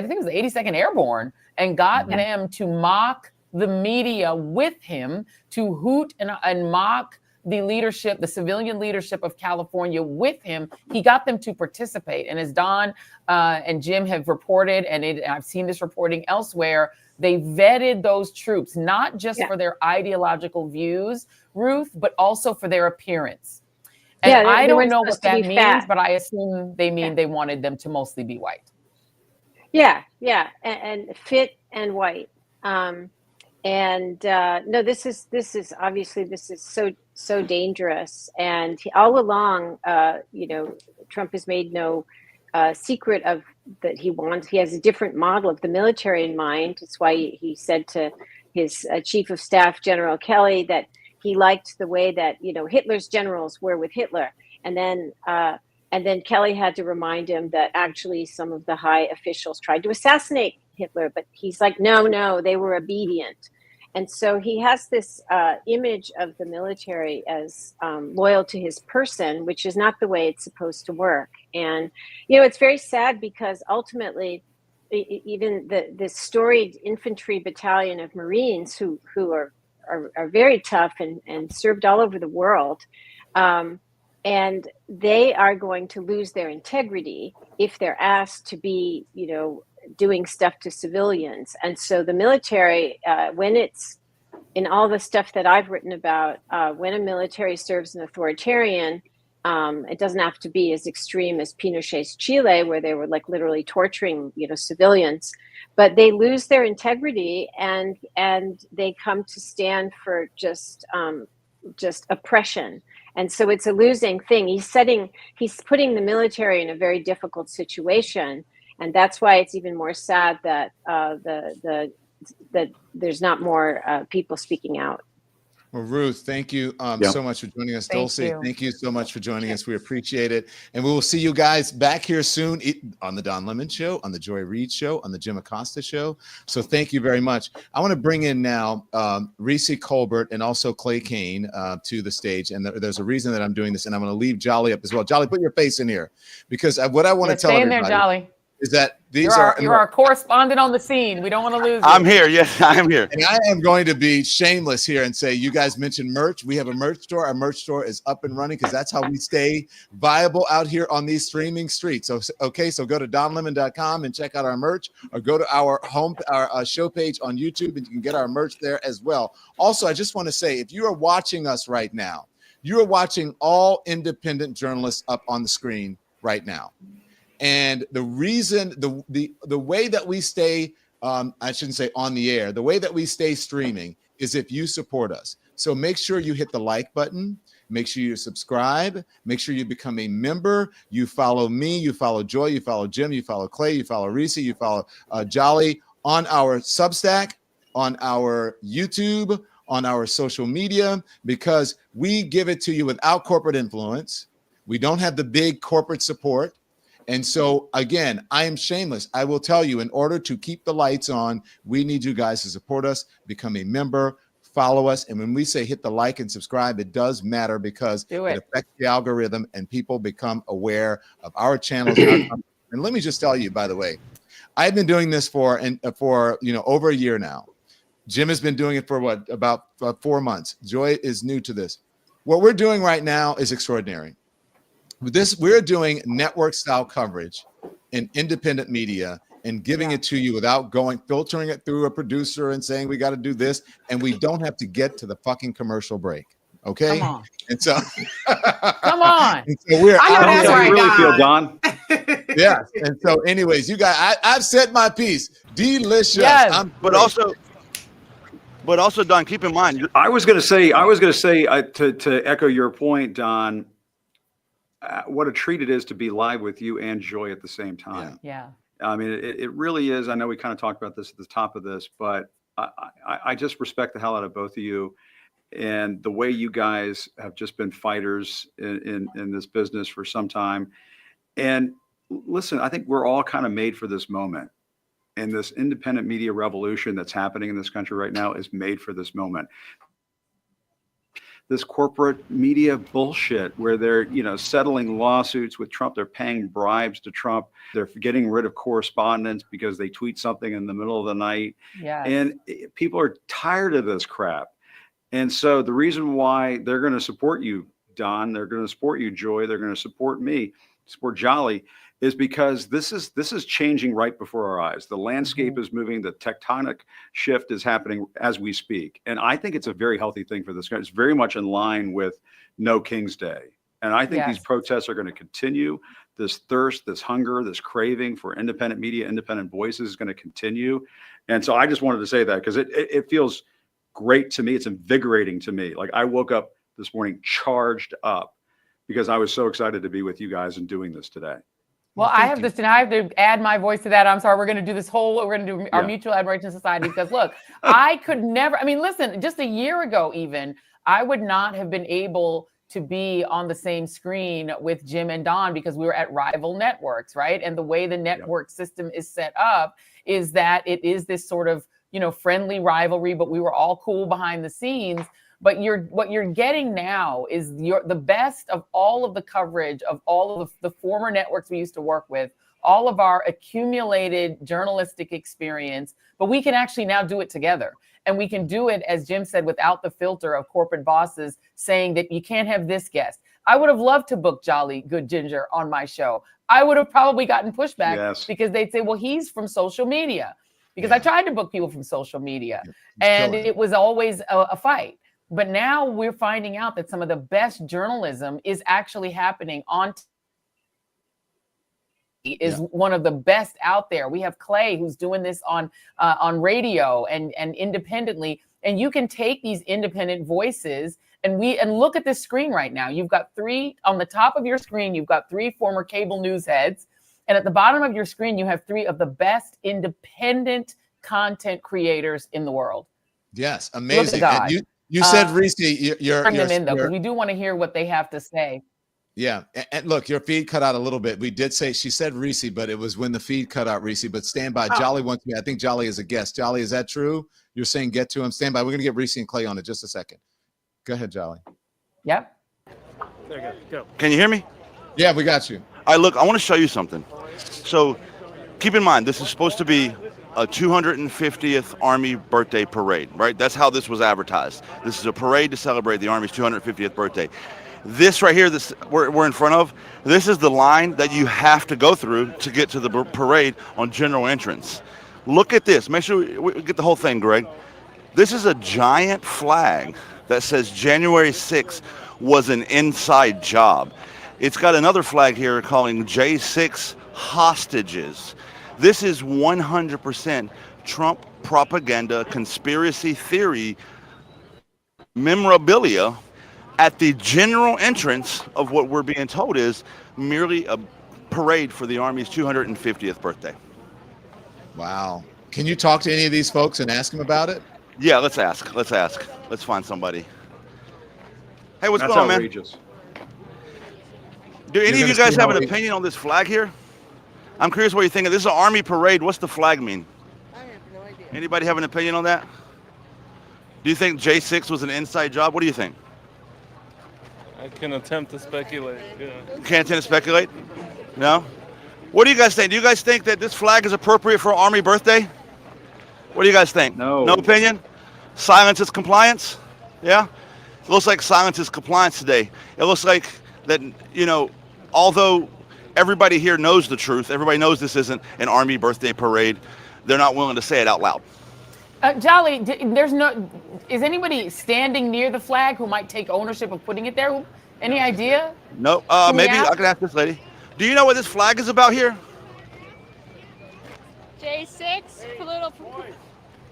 think it was the 82nd Airborne, and got them to mock the media with him, to hoot and mock the leadership, the civilian leadership of California with him. He got them to participate. And as Don and Jim have reported, and I've seen this reporting elsewhere, they vetted those troops, not just for their ideological views, Ruth, but also for their appearance. And I don't know what that means, but I assume they mean they wanted them to mostly be white. And fit and white. No, this is obviously, this is so dangerous. And all along, Trump has made no secret of that. He has a different model of the military in mind. It's why he said to his chief of staff, General Kelly, that he liked the way that, Hitler's generals were with Hitler. And then Kelly had to remind him that actually some of the high officials tried to assassinate Hitler, but he's like, no, they were obedient. And so he has this image of the military as loyal to his person, which is not the way it's supposed to work. And, it's very sad because ultimately, even the storied infantry battalion of Marines who are very tough and served all over the world, and they are going to lose their integrity if they're asked to be, doing stuff to civilians. And so the military, when it's in all the stuff that I've written about, when a military serves an authoritarian, it doesn't have to be as extreme as Pinochet's Chile, where they were like literally torturing, civilians, but they lose their integrity and they come to stand for just oppression. And so it's a losing thing. He's putting the military in a very difficult situation. And that's why it's even more sad that that there's not more people speaking out. Well, Ruth, thank you so much for joining us. Dulce, thank you so much for joining us. We appreciate it. And we will see you guys back here soon on the Don Lemon Show, on the Joy Reid Show, on the Jim Acosta Show. So thank you very much. I want to bring in now Reese Colbert and also Clay Kane to the stage. And there's a reason that I'm doing this. And I'm going to leave Jolly up as well. Jolly, put your face in here. Because what I want to tell stay in everybody there, Jolly. is that you're our correspondent on the scene. We don't want to lose you. I'm here. Yes, I'm here. And I am going to be shameless here and say, you guys mentioned merch. We have a merch store. Our merch store is up and running because that's how we stay viable out here on these streaming streets. So, okay, so go to donlemon.com and check out our merch, or go to our show page on YouTube and you can get our merch there as well. Also, I just want to say, if you are watching us right now, you are watching all independent journalists up on the screen right now. And the reason, the way that we stay, I shouldn't say on the air, the way that we stay streaming is if you support us. So make sure you hit the like button, make sure you subscribe, make sure you become a member. You follow me, you follow Joy, you follow Jim, you follow Clay, you follow Reese, you follow Jolly on our Substack, on our YouTube, on our social media, because we give it to you without corporate influence. We don't have the big corporate support. And so, again, I am shameless. I will tell you, in order to keep the lights on, we need you guys to support us, become a member, follow us. And when we say hit the like and subscribe, it does matter because it affects the algorithm and people become aware of our channels. And let me just tell you, by the way, I've been doing this for over a year now. Jim has been doing it for about 4 months. Joy is new to this. What we're doing right now is extraordinary. We're doing network style coverage in independent media and giving it to you without filtering it through a producer and saying we got to do this, and we don't have to get to the fucking commercial break. Okay. Come on. And so come on. And so we're I know that's right, really feel, Don. Yeah. And so anyways, you guys, I've said my piece. Delicious. Yes. But also, Don, keep in mind. I was going to say to echo your point, Don. What a treat it is to be live with you and Joy at the same time. Yeah. I mean, it really is. I know we kind of talked about this at the top of this, but I just respect the hell out of both of you and the way you guys have just been fighters in this business for some time. And listen, I think we're all kind of made for this moment. And this independent media revolution that's happening in this country right now is made for this moment. This corporate media bullshit where they're, settling lawsuits with Trump. They're paying bribes to Trump. They're getting rid of correspondence because they tweet something in the middle of the night. Yes. And people are tired of this crap. And so the reason why they're going to support you, Don, they're going to support you, Joy, they're going to support me, support Jolly, is because this is changing right before our eyes. The landscape is moving. The tectonic shift is happening as we speak. And I think it's a very healthy thing for this country. It's very much in line with No King's Day. And I think these protests are going to continue. This thirst, this hunger, this craving for independent media, independent voices is going to continue. And so I just wanted to say that because it feels great to me. It's invigorating to me. Like I woke up this morning charged up because I was so excited to be with you guys and doing this today. Well, I have to add my voice to that. I'm sorry. We're going to do this we're going to do our Mutual Admiration Society because look, I could never, listen, just a year ago, even I would not have been able to be on the same screen with Jim and Don because we were at rival networks, right? And the way the network system is set up is that it is this sort of, friendly rivalry, but we were all cool behind the scenes. But what you're getting now is the best of all of the coverage of all of the former networks we used to work with, all of our accumulated journalistic experience, but we can actually now do it together. And we can do it, as Jim said, without the filter of corporate bosses saying that you can't have this guest. I would have loved to book Jolly Good Ginger on my show. I would have probably gotten pushback because they'd say, well, he's from social media. Because I tried to book people from social media and it was always a fight. But now we're finding out that some of the best journalism is actually happening on is one of the best out there. We have Clay who's doing this on radio and independently. And you can take these independent voices and look at this screen right now. You've got on the top of your screen, you've got 3 former cable news heads. And at the bottom of your screen, you have 3 of the best independent content creators in the world. Yes, amazing. And You said Reese, you're Bring them in though, because we do want to hear what they have to say. Yeah, and look, your feed cut out a little bit. We did say she said Reese, but it was when the feed cut out, Reese. But stand by. Jolly wants me. I think Jolly is a guest. Jolly, is that true? You're saying get to him. Stand by. We're gonna get Reese and Clay on it just a second. Go ahead, Jolly. Yep. There you go. Can you hear me? Yeah, we got you. All right, look, I want to show you something. So keep in mind, this is supposed to be a 250th Army birthday parade, right? That's how this was advertised. This is a parade to celebrate the Army's 250th birthday. This right here, this we're in front of, this is the line that you have to go through to get to the parade on general entrance. Look at this. Make sure we get the whole thing, Greg. This is a giant flag that says January 6th was an inside job. It's got another flag here calling J6 hostages. This is 100% Trump propaganda, conspiracy theory memorabilia at the general entrance of what we're being told is merely a parade for the Army's 250th birthday. Wow. Can you talk to any of these folks and ask them about it? Yeah, let's ask. Let's find somebody. Hey, what's going on, man? Do any of you guys have an opinion on this flag here? I'm curious what you think. This is an Army parade. What's the flag mean? I have no idea. Anybody have an opinion on that? Do you think J6 was an inside job? What do you think? I can attempt to speculate. Yeah. You can't attempt to speculate? No? What do you guys think? Do you guys think that this flag is appropriate for Army birthday? What do you guys think? No. No opinion? Silence is compliance? Yeah? It looks like silence is compliance today. It looks like that, you know, although everybody here knows the truth, everybody knows this isn't an Army birthday parade, they're not willing to say it out loud. Jolly, is anybody standing near the flag who might take ownership of putting it there? Any idea? No, maybe I can ask this lady. Do you know what this flag is about here? J6,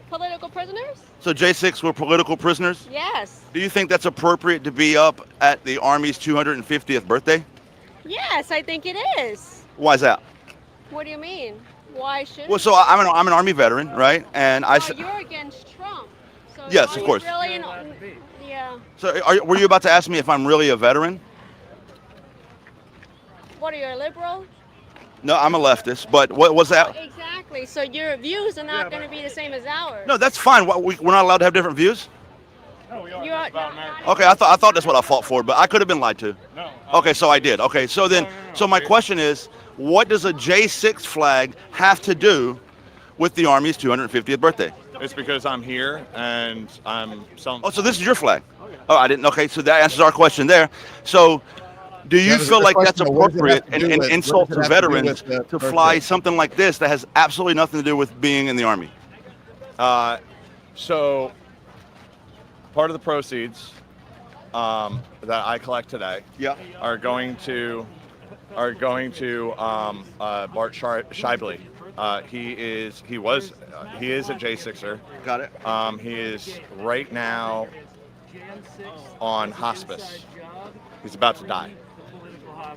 political prisoners? So J6 were political prisoners? Yes. Do you think that's appropriate to be up at the Army's 250th birthday? Yes, I think it is. Why is that? What do you mean? Why should? Well, so I'm an Army veteran, right? And you're against Trump. So yes, of course. Really yeah. So were you about to ask me if I'm really a veteran? What are you, a liberal? No, I'm a leftist, but what was that? Exactly. So your views are not going to be the same as ours. No, that's fine. We're not allowed to have different views? No, we are. Okay, I thought that's what I fought for, but I could have been lied to. No. Okay, so I did. Okay, so then, so my question is, what does a J6 flag have to do with the Army's 250th birthday? It's because I'm here and I'm some. Oh, so this is your flag? Oh, I didn't. Okay, so that answers our question there. So, do you feel like that's appropriate and insult to veterans to fly something like this that has absolutely nothing to do with being in the Army? So, part of the proceeds that I collect today, are going to Bart Scheibele. He is a J6er. Got it. He is right now on hospice. He's about to die.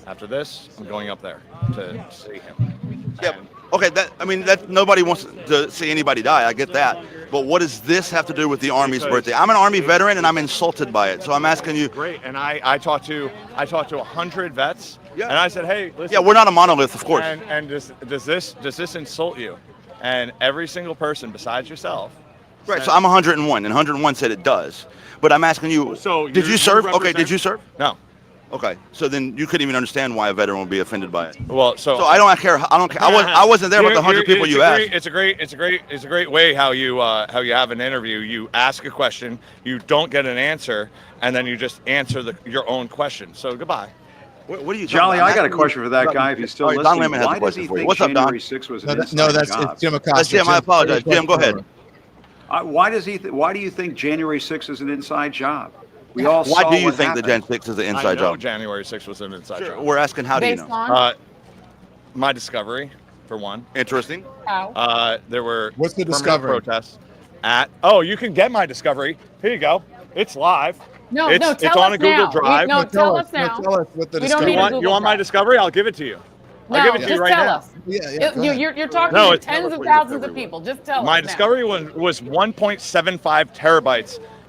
After this, I'm going up there to see him. Yeah. Okay. That nobody wants to see anybody die. I get that. But what does this have to do with the Army's birthday? I'm an Army veteran and I'm insulted by it. So I'm asking you. Great. And I talked to 100 vets. Yeah. And I said, hey, listen. Yeah, we're not a monolith, of course. And does this insult you? And every single person besides yourself. Right. So I'm 101, and 101 said it does. But I'm asking you. So did you serve? Okay. Did you serve? No. Okay. So then you couldn't even understand why a veteran would be offended by it. Well, so I don't care. I wasn't there with the 100 people you asked. It's a great way how you have an interview. You ask a question, you don't get an answer, and then you just answer your own question. So goodbye. What are you, Jolly? I got a question for that guy. If he's still listening, why does he think January 6th was an inside job? It's Jim Acosta. That's Jim. I apologize. Jim, go ahead. Why do you think January 6th is an inside job? We all Why saw do you what think happened. the Gen 6 is an inside I know job? January 6th was an inside job. We're asking how do you know? My discovery, for one. Interesting. How? There were What's the permanent discovery? protests at. Oh, you can get my discovery. Here you go. It's live. No, it's tell on us a Google now. Drive. Tell us now. Tell us what the We don't discovery. need a Google You want my Drive. discovery? I'll give it to you. I'll give it to you just right tell now. us. Yeah, go ahead. You're talking No, to it's tens of thousands of people. Just tell My us now. discovery was 1.75 terabytes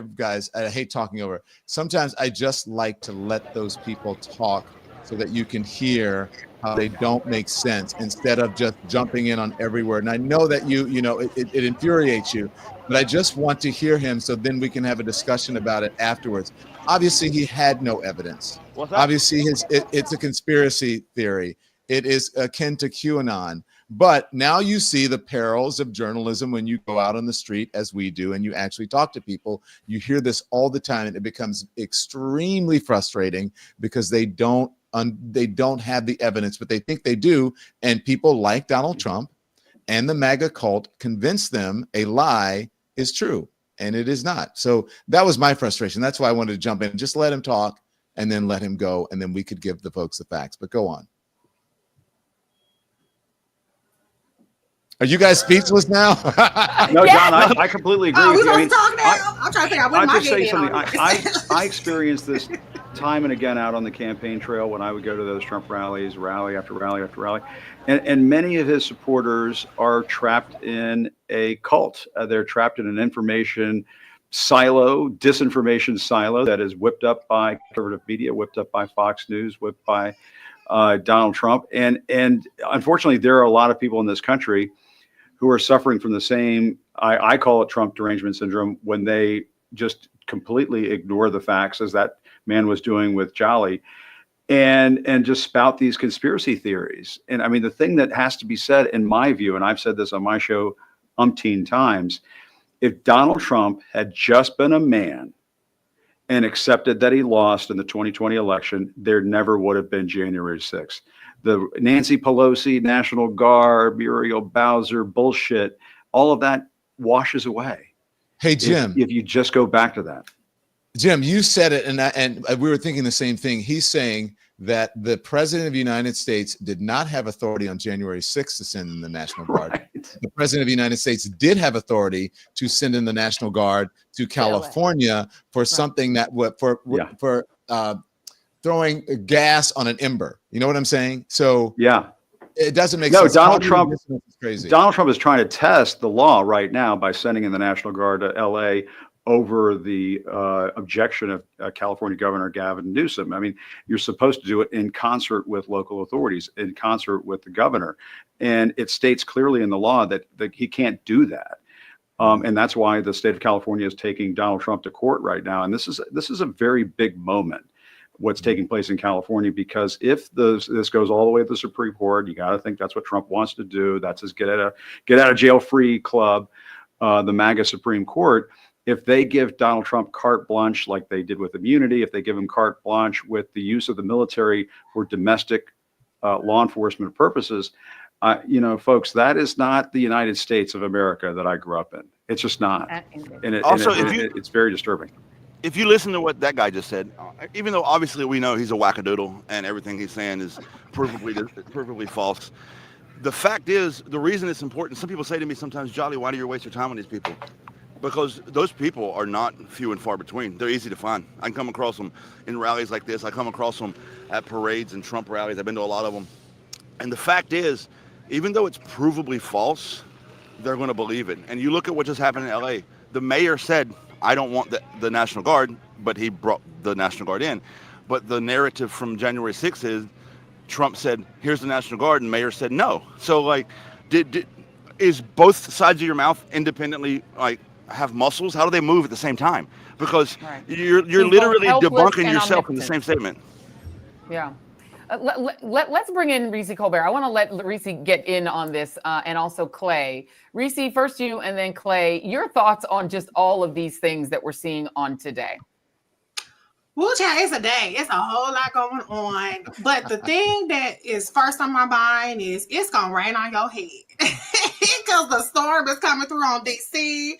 sorry, guys. I hate talking over. Sometimes I just like to let those people talk so that you can hear how they don't make sense instead of just jumping in on every word. And I know that you know, it infuriates you, but I just want to hear him so then we can have a discussion about it afterwards. Obviously, he had no evidence. What's that? Obviously, it's a conspiracy theory. It is akin to QAnon. But now you see the perils of journalism when you go out on the street, as we do, and you actually talk to people. You hear this all the time, and it becomes extremely frustrating because they don't have the evidence, but they think they do. And people like Donald Trump and the MAGA cult convince them a lie is true, and it is not. So that was my frustration. That's why I wanted to jump in. Just let him talk and then let him go, and then we could give the folks the facts. But go on. Are you guys speechless now? No, John, I completely agree with you. I'm trying to figure out what I'll my just say game something. on. I experienced this time and again out on the campaign trail when I would go to those Trump rallies, rally after rally after rally. And many of his supporters are trapped in a cult. They're trapped in an information silo, disinformation silo that is whipped up by conservative media, whipped up by Fox News, whipped by Donald Trump. And unfortunately, there are a lot of people in this country who are suffering from the same, I call it Trump derangement syndrome, when they just completely ignore the facts, as that man was doing with Jolly, and just spout these conspiracy theories. And I mean, the thing that has to be said, in my view, and I've said this on my show umpteen times, if Donald Trump had just been a man and accepted that he lost in the 2020 election, there never would have been January 6th. The Nancy Pelosi, National Guard, Muriel Bowser bullshit, all of that washes away. Hey, Jim. If you just go back to that. Jim, you said it, and we were thinking the same thing. He's saying that the president of the United States did not have authority on January 6th to send in the National Guard. Right. The president of the United States did have authority to send in the National Guard to California for something that for throwing gas on an ember. You know what I'm saying? So yeah, it doesn't make no, sense. Donald Trump is crazy. Donald Trump is trying to test the law right now by sending in the National Guard to LA over the objection of California Governor Gavin Newsom. I mean, you're supposed to do it in concert with local authorities, in concert with the governor. And it states clearly in the law that he can't do that. And that's why the state of California is taking Donald Trump to court right now. And this is a very big moment, what's taking place in California, because if this goes all the way to the Supreme Court, you got to think that's what Trump wants to do. That's his get out of jail free club, the MAGA Supreme Court. If they give Donald Trump carte blanche, like they did with immunity, if they give him carte blanche with the use of the military for domestic law enforcement purposes, folks, that is not the United States of America that I grew up in. It's just not. And it's very disturbing. If you listen to what that guy just said, even though obviously we know he's a wackadoodle and everything he's saying is provably false, the fact is, the reason it's important, some people say to me sometimes, Jolly, why do you waste your time on these people? Because those people are not few and far between. They're easy to find. I can come across them in rallies like this. I come across them at parades and Trump rallies. I've been to a lot of them. And the fact is, even though it's provably false, they're going to believe it. And you look at what just happened in LA. The mayor said, I don't want the National Guard, but he brought the National Guard in. But the narrative from January 6th is Trump said, here's the National Guard, and mayor said no. So, like, is both sides of your mouth independently, like, have muscles? How do they move at the same time? Because you're literally debunking yourself in the same statement. Yeah. Let's bring in Reese Colbert. I want to let Reese get in on this, and also Clay. Reese, first you, and then Clay. Your thoughts on just all of these things that we're seeing on today? Well, child, it's a day. It's a whole lot going on. But the thing that is first on my mind is it's going to rain on your head. Because the storm is coming through on DC.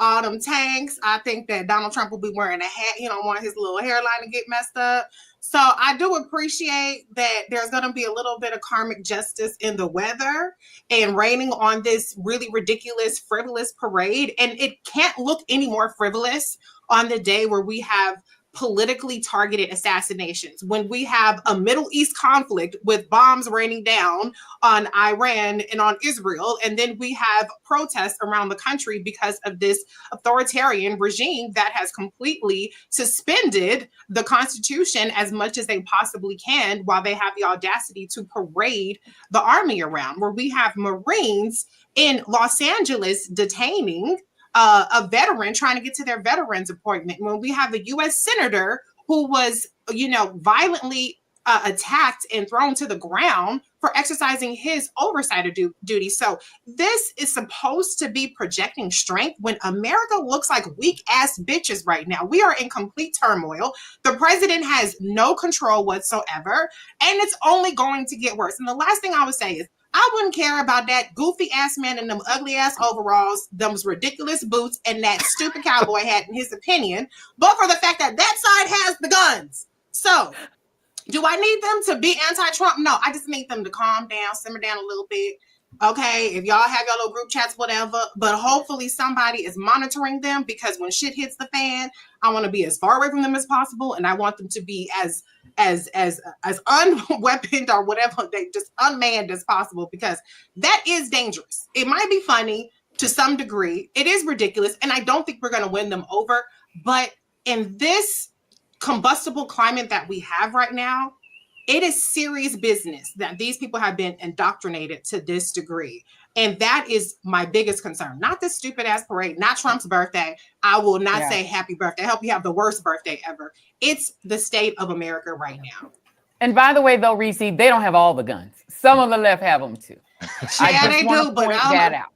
All them tanks. I think that Donald Trump will be wearing a hat. He don't want his little hairline to get messed up. So I do appreciate that there's going to be a little bit of karmic justice in the weather and raining on this really ridiculous, frivolous parade. And it can't look any more frivolous on the day where we have politically targeted assassinations, when we have a Middle East conflict with bombs raining down on Iran and on Israel, and then we have protests around the country because of this authoritarian regime that has completely suspended the Constitution as much as they possibly can, while they have the audacity to parade the army around, where we have Marines in Los Angeles detaining a veteran trying to get to their veterans appointment, when we have a U.S. senator who was, violently attacked and thrown to the ground for exercising his oversight of duty. So this is supposed to be projecting strength when America looks like weak ass bitches right now. We are in complete turmoil. The president has no control whatsoever, and it's only going to get worse. And the last thing I would say is, I wouldn't care about that goofy ass man in them ugly ass overalls, those ridiculous boots, and that stupid cowboy hat, in his opinion, but for the fact that that side has the guns. So, do I need them to be anti-Trump? No, I just need them to calm down, simmer down a little bit. Okay, if y'all have your little group chats, whatever, but hopefully somebody is monitoring them, because when shit hits the fan, I want to be as far away from them as possible, and I want them to be as unweaponed or whatever, they just unmanned as possible, because that is dangerous. It might be funny to some degree. It is ridiculous, and I don't think we're going to win them over. But in this combustible climate that we have right now, it is serious business that these people have been indoctrinated to this degree. And that is my biggest concern. Not this stupid ass parade, not Trump's birthday. I will not say happy birthday. I hope you have the worst birthday ever. It's the state of America right now. And by the way, though, Reese, they don't have all the guns. Some of the left have them too. Yeah, they do, but that out.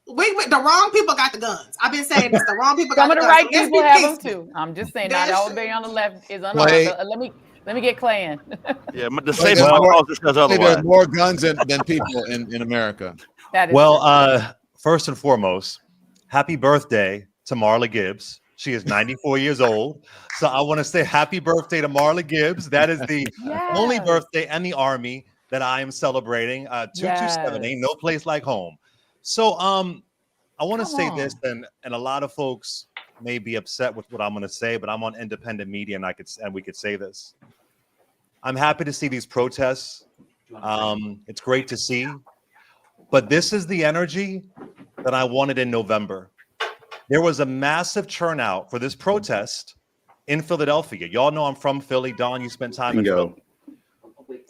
The wrong people got the guns. I've been saying this. The wrong people got the guns. Some of the right people have them too. I'm just saying, not everybody on the left is unarmed. Let me get Clay in. Yeah, the safest cause says otherwise. There's more guns than people in America. That is well, first and foremost, happy birthday to Marla Gibbs. She is 94 years old. So I want to say happy birthday to Marla Gibbs. That is the only birthday in the Army that I am celebrating. 227, ain't no place like home. So I want to say this, and a lot of folks may be upset with what I'm going to say, but I'm on independent media, and we could say this. I'm happy to see these protests. It's great to see, but this is the energy that I wanted in November. There was a massive turnout for this protest in Philadelphia. Y'all know I'm from Philly. Don, you spent time in Philly.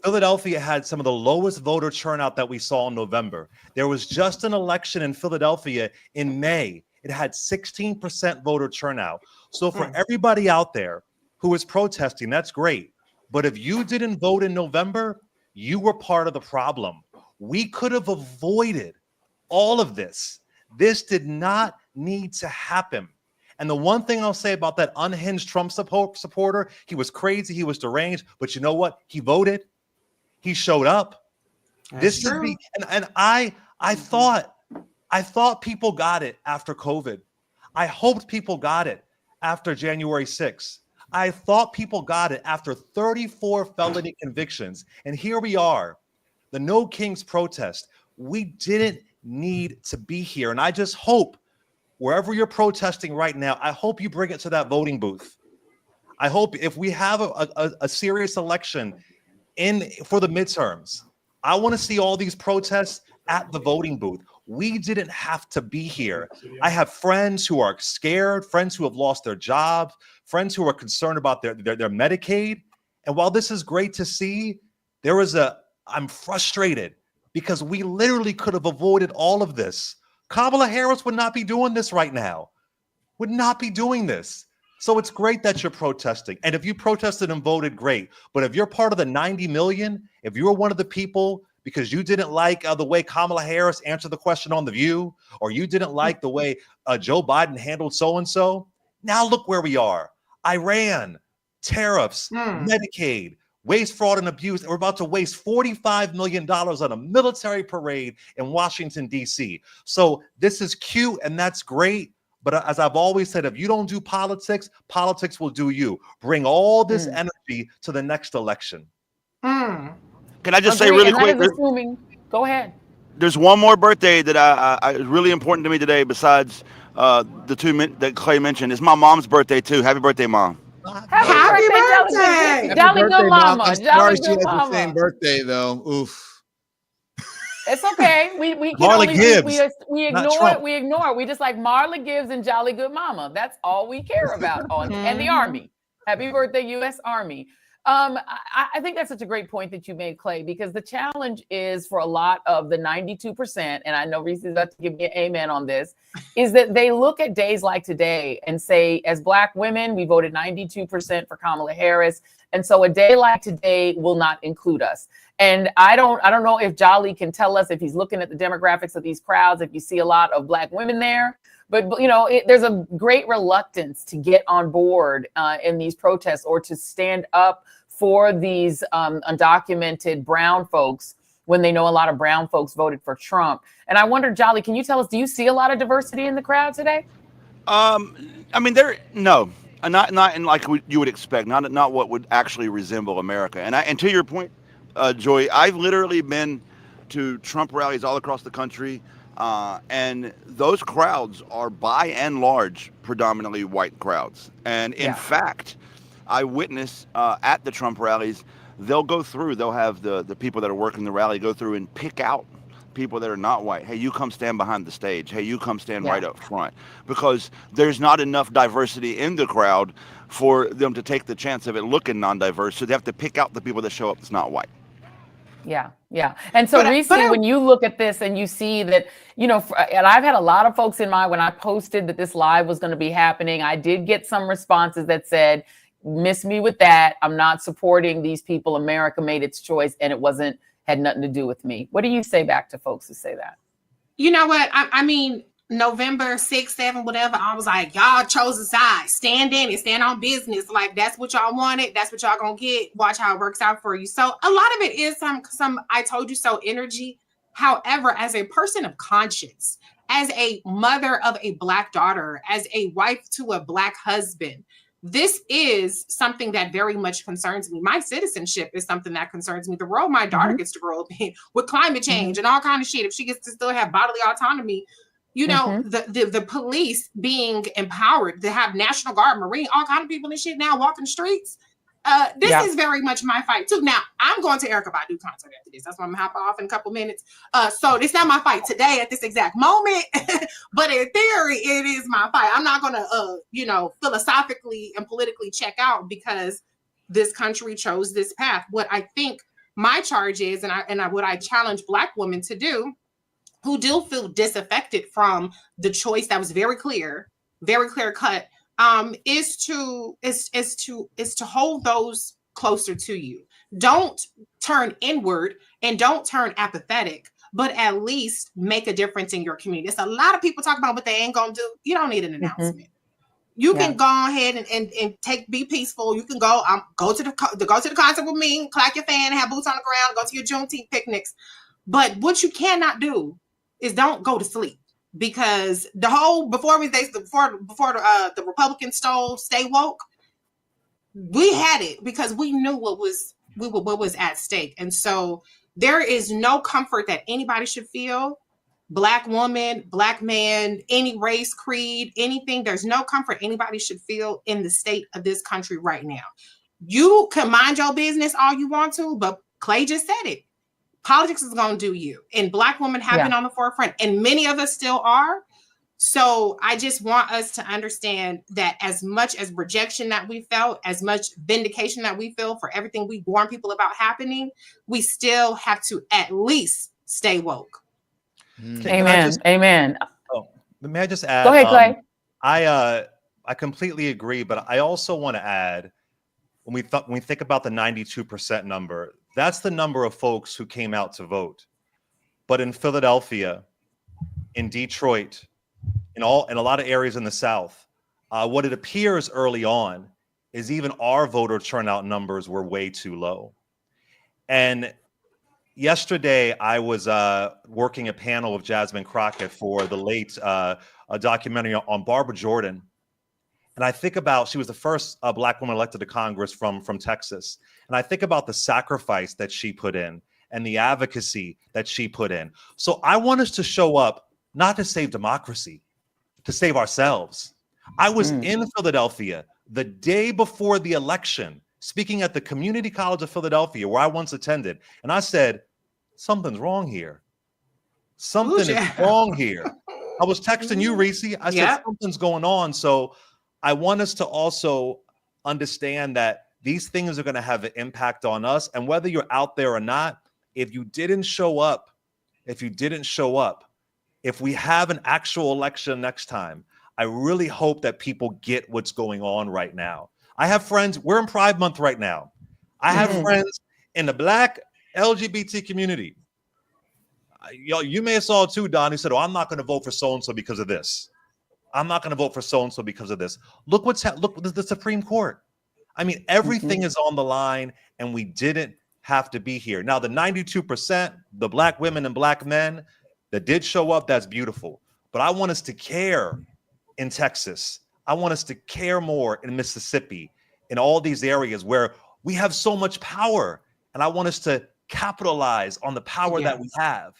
Philadelphia had some of the lowest voter turnout that we saw in November. There was just an election in Philadelphia in May. It had 16% voter turnout. So for everybody out there who is protesting, that's great. But if you didn't vote in November, you were part of the problem. We could have avoided all of this. This did not need to happen. And the one thing I'll say about that unhinged Trump supporter, he was crazy, he was deranged, but you know what? He voted. He showed up. This is the and I thought people got it after COVID. I hoped people got it after January 6th. I thought people got it after 34 felony convictions. And here we are, the No Kings protest. We didn't need to be here. And I just hope wherever you're protesting right now, I hope you bring it to that voting booth. I hope if we have a serious election for the midterms, I want to see all these protests at the voting booth. We didn't have to be here. I have friends who are scared, friends who have lost their jobs, friends who are concerned about their Medicaid. And while this is great to see, I'm frustrated because we literally could have avoided all of this. Kamala Harris would not be doing this right now, would not be doing this. So it's great that you're protesting. And if you protested and voted, great. But if you're part of the 90 million, if you were one of the people because you didn't like the way Kamala Harris answered the question on The View, or you didn't like the way Joe Biden handled so-and-so, now look where we are. Iran, tariffs, Medicaid, waste, fraud, and abuse. We're about to waste $45 million on a military parade in Washington, D.C. So this is cute, and that's great. But as I've always said, if you don't do politics, politics will do you. Bring all this energy to the next election. Can I just say really quick? Go ahead. There's one more birthday that I is really important to me today besides the two that Clay mentioned. It's my mom's birthday, too. Happy birthday, Mom. Happy birthday! Jolly good mama. I'm Jolly sorry she good has the same mama. birthday though. Oof. It's okay. We can Marla only Gibbs, we not ignore Trump. it. We ignore it. We just like Marla Gibbs and Jolly Good Mama. That's all we care about on and the Army. Happy birthday, U.S. Army. I think that's such a great point that you made, Clay, because the challenge is for a lot of the 92%, and I know Reese is about to give me an amen on this, is that they look at days like today and say, as Black women, we voted 92% for Kamala Harris. And so a day like today will not include us. And I don't know if Jolly can tell us if he's looking at the demographics of these crowds, if you see a lot of Black women there. But you know, there's a great reluctance to get on board in these protests or to stand up for these undocumented brown folks when they know a lot of brown folks voted for Trump. And I wonder, Jolly, can you tell us, do you see a lot of diversity in the crowd today? I mean, not in like you would expect, not what would actually resemble America. And to your point, Joy, I've literally been to Trump rallies all across the country. And those crowds are by and large predominantly white crowds. And in fact, I witness at the Trump rallies, they'll have the people that are working the rally go through and pick out people that are not white. Hey, you come stand behind the stage. Hey, you come stand right up front. Because there's not enough diversity in the crowd for them to take the chance of it looking non-diverse. So they have to pick out the people that show up that's not white. Yeah. And so, Reese, when you look at this and you see that, you know, and I've had a lot of folks in mind when I posted that this live was going to be happening, I did get some responses that said, miss me with that. I'm not supporting these people. America made its choice and it had nothing to do with me. What do you say back to folks who say that? You know what? I mean, November 6th, 7th, whatever, I was like, y'all chose a side. Stand in and stand on business. Like, that's what y'all wanted. That's what y'all gonna get. Watch how it works out for you. So a lot of it is some I told you so energy. However, as a person of conscience, as a mother of a Black daughter, as a wife to a Black husband, this is something that very much concerns me. My citizenship is something that concerns me. The world my daughter gets to grow up in with climate change and all kind of shit. If she gets to still have bodily autonomy, you know, the police being empowered to have National Guard, Marine, all kind of people and shit now walking the streets. This is very much my fight too. Now I'm going to Erykah Badu concert after this. That's why I'm gonna hop off in a couple minutes. So it's not my fight today at this exact moment, but in theory, it is my fight. I'm not gonna, philosophically and politically check out because this country chose this path. What I think my charge is, and what I challenge Black women to do, who do feel disaffected from the choice that was very clear cut, is to hold those closer to you. Don't turn inward and don't turn apathetic, but at least make a difference in your community. It's a lot of people talk about what they ain't gonna do. You don't need an announcement. You can go ahead and be peaceful. You can go to the concert with me, clack your fan, have boots on the ground, go to your Juneteenth picnics. But what you cannot do is don't go to sleep, because before the Republicans stole Stay Woke, we had it because we knew what was at stake. And so there is no comfort that anybody should feel. Black woman, Black man, any race, creed, anything. There's no comfort anybody should feel in the state of this country right now. You can mind your business all you want to, but Clay just said it. Politics is going to do you. And Black women have been on the forefront, and many of us still are. So I just want us to understand that as much as rejection that we felt, as much vindication that we feel for everything we warn people about happening, we still have to at least stay woke. Amen. Amen. May I just add? Go ahead, Clay. I completely agree, but I also want to add, when we think about the 92% number, that's the number of folks who came out to vote. But in Philadelphia, in Detroit, in a lot of areas in the South, what it appears early on is even our voter turnout numbers were way too low. And yesterday, I was working a panel with Jasmine Crockett for the late a documentary on Barbara Jordan. And I think about, she was the first Black woman elected to Congress from Texas. And I think about the sacrifice that she put in and the advocacy that she put in. So I want us to show up, not to save democracy, to save ourselves. I was in Philadelphia the day before the election, speaking at the Community College of Philadelphia, where I once attended, and I said, something's wrong here. Something is wrong here. I was texting you, Reese. I said, something's going on. So I want us to also understand that these things are going to have an impact on us. And whether you're out there or not, if you didn't show up, if we have an actual election next time, I really hope that people get what's going on right now. I have friends, we're in Pride Month right now. I have friends in the Black LGBT community. You may have saw it too, Don. He said, oh, I'm not going to vote for so-and-so because of this. I'm not going to vote for so-and-so because of this. Look look, the Supreme Court. I mean, everything is on the line, and we didn't have to be here. Now, the 92%, the Black women and Black men that did show up, that's beautiful. But I want us to care in Texas. I want us to care more in Mississippi, in all these areas where we have so much power. And I want us to capitalize on the power that we have.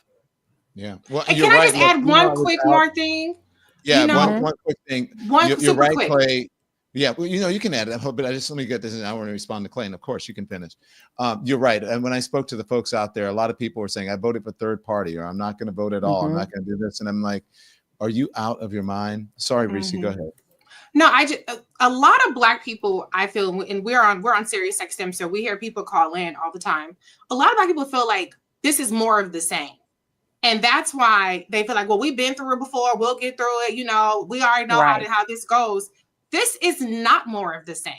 Yeah. Well, and you're can I right. just add one quick more thing? Yeah, You know, one quick thing. You're super right, quick. Clay. Yeah, well, you can add it, but let me get this, and I want to respond to Clay, and of course you can finish. You're right. And when I spoke to the folks out there, a lot of people were saying, I voted for third party, or I'm not going to vote at all. I'm not going to do this. And I'm like, are you out of your mind? Sorry, Reese, go ahead. No, I just a lot of Black people, I feel, and we're on Sirius XM, so we hear people call in all the time. A lot of Black people feel like this is more of the same. And that's why they feel like, well, we've been through it before, we'll get through it, we already know how this goes. This is not more of the same.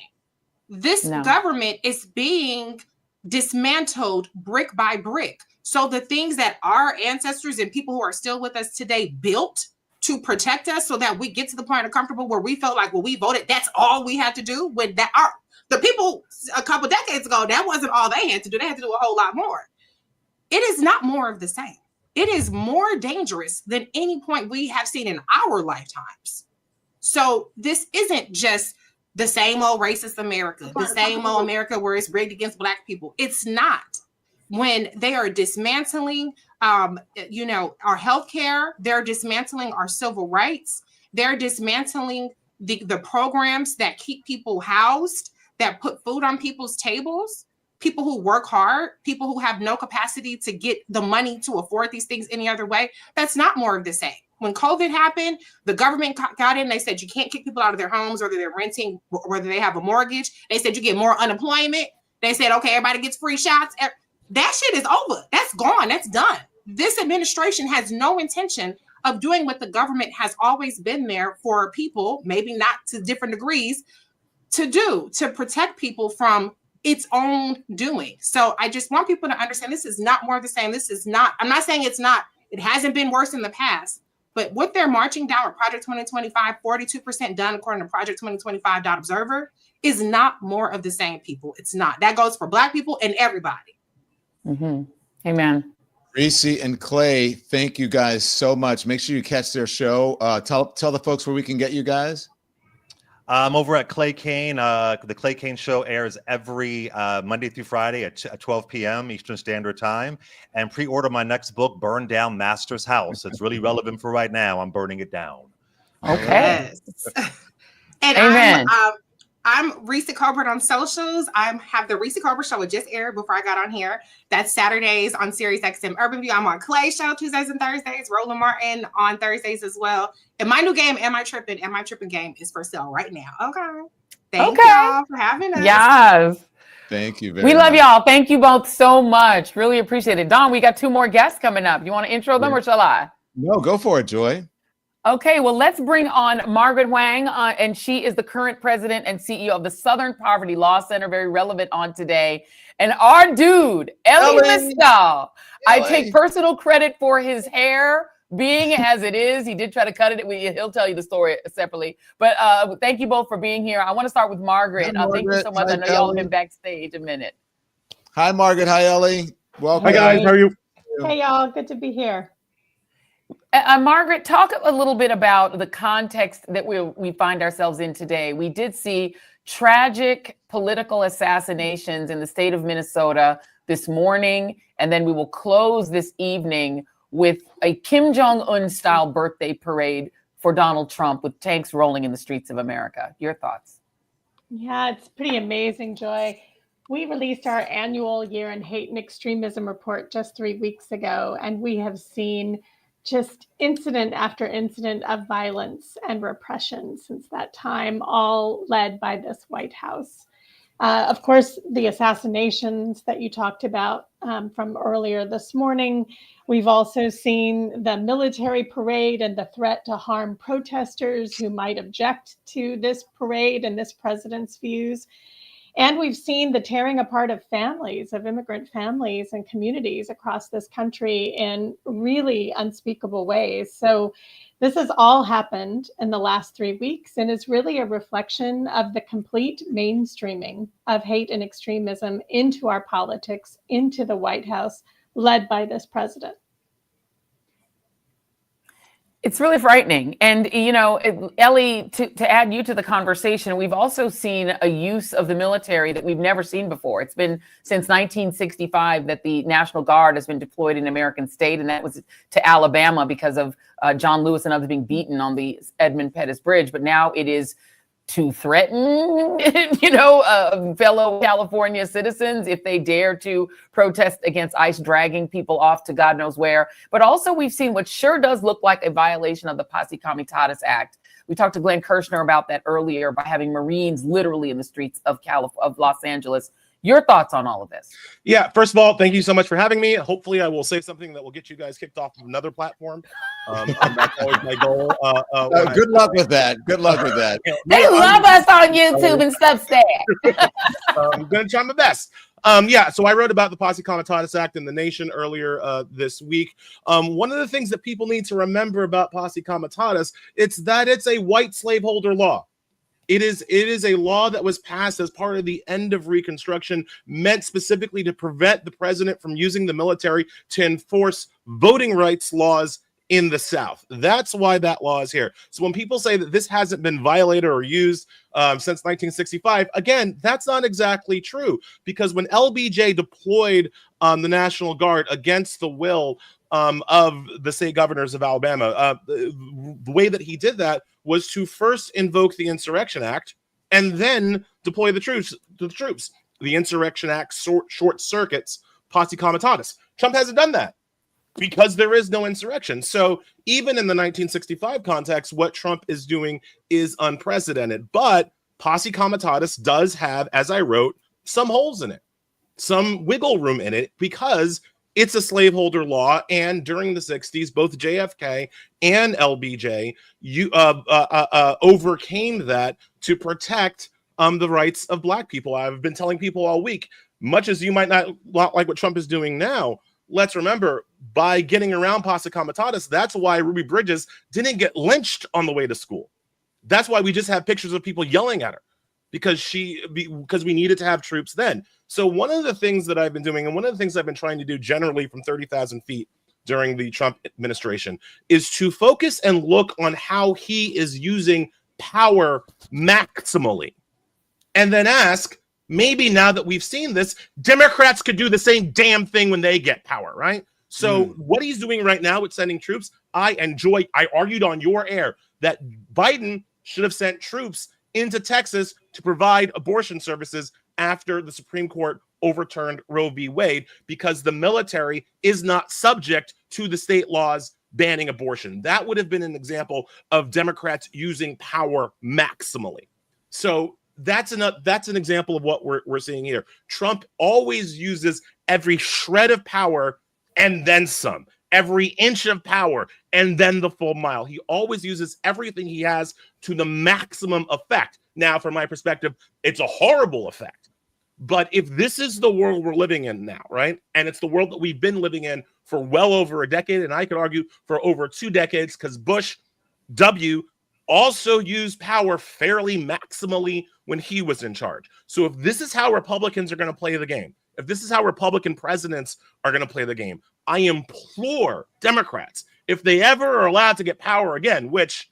This government is being dismantled brick by brick. So the things that our ancestors and people who are still with us today built to protect us so that we get to the point of comfortable where we felt like, well, we voted, that's all we had to do. When the people a couple decades ago, that wasn't all they had to do. They had to do a whole lot more. It is not more of the same. It is more dangerous than any point we have seen in our lifetimes. So this isn't just the same old racist America, the same old America where it's rigged against Black people. It's not. When they are dismantling, our healthcare, they're dismantling our civil rights, they're dismantling the programs that keep people housed, that put food on people's tables, people who work hard, people who have no capacity to get the money to afford these things any other way. That's not more of the same. When COVID happened, the government got in, they said you can't kick people out of their homes, whether they're renting, whether they have a mortgage. They said you get more unemployment. They said, okay, everybody gets free shots. That shit is over. That's gone. That's done. This administration has no intention of doing what the government has always been there for people, maybe not to different degrees, to do, to protect people from its own doing. So I just want people to understand this is not more of the same. This is not, I'm not saying it's not, it hasn't been worse in the past, but what they're marching down with Project 2025, 42% done according to Project 2025.observer, is not more of the same, people. It's not. That goes for Black people and everybody. Amen. Reese and Clay, thank you guys so much. Make sure you catch their show. Tell the folks where we can get you guys. I'm over at Clay Kane. The Clay Kane show airs every Monday through Friday at 12 p.m. Eastern Standard Time. And pre-order my next book, Burn Down Master's House. It's really relevant for right now. I'm burning it down. Okay. Yes. And Amen. I'm Reese Colbert on socials. I have the Reese Colbert Show. It just aired before I got on here. That's Saturdays on Sirius XM Urban View. I'm on Clay's show Tuesdays and Thursdays. Roland Martin on Thursdays as well. And my new game, Am I Tripping? Am I Tripping game is for sale right now. Okay. Thank y'all for having us. Yes. Thank you very We love much. y'all. Thank you both so much. Really appreciate it. Don, we got 2 more guests coming up. You want to intro them or shall I? No, go for it, Joy. Okay, well, let's bring on Margaret Wang, and she is the current president and CEO of the Southern Poverty Law Center, very relevant on today. And our dude, Ellie Mistal. I take personal credit for his hair being as it is. He did try to cut it. He'll tell you the story separately. But thank you both for being here. I want to start with Margaret. Hi, Thank you so much. Hi, I know y'all have Ellie. been backstage a minute. Hi, Margaret. Hi, Ellie. Welcome. Hi, guys. How are you? Hey, y'all. Good to be here. Margaret, talk a little bit about the context that we find ourselves in today. We did see tragic political assassinations in the state of Minnesota this morning, and then we will close this evening with a Kim Jong-un style birthday parade for Donald Trump with tanks rolling in the streets of America. Your thoughts? Yeah, it's pretty amazing, Joy. We released our annual Year in Hate and Extremism report just 3 weeks ago, and we have seen just incident after incident of violence and repression since that time, all led by this White House. Of course, the assassinations that you talked about from earlier this morning. We've also seen the military parade and the threat to harm protesters who might object to this parade and this president's views. And we've seen the tearing apart of families, of immigrant families and communities across this country in really unspeakable ways. So this has all happened in the last 3 weeks and is really a reflection of the complete mainstreaming of hate and extremism into our politics, into the White House, led by this president. It's really frightening. And, you know, Ellie, to add you to the conversation, we've also seen a use of the military that we've never seen before. It's been since 1965 that the National Guard has been deployed in American state, and that was to Alabama because of John Lewis and others being beaten on the Edmund Pettus Bridge. But now it is to threaten, fellow California citizens if they dare to protest against ICE dragging people off to God knows where. But also we've seen what sure does look like a violation of the Posse Comitatus Act. We talked to Glenn Kirshner about that earlier by having Marines literally in the streets of Los Angeles. Your thoughts on all of this? Yeah, first of all, thank you so much for having me. Hopefully I will say something that will get you guys kicked off of another platform. That's always my goal. Good luck with that. Good luck with that. They love us on YouTube and Substack. I'm going to try my best. So I wrote about the Posse Comitatus Act in The Nation earlier this week. One of the things that people need to remember about Posse Comitatus, it's that it's a white slaveholder law. It is a law that was passed as part of the end of Reconstruction, meant specifically to prevent the president from using the military to enforce voting rights laws in the South. That's why that law is here. So when people say that this hasn't been violated or used since 1965, again, that's not exactly true, because when LBJ deployed the National Guard against the will of the state governors of Alabama, the way that he did that was to first invoke the Insurrection Act and then deploy the troops. The Insurrection Act short circuits Posse Comitatus. Trump hasn't done that because there is no insurrection. So even in the 1965 context, what Trump is doing is unprecedented. But Posse Comitatus does have, as I wrote, some holes in it, some wiggle room in it, because it's a slaveholder law, and during the 60s, both JFK and LBJ overcame that to protect the rights of Black people. I've been telling people all week, much as you might not like what Trump is doing now, let's remember, by getting around Posse Comitatus, that's why Ruby Bridges didn't get lynched on the way to school. That's why we just have pictures of people yelling at her, because we needed to have troops then. So one of the things that I've been doing, and one of the things I've been trying to do generally from 30,000 feet during the Trump administration, is to focus and look on how he is using power maximally. And then ask, maybe now that we've seen this, Democrats could do the same damn thing when they get power, right? So what he's doing right now with sending troops, I argued on your air that Biden should have sent troops into Texas to provide abortion services after the Supreme Court overturned Roe v. Wade, because the military is not subject to the state laws banning abortion. That would have been an example of Democrats using power maximally. So that's an example of what we're seeing here. Trump always uses every shred of power and then some, every inch of power and then the full mile. He always uses everything he has to the maximum effect. Now, from my perspective, it's a horrible effect. But if this is the world we're living in now, right? And it's the world that we've been living in for well over a decade, and I could argue for over 2 decades, because Bush W also used power fairly maximally when he was in charge. So if this is how Republicans are going to play the game, if this is how Republican presidents are going to play the game, I implore Democrats, if they ever are allowed to get power again, which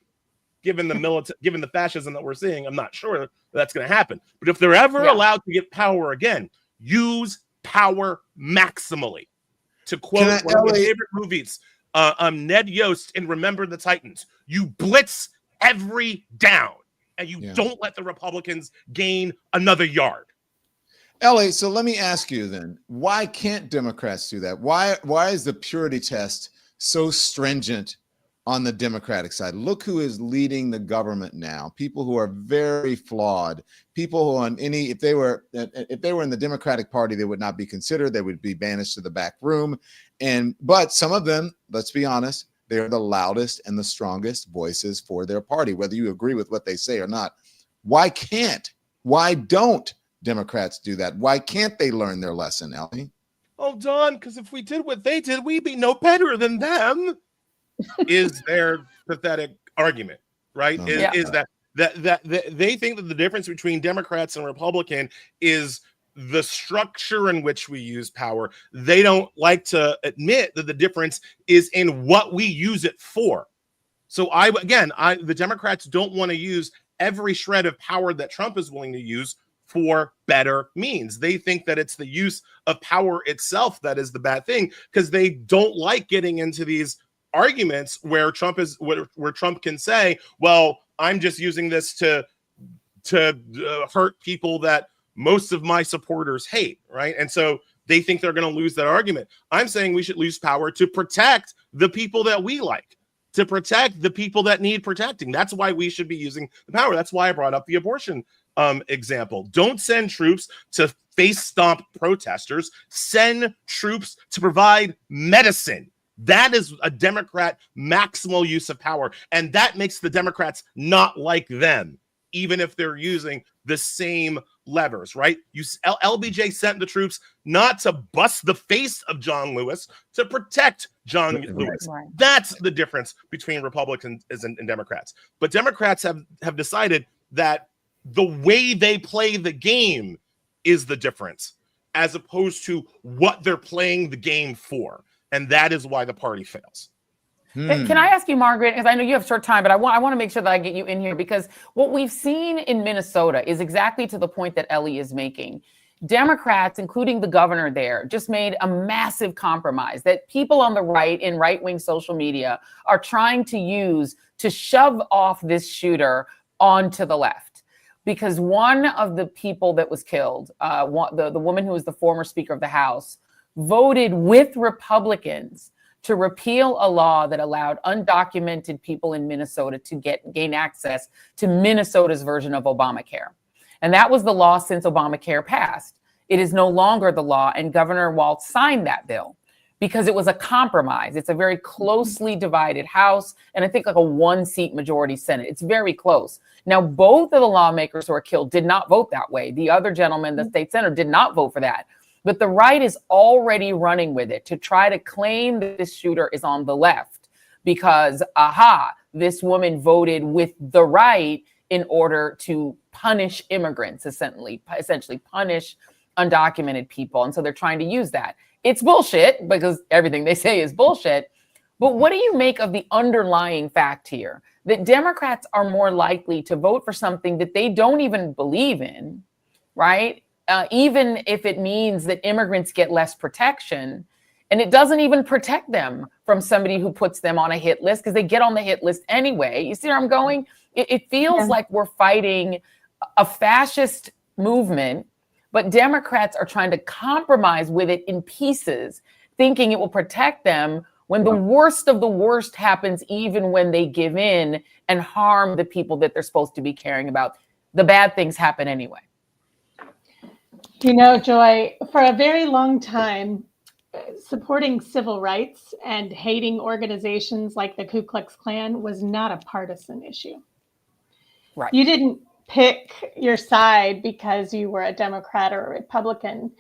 given the fascism that we're seeing, I'm not sure that's going to happen. But if they're ever allowed to get power again, use power maximally. To quote one of my favorite movies, Ned Yost in Remember the Titans, you blitz every down. and you don't let the Republicans gain another yard. Ellie, so let me ask you then, why can't Democrats do that? Why is the purity test so stringent on the Democratic side? Look who is leading the government now. People who are very flawed. People who if they were in the Democratic Party, they would not be considered. They would be banished to the back room. But some of them, let's be honest, they're the loudest and the strongest voices for their party, whether you agree with what they say or not. Why don't Democrats do that? Why can't they learn their lesson, Ellie? Oh, Don, because if we did what they did, we'd be no better than them. Is their pathetic argument, right? Is that they think that the difference between Democrats and Republican is the structure in which we use power. They don't like to admit that the difference is in what we use it for. So the Democrats don't want to use every shred of power that Trump is willing to use for better means. They think that it's the use of power itself that is the bad thing, because they don't like getting into these arguments where Trump can say, well, I'm just using this to hurt people that most of my supporters hate, right? And so they think they're going to lose that argument. I'm saying we should lose power to protect the people that we like, to protect the people that need protecting. That's why we should be using the power. That's why I brought up the abortion example. Don't send troops to face stomp protesters. Send troops to provide medicine. That is a Democrat maximal use of power. And that makes the Democrats not like them, even if they're using the same levers, right? LBJ sent the troops not to bust the face of John Lewis, to protect John Lewis. Right. That's the difference between Republicans and Democrats. But Democrats have decided that the way they play the game is the difference, as opposed to what they're playing the game for. And that is why the party fails. Can I ask you, Margaret, because I know you have short time, but I want to make sure that I get you in here, because what we've seen in Minnesota is exactly to the point that Ellie is making. Democrats, including the governor there, just made a massive compromise that people on the right in right-wing social media are trying to use to shove off this shooter onto the left. Because one of the people that was killed, the woman who was the former Speaker of the House, voted with Republicans to repeal a law that allowed undocumented people in Minnesota to gain access to Minnesota's version of Obamacare. And that was the law since Obamacare passed. It is no longer the law, and Governor Walz signed that bill because it was a compromise. It's a very closely divided House, and I think like a 1-seat majority Senate. It's very close. Now, both of the lawmakers who were killed did not vote that way. The other gentleman, the state senator, did not vote for that. But the right is already running with it to try to claim that this shooter is on the left because, this woman voted with the right in order to punish immigrants, essentially punish undocumented people. And so they're trying to use that. It's bullshit because everything they say is bullshit. But what do you make of the underlying fact here that Democrats are more likely to vote for something that they don't even believe in, right? Even if it means that immigrants get less protection, and it doesn't even protect them from somebody who puts them on a hit list because they get on the hit list anyway. You see where I'm going? It feels like we're fighting a fascist movement, but Democrats are trying to compromise with it in pieces, thinking it will protect them when the worst of the worst happens, even when they give in and harm the people that they're supposed to be caring about. The bad things happen anyway. You know, Joy, for a very long time, supporting civil rights and hating organizations like the Ku Klux Klan was not a partisan issue. Right. You didn't pick your side because you were a Democrat or a Republican.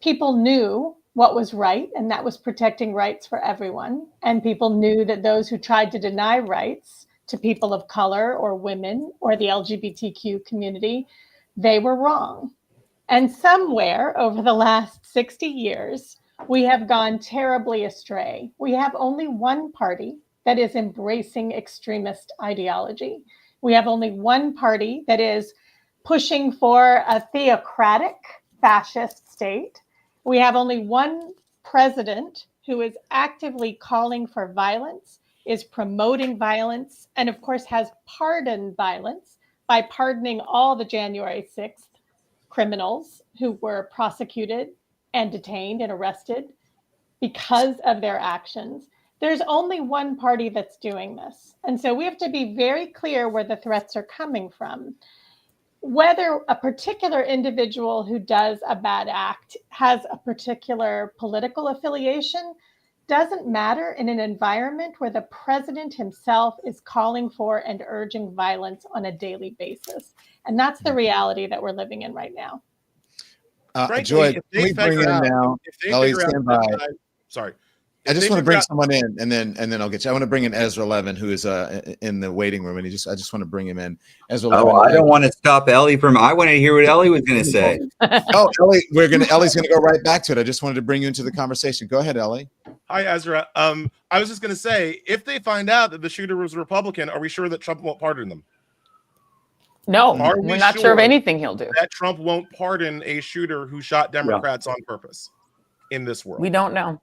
People knew what was right, and that was protecting rights for everyone. And people knew that those who tried to deny rights to people of color or women or the LGBTQ community, they were wrong. And somewhere over the last 60 years, we have gone terribly astray. We have only one party that is embracing extremist ideology. We have only one party that is pushing for a theocratic fascist state. We have only one president who is actively calling for violence, is promoting violence, and of course has pardoned violence by pardoning all the January 6th criminals who were prosecuted and detained and arrested because of their actions. There's only one party that's doing this. And so we have to be very clear where the threats are coming from. Whether a particular individual who does a bad act has a particular political affiliation doesn't matter in an environment where the president himself is calling for and urging violence on a daily basis. And that's the reality that we're living in right now. Frankly, Joy, if can they we bring figure in out- now? if they Ellie, figure out stand that by. guy- sorry. I If just they want to figure bring out- someone in, and then I'll get you. I want to bring in Ezra Levin, who is in the waiting room, and I just want to bring him in. Ezra Levin. Oh, I don't want to stop Ellie from. I want to hear what Ellie was going to say. Oh, Ellie, Ellie's gonna go right back to it. I just wanted to bring you into the conversation. Go ahead, Ellie. Hi, Ezra. I was just going to say, if they find out that the shooter was a Republican, are we sure that Trump won't pardon them? No, Are we're we not sure of anything he'll do. That Trump won't pardon a shooter who shot Democrats on purpose in this world? We don't know.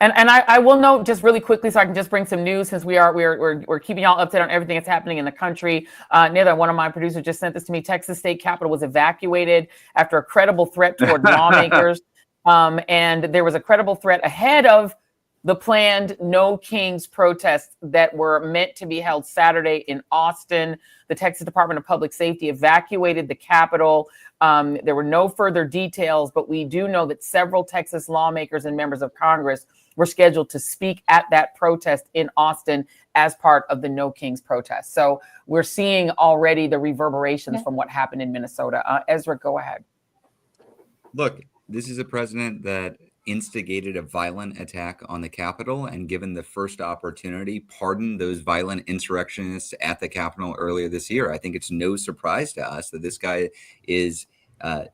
And I will note just really quickly, so I can just bring some news, since we're keeping y'all updated on everything that's happening in the country. Neither one of my producers just sent this to me. Texas State Capitol was evacuated after a credible threat toward lawmakers, and there was a credible threat ahead of the planned No Kings protests that were meant to be held Saturday in Austin. The Texas Department of Public Safety evacuated the Capitol. There were no further details, but we do know that several Texas lawmakers and members of Congress were scheduled to speak at that protest in Austin as part of the No Kings protest. So we're seeing already the reverberations from what happened in Minnesota. Ezra, go ahead. Look, this is a president that instigated a violent attack on the Capitol, and given the first opportunity, pardoned those violent insurrectionists at the Capitol earlier this year. I think it's no surprise to us that this guy is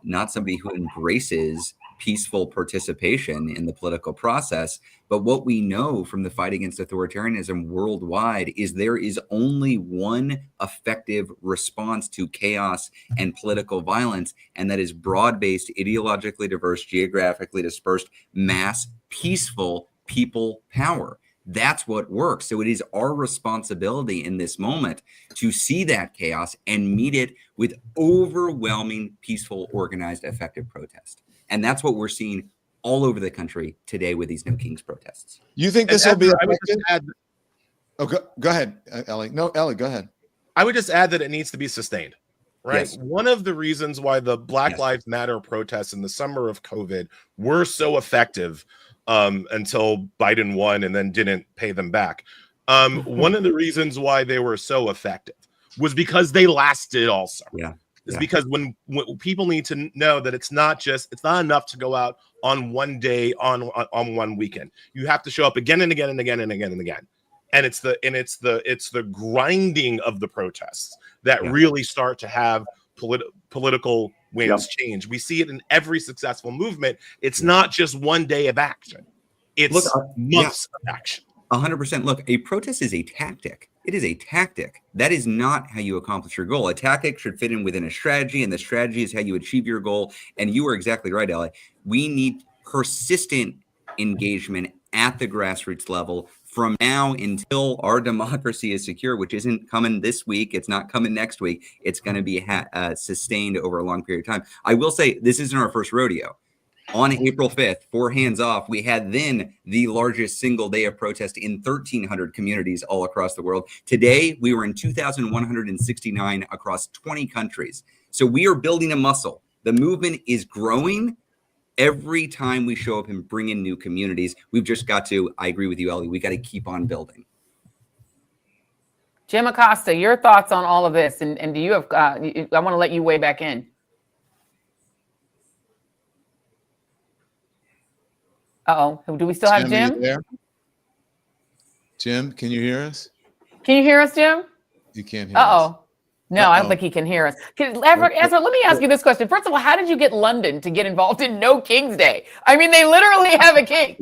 not somebody who embraces peaceful participation in the political process. But what we know from the fight against authoritarianism worldwide is there is only one effective response to chaos and political violence, and that is broad-based, ideologically diverse, geographically dispersed, mass, peaceful people power. That's what works. So it is our responsibility in this moment to see that chaos and meet it with overwhelming, peaceful, organized, effective protest. And that's what we're seeing all over the country today with these No Kings protests. You think this will be I would effective? just add, Oh, go ahead, Ellie. No, Ellie, go ahead. I would just add that it needs to be sustained, right? Yes. One of the reasons why the Black Lives Matter protests in the summer of COVID were so effective until Biden won and then didn't pay them back. One of the reasons why they were so effective was because they lasted all summer. Yeah. It's because when people need to know that it's not enough to go out on one day on one weekend. You have to show up again and again and again and again and again. And it's the grinding of the protests that really start to have political winds change. We see it in every successful movement. It's not just one day of action. It's months of action. 100%. Look, a protest is a tactic. It is a tactic. That is not how you accomplish your goal. A tactic should fit in within a strategy, and the strategy is how you achieve your goal. And you are exactly right, Ellie. We need persistent engagement at the grassroots level from now until our democracy is secure, which isn't coming this week. It's not coming next week. It's going to be sustained over a long period of time. I will say this isn't our first rodeo. On April 5th, for Hands Off, we had then the largest single day of protest in 1,300 communities all across the world. Today, we were in 2,169 across 20 countries. So we are building a muscle. The movement is growing every time we show up and bring in new communities. We've just got to, I agree with you, Ellie, we got to keep on building. Jim Acosta, your thoughts on all of this, and do you have? I want to let you weigh back in. Uh-oh, do we still have Jim? Are you there? Jim, can you hear us? Can you hear us, Jim? You can't hear us. Uh-oh. No, I don't think he can hear us. Ezra, let me ask you this question. First of all, how did you get London to get involved in No King's Day? I mean, they literally have a king.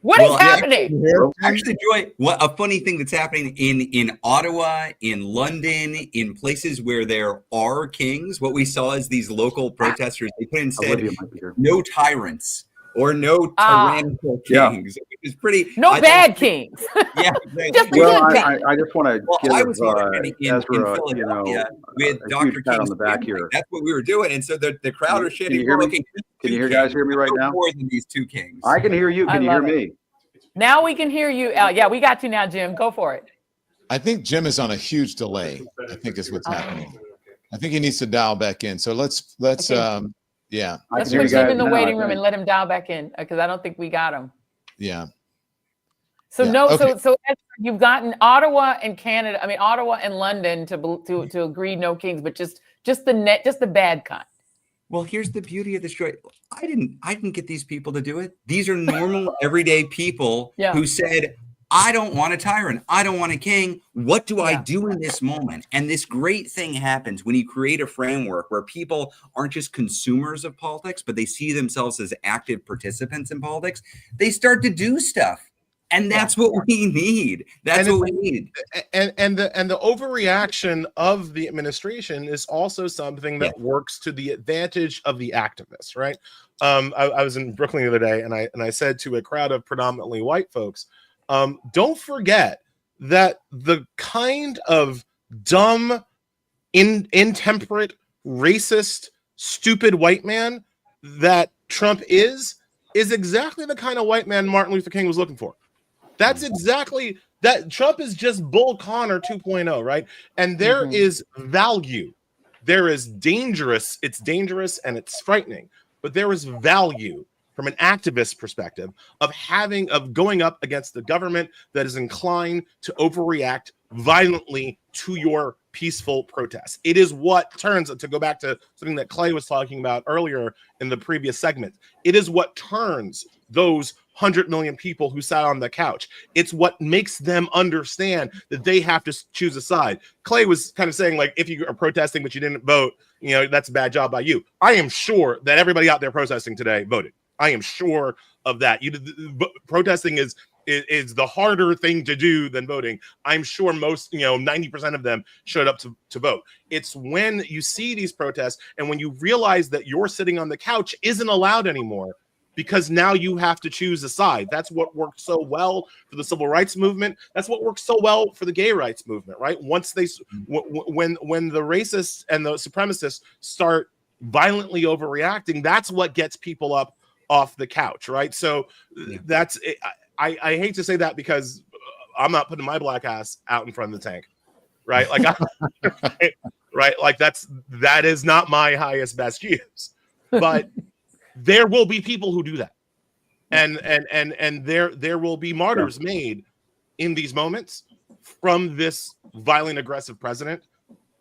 What is happening? Actually, Joy, a funny thing that's happening in Ottawa, in London, in places where there are kings, what we saw is these local protesters, they put instead no tyrants or no tyrannical kings. Which is pretty. No bad kings. Yeah, just the well, good kind. I just want to give I was in Ezra, Philadelphia with a Dr. huge pat on King's the back family. here. That's what we were doing, and so the crowd are Can shitting. you hear me? Okay, Can you guys hear me right now? More than these two kings. I can hear you. Can you hear me? Now we can hear you, Al. Yeah, we got you now, Jim. Go for it. I think Jim is on a huge delay. I think is what's happening. I think he needs to dial back in. So let's yeah. Let's put Jim in the waiting room and let him dial back in because I don't think we got him. Yeah. So Yeah. no, Okay. so you've gotten Ottawa and Canada. I mean Ottawa and London to agree no kings, but just the bad kind. Well, here's the beauty of this, Joy. I didn't get these people to do it. These are normal, everyday people who said, I don't want a tyrant. I don't want a king. What do I do in this moment? And this great thing happens when you create a framework where people aren't just consumers of politics, but they see themselves as active participants in politics. They start to do stuff. And that's what we need. That's what we need. And the overreaction of the administration is also something that works to the advantage of the activists, right? I was in Brooklyn the other day, and I said to a crowd of predominantly white folks, don't forget that the kind of dumb, intemperate, racist, stupid white man that Trump is exactly the kind of white man Martin Luther King was looking for. That's exactly that. Trump is just Bull Connor 2.0, right? And there is value. There is dangerous. It's dangerous and it's frightening, but there is value from an activist perspective of going up against the government that is inclined to overreact violently to your peaceful protests. It is what turns, to go back to something that Clay was talking about earlier in the previous segment, it is what turns those 100 million people who sat on the couch. It's what makes them understand that they have to choose a side. Clay was kind of saying, like, if you are protesting but you didn't vote, that's a bad job by you. I am sure that everybody out there protesting today voted. I am sure of that. Protesting is the harder thing to do than voting. I'm sure most, 90% of them showed up to vote. It's when you see these protests and when you realize that you're sitting on the couch isn't allowed anymore, because now you have to choose a side. That's what worked so well for the civil rights movement. That's what worked so well for the gay rights movement, right? Once when the racists and the supremacists start violently overreacting, that's what gets people up off the couch, right? So that's it. I hate to say that because I'm not putting my black ass out in front of the tank, right? Like, right? Like that is not my highest best use, but there will be people who do that, and there will be martyrs made in these moments from this violent, aggressive president,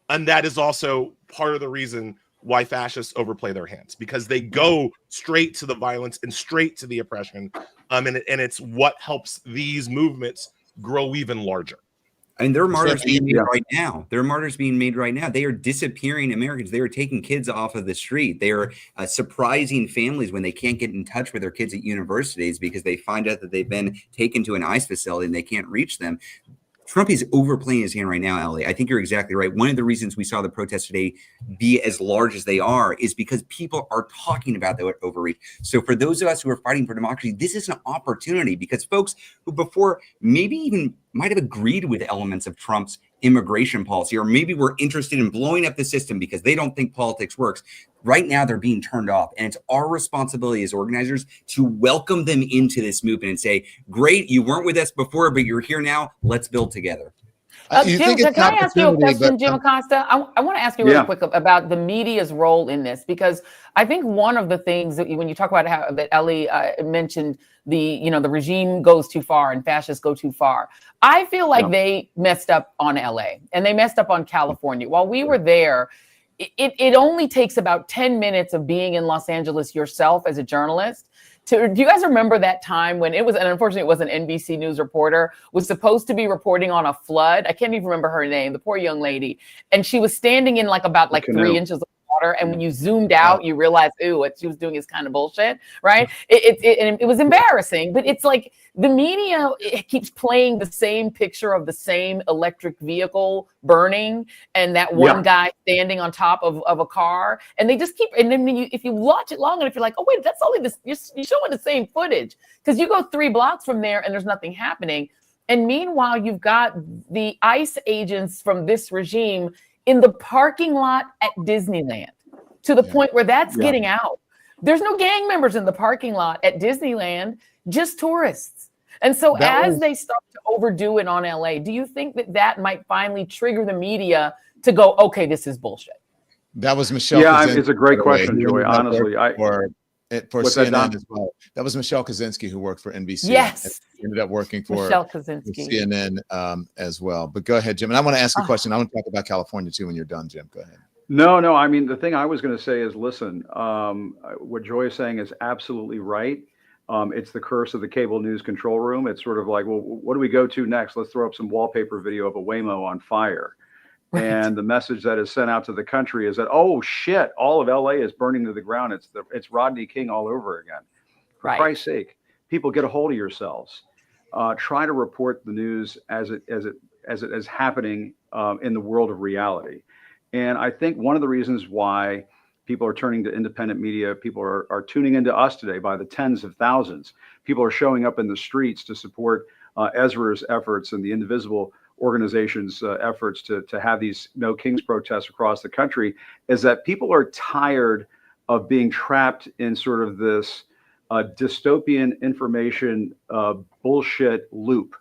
and that is also part of the reason why fascists overplay their hands, because they go straight to the violence and straight to the oppression, and it's what helps these movements grow even larger. I mean, there are martyrs being made right now. There are martyrs being made right now. They are disappearing Americans. They are taking kids off of the street. They are surprising families when they can't get in touch with their kids at universities because they find out that they've been taken to an ICE facility and they can't reach them. Trump is overplaying his hand right now, Ellie. I think you're exactly right. One of the reasons we saw the protests today be as large as they are is because people are talking about the overreach. So for those of us who are fighting for democracy, this is an opportunity, because folks who before maybe even might have agreed with elements of Trump's immigration policy, or maybe were interested in blowing up the system because they don't think politics works, right now they're being turned off. And it's our responsibility as organizers to welcome them into this movement and say, great, you weren't with us before, but you're here now. Let's build together. Jim, can I ask you a question, Jim Acosta? I want to ask you really quick about the media's role in this, because I think one of the things that when you talk about how that Ellie mentioned the regime goes too far and fascists go too far, I feel like they messed up on LA and they messed up on California. While we were there, it only takes about 10 minutes of being in Los Angeles yourself as a journalist. Do you guys remember that time when it was, and unfortunately it was an NBC News reporter, was supposed to be reporting on a flood? I can't even remember her name, the poor young lady. And she was standing in about 3 inches of water, and when you zoomed out, you realize, ooh, what she was doing is kind of bullshit, right? It was embarrassing, but it's like the media, it keeps playing the same picture of the same electric vehicle burning and that one guy standing on top of a car, and they just keep. And then if you watch it long enough, you're like, oh wait, that's only this. You're showing the same footage because you go 3 blocks from there and there's nothing happening. And meanwhile, you've got the ICE agents from this regime in the parking lot at Disneyland, to the point where that's getting out. There's no gang members in the parking lot at Disneyland, just tourists. And so as they start to overdo it on LA, do you think that might finally trigger the media to go, okay, this is bullshit? That was Michelle. Yeah, Kaczynski, it's a great question, Joy. Honestly, for CNN as well. That was Michelle Kaczynski, who worked for NBC. Yes, ended up working for Michelle Kaczynski. CNN as well. But go ahead, Jim. And I want to ask you a question. I want to talk about California too when you're done, Jim. Go ahead. No. I mean, the thing I was going to say is, listen, what Joy is saying is absolutely right. It's the curse of the cable news control room. It's sort of like, well, what do we go to next? Let's throw up some wallpaper video of a Waymo on fire. Right. And the message that is sent out to the country is that, oh shit, all of LA is burning to the ground. It's Rodney King all over again. For Christ's sake, people, get a hold of yourselves. Try to report the news as it is happening in the world of reality. And I think one of the reasons why people are turning to independent media, people are tuning into us today by the tens of thousands. People are showing up in the streets to support Ezra's efforts and the Indivisible organization's efforts to have these No Kings protests across the country, is that people are tired of being trapped in sort of this dystopian information bullshit loop.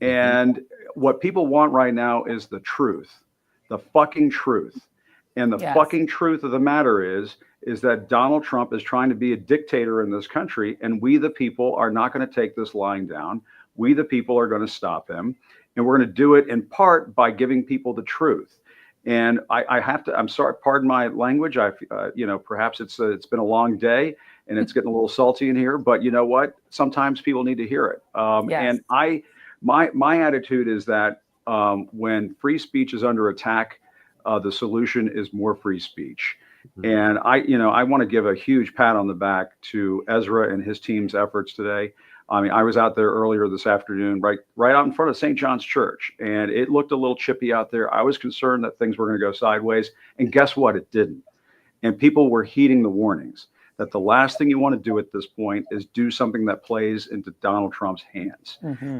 And what people want right now is the truth, the fucking truth. And the fucking truth of the matter is that Donald Trump is trying to be a dictator in this country, and we the people are not going to take this lying down. We the people are going to stop him, and we're going to do it in part by giving people the truth. And I have to, I'm sorry, pardon my language. Perhaps it's been a long day and it's getting a little salty in here, but you know what? Sometimes people need to hear it. And my attitude is that when free speech is under attack, the solution is more free speech. And I want to give a huge pat on the back to Ezra and his team's efforts today. I mean, I was out there earlier this afternoon, right out in front of St. John's Church, and it looked a little chippy out there. I was concerned that things were going to go sideways, and guess what? It didn't. And people were heeding the warnings that the last thing you want to do at this point is do something that plays into Donald Trump's hands.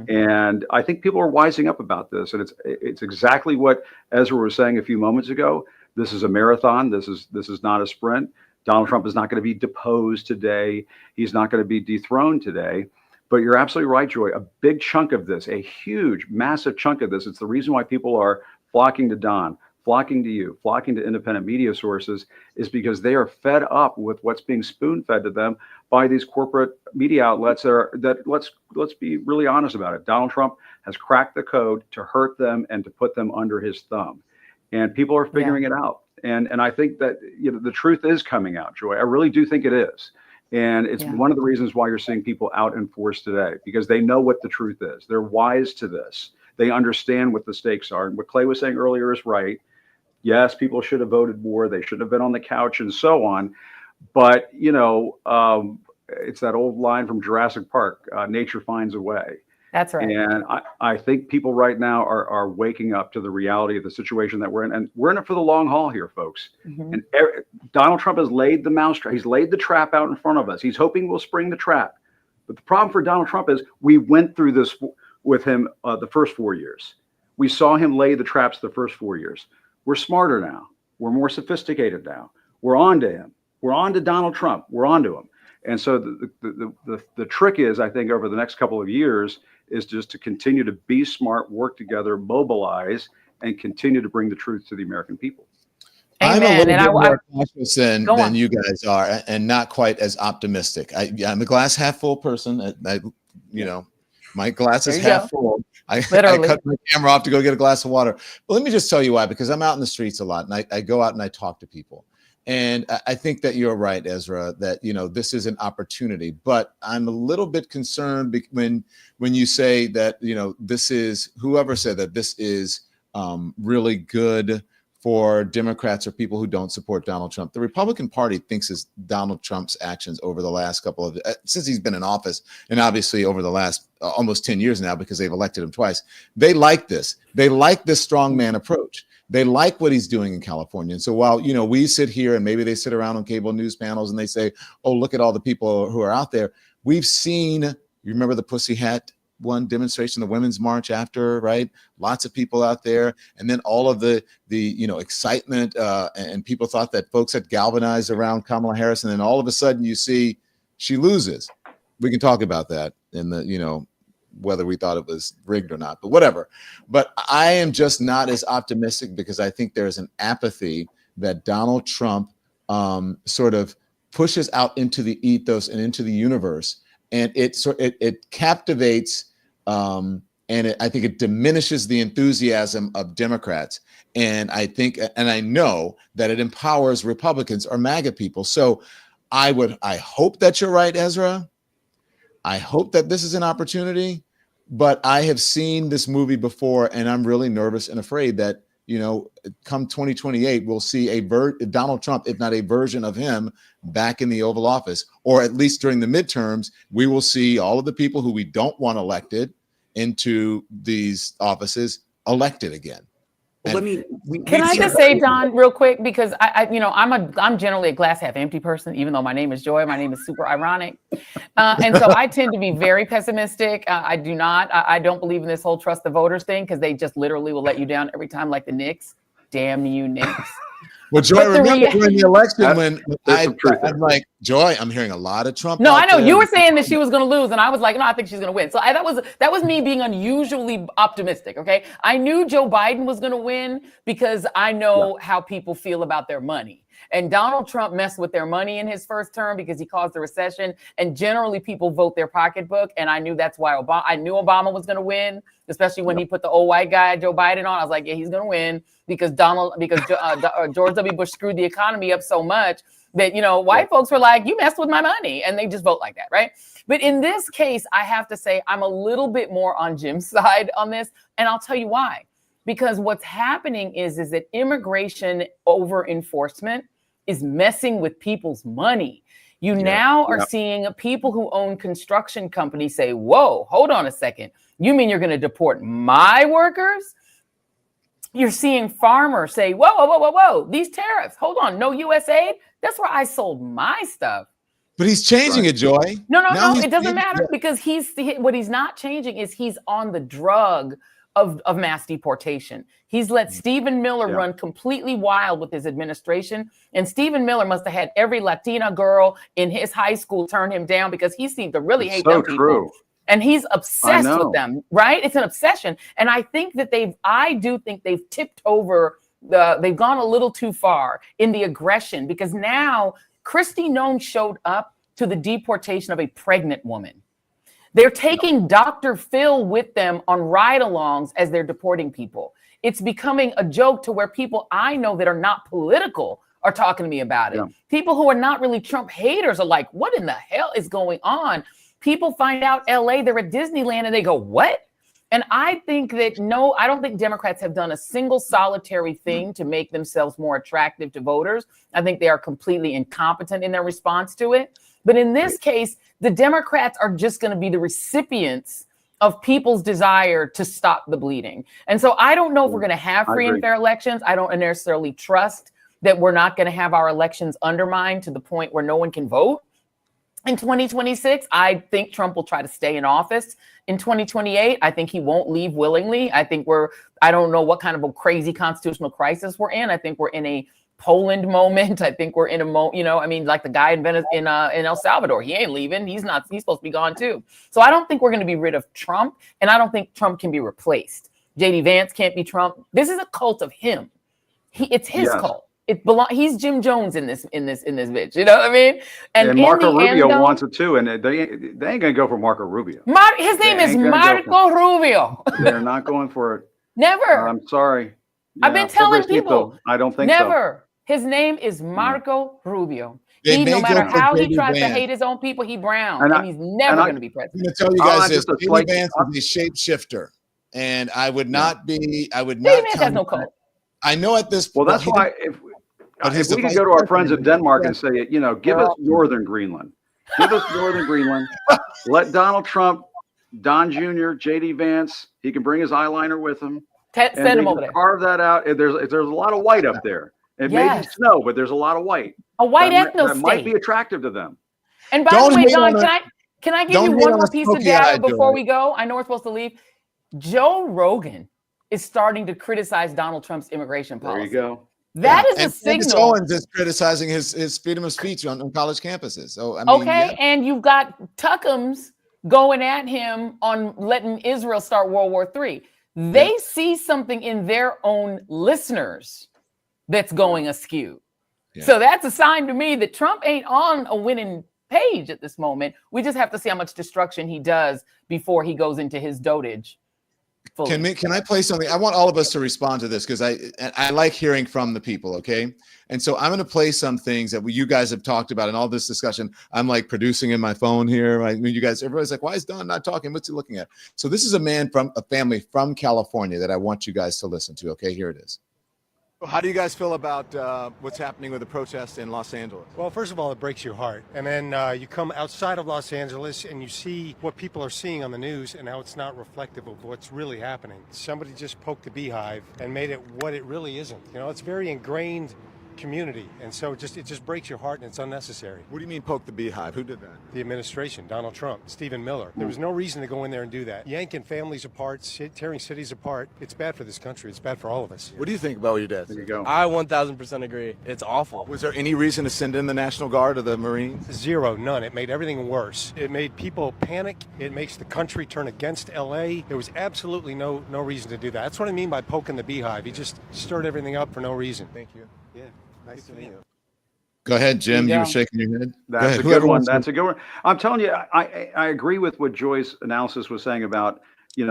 And I think people are wising up about this, and it's exactly what Ezra was saying a few moments ago. This is a marathon. This is not a sprint. Donald Trump is not going to be deposed today. He's not going to be dethroned today. But you're absolutely right, Joy. A big chunk of this, a huge, massive chunk of this, it's the reason why people are flocking to Don, flocking to you, flocking to independent media sources, is because they are fed up with what's being spoon-fed to them by these corporate media outlets that let's be really honest about it. Donald Trump has cracked the code to hurt them and to put them under his thumb. And people are figuring it out. And I think that the truth is coming out, Joy. I really do think it is. And it's one of the reasons why you're seeing people out in force today, because they know what the truth is. They're wise to this. They understand what the stakes are. And what Clay was saying earlier is right. Yes, people should have voted more. They should have been on the couch and so on. But, it's that old line from Jurassic Park, nature finds a way. That's right. And I think people right now are waking up to the reality of the situation that we're in. And we're in it for the long haul here, folks. And Donald Trump has laid the mousetrap. He's laid the trap out in front of us. He's hoping we'll spring the trap. But the problem for Donald Trump is we went through this with him the first 4 years. We saw him lay the traps the first 4 years. We're smarter now. We're more sophisticated now. We're on to him. We're on to Donald Trump. We're on to him. And so the trick is, I think, over the next couple of years, is just to continue to be smart, work together, mobilize, and continue to bring the truth to the American people. I'm a little bit more cautious than you guys are, and not quite as optimistic. I'm a glass half full person. My glass is half full. I cut my camera off to go get a glass of water. But let me just tell you why, because I'm out in the streets a lot, and I go out and I talk to people. And I think that you're right, Ezra, that, this is an opportunity. But I'm a little bit concerned when you say that, this is, whoever said that this is really good for Democrats or people who don't support Donald Trump. The Republican Party thinks is Donald Trump's actions over the last couple of since he's been in office, and obviously over the last almost 10 years now because they've elected him twice. They like this. They like this strongman approach. They like what he's doing in California. And so while, you know, we sit here and maybe they sit around on cable news panels and they say, oh, look at all the people who are out there. We've seen, you remember the Pussy Hat one demonstration, the Women's March after, right? Lots of people out there. And then all of the you know, excitement and people thought that folks had galvanized around Kamala Harris. And then all of a sudden you see she loses. We can talk about that in the, you know, whether we thought it was rigged or not, but whatever. But I am just not as optimistic because I think there's an apathy that Donald Trump sort of pushes out into the ethos and into the universe. And it captivates and I think it diminishes the enthusiasm of Democrats. And I think, and I know that it empowers Republicans or MAGA people. So I hope that you're right, Ezra. I hope that this is an opportunity, but I have seen this movie before and I'm really nervous and afraid that, you know, come 2028, we'll see Donald Trump, if not a version of him, back in the Oval Office, or at least during the midterms, we will see all of the people who we don't want elected into these offices elected again. Well, Can I just say, Don, real quick, because you know, I'm generally a glass half empty person, even though my name is Joy, my name is super ironic. And so I tend to be very pessimistic. I don't believe in this whole trust the voters thing because they just literally will let you down every time, like the Knicks. Damn you, Knicks. Well, Joy, remember during the election when I'm like, Joy, I'm hearing a lot of Trump. No, I know you were saying that she was going to lose, and I was like, no, I think she's going to win. So that was me being unusually optimistic. Okay, I knew Joe Biden was going to win because I know how people feel about their money. And Donald Trump messed with their money in his first term because he caused a recession. And generally, people vote their pocketbook. And I knew that's why I knew Obama was going to win, especially when he put the old white guy Joe Biden on. I was like, yeah, he's going to win because George W. Bush screwed the economy up so much that, you know, white folks were like, you messed with my money, and they just vote like that, right? But in this case, I have to say I'm a little bit more on Jim's side on this, and I'll tell you why. Because what's happening is that immigration over enforcement is messing with people's money. You now are seeing people who own construction companies say, whoa, hold on a second. You mean you're going to deport my workers? You're seeing farmers say, whoa, whoa, whoa, whoa, whoa, these tariffs, hold on, no US aid? That's where I sold my stuff. But he's changing it, Joy. No, it doesn't matter because what he's not changing is he's on the drug of mass deportation. He's let Stephen Miller run completely wild with his administration. And Stephen Miller must have had every Latina girl in his high school turn him down because he seemed to really hate them people. And he's obsessed with them, right? It's an obsession. And I think that I do think they've tipped over they've gone a little too far in the aggression because now Kristi Noem showed up to the deportation of a pregnant woman. They're taking Dr. Phil with them on ride-alongs as they're deporting people. It's becoming a joke to where people I know that are not political are talking to me about it. Yeah. People who are not really Trump haters are like, what in the hell is going on? People find out LA, they're at Disneyland and they go, what? And I think that, no, I don't think Democrats have done a single solitary thing to make themselves more attractive to voters. I think they are completely incompetent in their response to it. But in this case, the Democrats are just going to be the recipients of people's desire to stop the bleeding. And so I don't know if we're going to have free and fair elections. I don't necessarily trust that we're not going to have our elections undermined to the point where no one can vote. In 2026, I think Trump will try to stay in office. In 2028, I think he won't leave willingly. I don't know what kind of a crazy constitutional crisis we're in. I think we're in a Poland moment. I think we're in like the guy in El Salvador. He ain't leaving. He's supposed to be gone too. So I don't think we're going to be rid of Trump. And I don't think Trump can be replaced. JD Vance can't be Trump. This is a cult of him. It's his cult. He's Jim Jones in this bitch. You know what I mean? And Marco Rubio wants it too, and they ain't gonna go for Marco Rubio. His name is Marco Rubio. They're not going for it. Never. I'm sorry. I've been telling people. I don't think never. So. His name is Marco Rubio. No matter how he tries to hate his own people, he brown, and he's never going to be president. I'm going to tell you guys this: JD Vance is a shapeshifter, and I would not. JD Vance has no cult. I know at this. Well, that's why if we could go to our friends in Denmark and say, give us Northern Greenland. Give us Northern Greenland. Let Donald Trump, Don Jr., J.D. Vance, he can bring his eyeliner with him. Send him over there. Carve that out. There's a lot of white up there. It may be snow, but there's a lot of white. A white ethno that might be attractive to them. And by the way, Don, can I give you one more piece of data before we go? I know we're supposed to leave. Joe Rogan is starting to criticize Donald Trump's immigration policy. There you go. That is a signal. Owens is criticizing his freedom of speech on college campuses. So I mean, and you've got Tuckums going at him on letting Israel start World War III. They see something in their own listeners that's going askew. Yeah. So that's a sign to me that Trump ain't on a winning page at this moment. We just have to see how much destruction he does before he goes into his dotage. Fully. Can I play something? I want all of us to respond to this because I like hearing from the people, okay? And so I'm going to play some things that you guys have talked about in all this discussion. I'm like producing in my phone here. I mean, everybody's like, why is Don not talking? What's he looking at? So this is a man from a family from California that I want you guys to listen to, okay? Here it is. How do you guys feel about what's happening with the protests in Los Angeles? Well, first of all, it breaks your heart. And then you come outside of Los Angeles and you see what people are seeing on the news and how it's not reflective of what's really happening. Somebody just poked the beehive and made it what it really isn't. It's very ingrained community, and so it just breaks your heart, and it's unnecessary. What do you mean poke the beehive? Who did that? The administration, Donald Trump, Stephen Miller. There was no reason to go in there and do that. Yanking families apart, tearing cities apart. It's bad for this country. It's bad for all of us. What do you think about what your dad said? There you go. I 1000% agree. It's awful. Was there any reason to send in the National Guard or the Marines? Zero, none. It made everything worse. It made people panic. It makes the country turn against LA. There was absolutely no reason to do that. That's what I mean by poking the beehive. He just stirred everything up for no reason. Thank you. Yeah. Nice to meet you. Go ahead, Jim. You were shaking your head. That's a good one. That's a good one. I'm telling you, I agree with what Joy's analysis was saying about,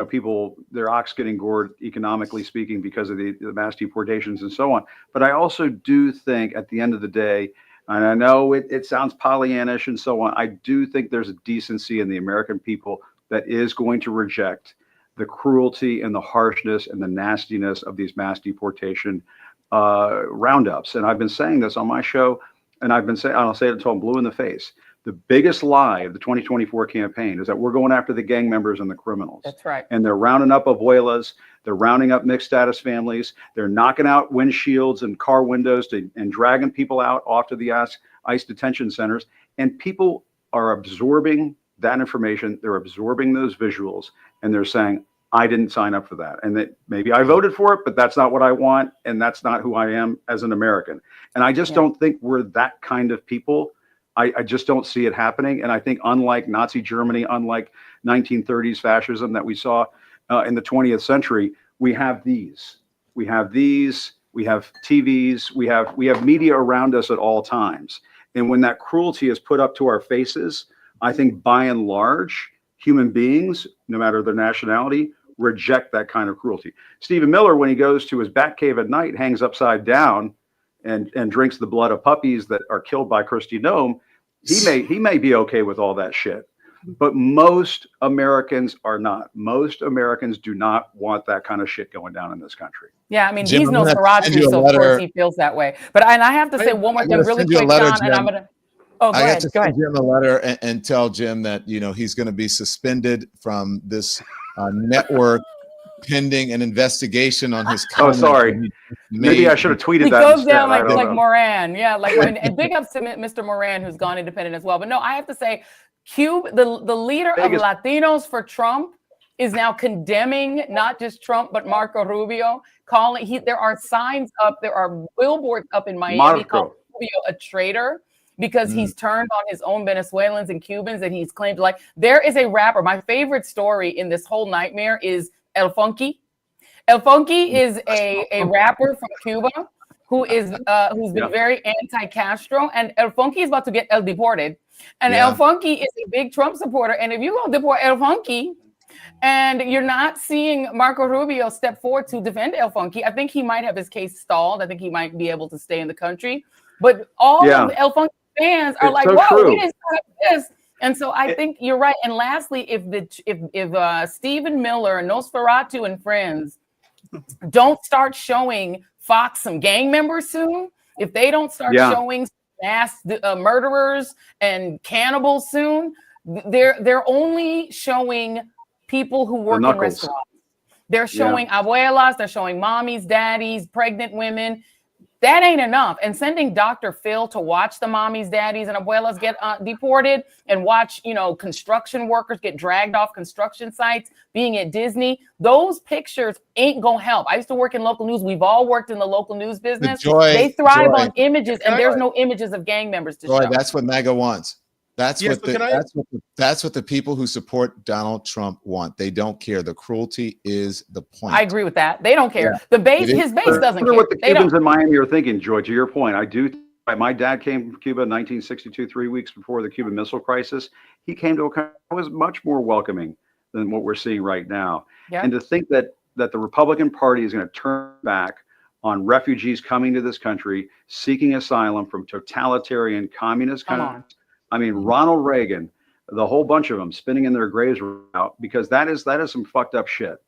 people, their ox getting gored, economically speaking, because of the mass deportations and so on. But I also do think at the end of the day, and I know it sounds Pollyannish and so on, I do think there's a decency in the American people that is going to reject the cruelty and the harshness and the nastiness of these mass deportation roundups. And I've been saying this on my show, and I'll say it until I'm blue in the face. The biggest lie of the 2024 campaign is that we're going after the gang members and the criminals. That's right. And they're rounding up abuelas. They're rounding up mixed status families. They're knocking out windshields and car windows and dragging people out off to the ICE detention centers. And people are absorbing that information. They're absorbing those visuals, and they're saying, I didn't sign up for that. And that maybe I voted for it, but that's not what I want. And that's not who I am as an American. And I just don't think we're that kind of people. I just don't see it happening. And I think unlike Nazi Germany, unlike 1930s fascism that we saw in the 20th century, we have these. We have these. We have TVs. We have media around us at all times. And when that cruelty is put up to our faces, I think by and large, human beings, no matter their nationality, reject that kind of cruelty. Stephen Miller, when he goes to his bat cave at night, hangs upside down and drinks the blood of puppies that are killed by Kristi Noem, he may be okay with all that shit. But most Americans are not. Most Americans do not want that kind of shit going down in this country. Yeah, I mean, Jim, he's no Nosferatu, so of course he feels that way. But I have to say one more thing really quick, John, and I'm gonna. Oh, go ahead. I have to send Jim a letter and tell Jim that he's going to be suspended from this network pending an investigation on his. Oh, sorry. Maybe I should have tweeted that. He goes down like Moran, yeah, and big ups to Mr. Moran, who's gone independent as well. But no, I have to say, the leader of Latinos for Trump is now condemning not just Trump but Marco Rubio, there are signs up, there are billboards up in Miami calling Rubio a traitor, because he's turned on his own Venezuelans and Cubans that he's claimed to like. There is a rapper. My favorite story in this whole nightmare is El Funky. El Funky is a rapper from Cuba who's been very anti-Castro, and El Funky is about to get deported. And El Funky is a big Trump supporter. And if you go deport El Funky, and you're not seeing Marco Rubio step forward to defend El Funky, I think he might have his case stalled. I think he might be able to stay in the country. But all of the El Funky fans are like, whoa, we didn't start this. And so I think you're right. And lastly, if Stephen Miller, Nosferatu, and friends don't start showing Fox some gang members soon, if they don't start showing mass murderers and cannibals soon, they're only showing people who work in restaurants. They're showing abuelas, they're showing mommies, daddies, pregnant women. That ain't enough. And sending Dr. Phil to watch the mommies, daddies, and abuelas get deported and watch, construction workers get dragged off construction sites, being at Disney, those pictures ain't gonna help. I used to work in local news. We've all worked in the local news business. They thrive on images, and there's no images of gang members to show. That's what MAGA wants. That's what the people who support Donald Trump want. They don't care. The cruelty is the point. I agree with that. They don't care. The base, his base doesn't care. What the Cubans in Miami are thinking, Joy, to your point. I do. My dad came from Cuba in 1962, 3 weeks before the Cuban Missile Crisis. He came to a country that was much more welcoming than what we're seeing right now. Yeah. And to think that the Republican Party is going to turn back on refugees coming to this country, seeking asylum from totalitarian communist countries. I mean, Ronald Reagan, the whole bunch of them spinning in their graves right now, because that is some fucked up shit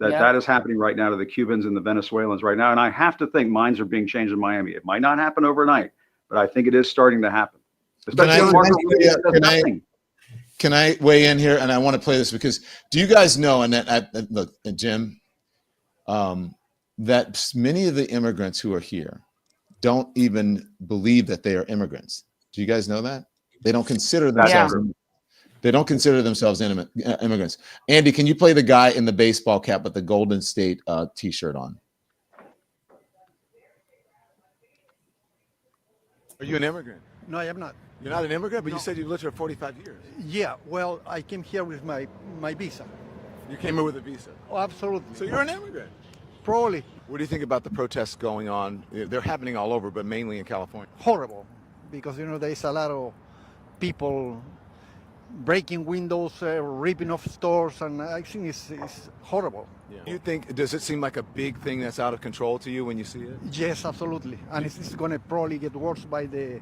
that is happening right now to the Cubans and the Venezuelans right now. And I have to think minds are being changed in Miami. It might not happen overnight, but I think it is starting to happen. Can I weigh in here? And I want to play this because do you guys know, look, Jim, that many of the immigrants who are here don't even believe that they are immigrants. Do you guys know that? They don't consider themselves. They don't consider themselves immigrants. Andy, can you play the guy in the baseball cap with the Golden State T-shirt on? Are you an immigrant? No, I am not. You're not an immigrant, but you said you lived here 45 years. Yeah, well, I came here with my visa. You came here with a visa? Oh, absolutely. So you're an immigrant? Probably. What do you think about the protests going on? They're happening all over, but mainly in California. Horrible, because, there's a lot of people breaking windows, ripping off stores, and I think it's horrible. Yeah. Does it seem like a big thing that's out of control to you when you see it? Yes, absolutely. And it's going to probably get worse by the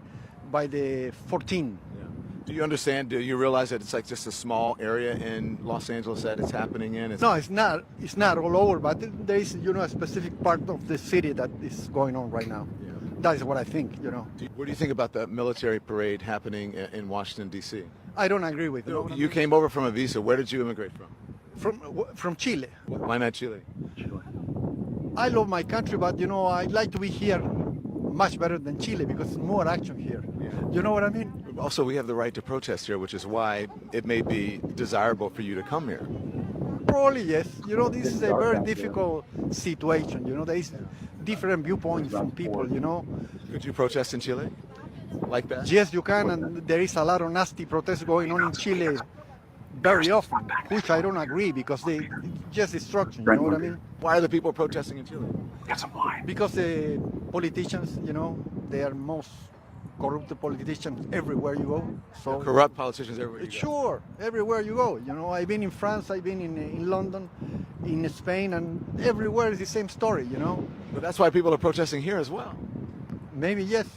14. Yeah. Do you understand? Do you realize that it's like just a small area in Los Angeles that it's happening in? No, it's not. It's not all over, but there is, a specific part of the city that is going on right now. Yeah. That is what I think, What do you think about the military parade happening in Washington, D.C.? I don't agree with it. You came over from a visa. Where did you immigrate from? From Chile. Why not Chile? I love my country, but, I'd like to be here much better than Chile because there's more action here. Yeah. You know what I mean? Also, we have the right to protest here, which is why it may be desirable for you to come here. Probably, yes. This is a very difficult situation. There is different viewpoints from people, Could you protest in Chile like that? Yes, you can, and there is a lot of nasty protests going on in Chile very often, which I don't agree because they just destruction, you know what I mean? Why are the people protesting in Chile? That's why. Because the politicians, they are most corrupt politicians everywhere you go. So corrupt politicians everywhere you go. Sure, everywhere you go. I've been in France, I've been in London, in Spain, and everywhere is the same story, But that's why people are protesting here as well. Maybe, yes.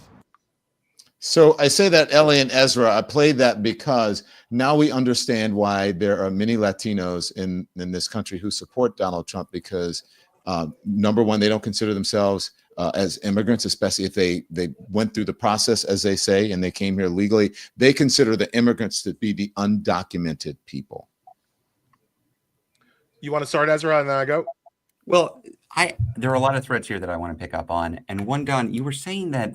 So I say that, Ellie and Ezra, I played that because now we understand why there are many Latinos in this country who support Donald Trump because, number one, they don't consider themselves as immigrants, especially if they went through the process, as they say, and they came here legally. They consider the immigrants to be the undocumented people. You want to start, Ezra, and then I go? Well, there are a lot of threads here that I want to pick up on. And one, Don, you were saying that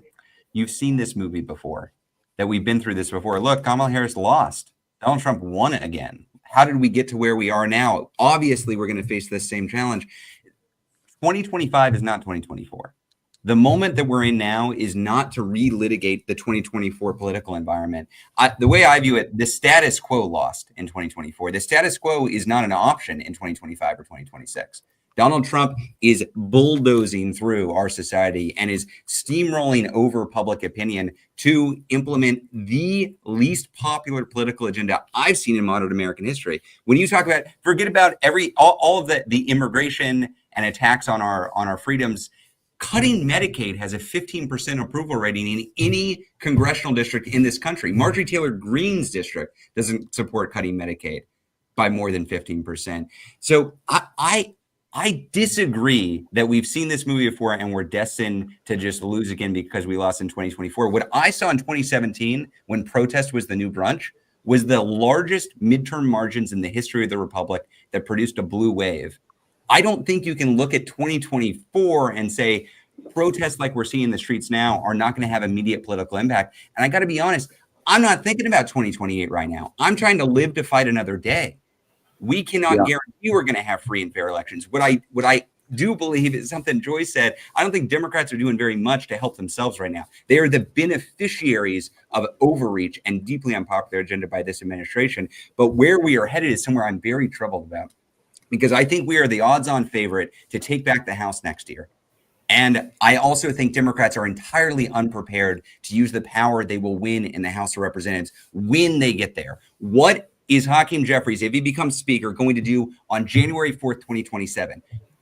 you've seen this movie before, that we've been through this before. Look, Kamala Harris lost. Donald Trump won it again. How did we get to where we are now? Obviously, we're going to face this same challenge. 2025 is not 2024. The moment that we're in now is not to relitigate the 2024 political environment. The way I view it, the status quo lost in 2024. The status quo is not an option in 2025 or 2026. Donald Trump is bulldozing through our society and is steamrolling over public opinion to implement the least popular political agenda I've seen in modern American history. When you talk about, forget about all of the immigration and attacks on our freedoms. Cutting Medicaid has a 15% approval rating in any congressional district in this country. Marjorie Taylor Greene's district doesn't support cutting Medicaid by more than 15%. So I disagree that we've seen this movie before and we're destined to just lose again because we lost in 2024. What I saw in 2017 when protest was the new brunch was the largest midterm margins in the history of the Republic that produced a blue wave. I don't think you can look at 2024 and say protests like we're seeing in the streets now are not going to have immediate political impact. And I got to be honest, I'm not thinking about 2028 right now. I'm trying to live to fight another day. We cannot guarantee we're going to have free and fair elections. What I do believe is something Joy said. I don't think Democrats are doing very much to help themselves right now. They are the beneficiaries of overreach and deeply unpopular agenda by this administration. But where we are headed is somewhere I'm very troubled about, because I think we are the odds-on favorite to take back the House next year. And I also think Democrats are entirely unprepared to use the power they will win in the House of Representatives when they get there. What is Hakeem Jeffries, if he becomes speaker, going to do on January 4th, 2027?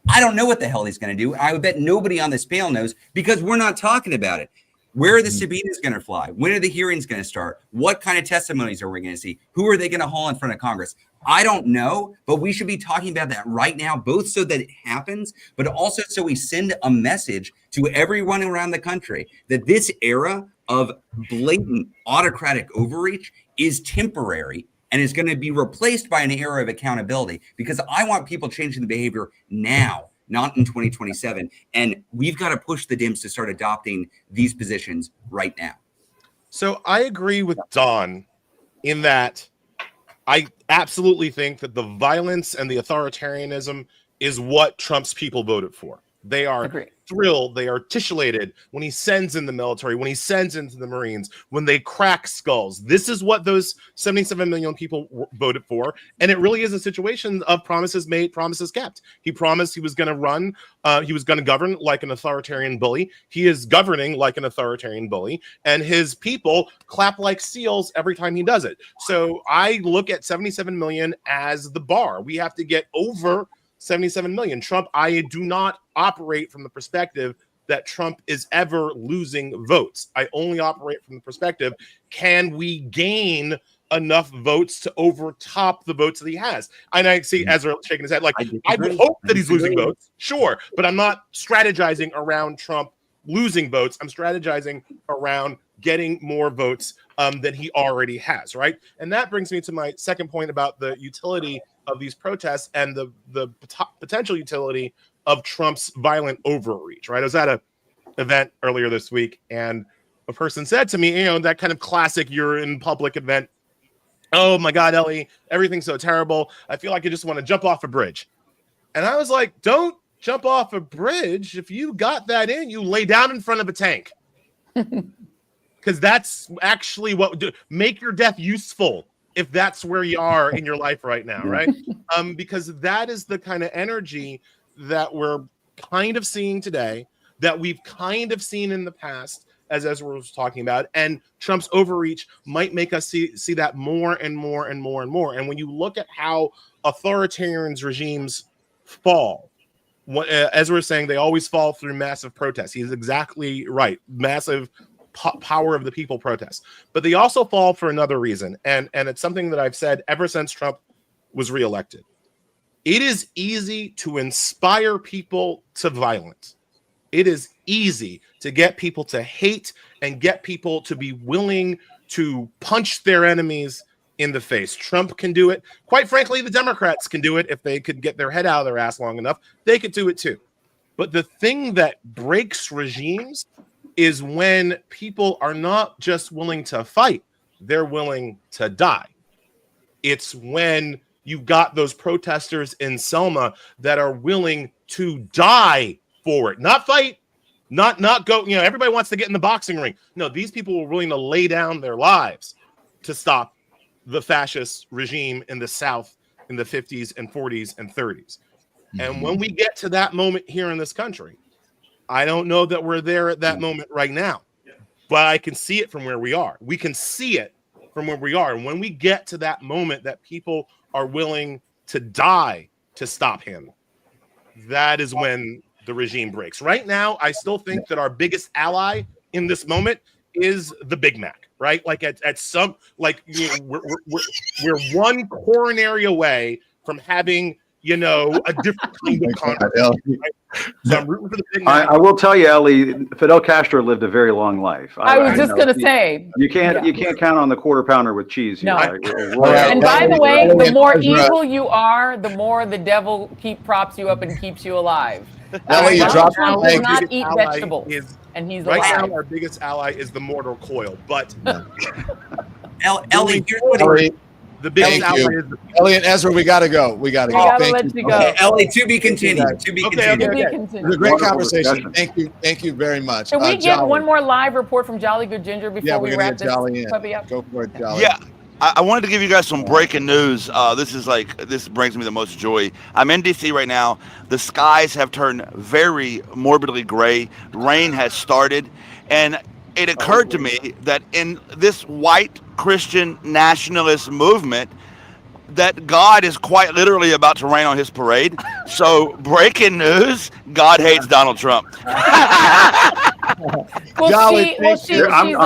I don't know what the hell he's going to do. I would bet nobody on this panel knows, because we're not talking about it. Where are the subpoenas going to fly? When are the hearings going to start? What kind of testimonies are we going to see? Who are they going to haul in front of Congress? I don't know, but we should be talking about that right now, both so that it happens, but also so we send a message to everyone around the country that this era of blatant autocratic overreach is temporary and is going to be replaced by an era of accountability, because I want people changing the behavior now, not in 2027. And we've got to push the Dems to start adopting these positions right now. So I agree with Don in that I absolutely think that the violence and the authoritarianism is what Trump's people voted for. They are thrilled. They articulated when he sends in the military, when he sends into the Marines, when they crack skulls. This is what those 77 million people voted for. And it really is a situation of promises made, promises kept. He promised he was going to run. He was going to govern like an authoritarian bully. He is governing like an authoritarian bully. And his people clap like seals every time he does it. So I look at 77 million as the bar. We have to get over 77 million. Trump, I do not operate from the perspective that Trump is ever losing votes. I only operate from the perspective, can we gain enough votes to overtop the votes that he has? And I see Ezra shaking his head like, I would hope that he's losing votes, sure, but I'm not strategizing around Trump losing votes. I'm strategizing around getting more votes than he already has, right? And that brings me to my second point about the utility of these protests and the potential utility of Trump's violent overreach, right? I was at an event earlier this week, and a person said to me, you know, that kind of classic you're in public event, oh my God, Ellie, everything's so terrible. I feel like I just want to jump off a bridge. And I was like, don't jump off a bridge. If you got that in, you lay down in front of a tank. Because that's actually what make your death useful, if that's where you are in your life right now, right? Because that is the kind of energy that we're kind of seeing today, that we've kind of seen in the past, as Ezra was talking about, and Trump's overreach might make us see that more and more and more and more. And when you look at how authoritarian regimes fall, what Ezra was saying, they always fall through massive protests. He's exactly right. Massive power of the people protest, but they also fall for another reason, and it's something that I've said ever since Trump was reelected. It is easy to inspire people to violence. It is easy to get people to hate and get people to be willing to punch their enemies in the face. Trump can do it. Quite frankly, the Democrats can do it if they could get their head out of their ass long enough. They could do it too. But the thing that breaks regimes is when people are not just willing to fight, they're willing to die. It's when you've got those protesters in Selma that are willing to die for it, not fight, not go, you know, everybody wants to get in the boxing ring. No, these people were willing to lay down their lives to stop the fascist regime in the South in the 50s and 40s and 30s. And when we get to that moment here in this country, I don't know that we're there at that moment right now, but I can see it from where we are. We can see it from where we are. And when we get to that moment that people are willing to die to stop him, that is when the regime breaks. Right now, I still think that our biggest ally in this moment is the Big Mac, right? Like at some, like, you know, we're one coronary away from having you know, a different kind of conversation. Right? So I'm rooting for the big man. I will tell you, Ellie, Fidel Castro lived a very long life. I was just going to say. You can't count on the quarter pounder with cheese. No. Here. And by the way, the more evil you are, the more the devil props you up and keeps you alive. Ellie, you Donald dropped Trump the does leg. not eat vegetables, and he's right alive. now our biggest ally is the mortal coil, but Ellie, here's what the biggest ally is the Ellie and Ezra, we got to go. We got to go. Thank you. Okay, Ellie, to be continued. To be continued. It was a great conversation. Thank you. Thank you very much. Can we get one more live report from Jolly Good Ginger before we wrap this puppy up? Go for it, Jolly. Yeah. I wanted to give you guys some breaking news. This brings me the most joy. I'm in DC right now. The skies have turned very morbidly gray. Rain has started. And it occurred to me that in this white Christian nationalist movement, that God is quite literally about to rain on his parade. So breaking news, God hates Donald Trump. I'm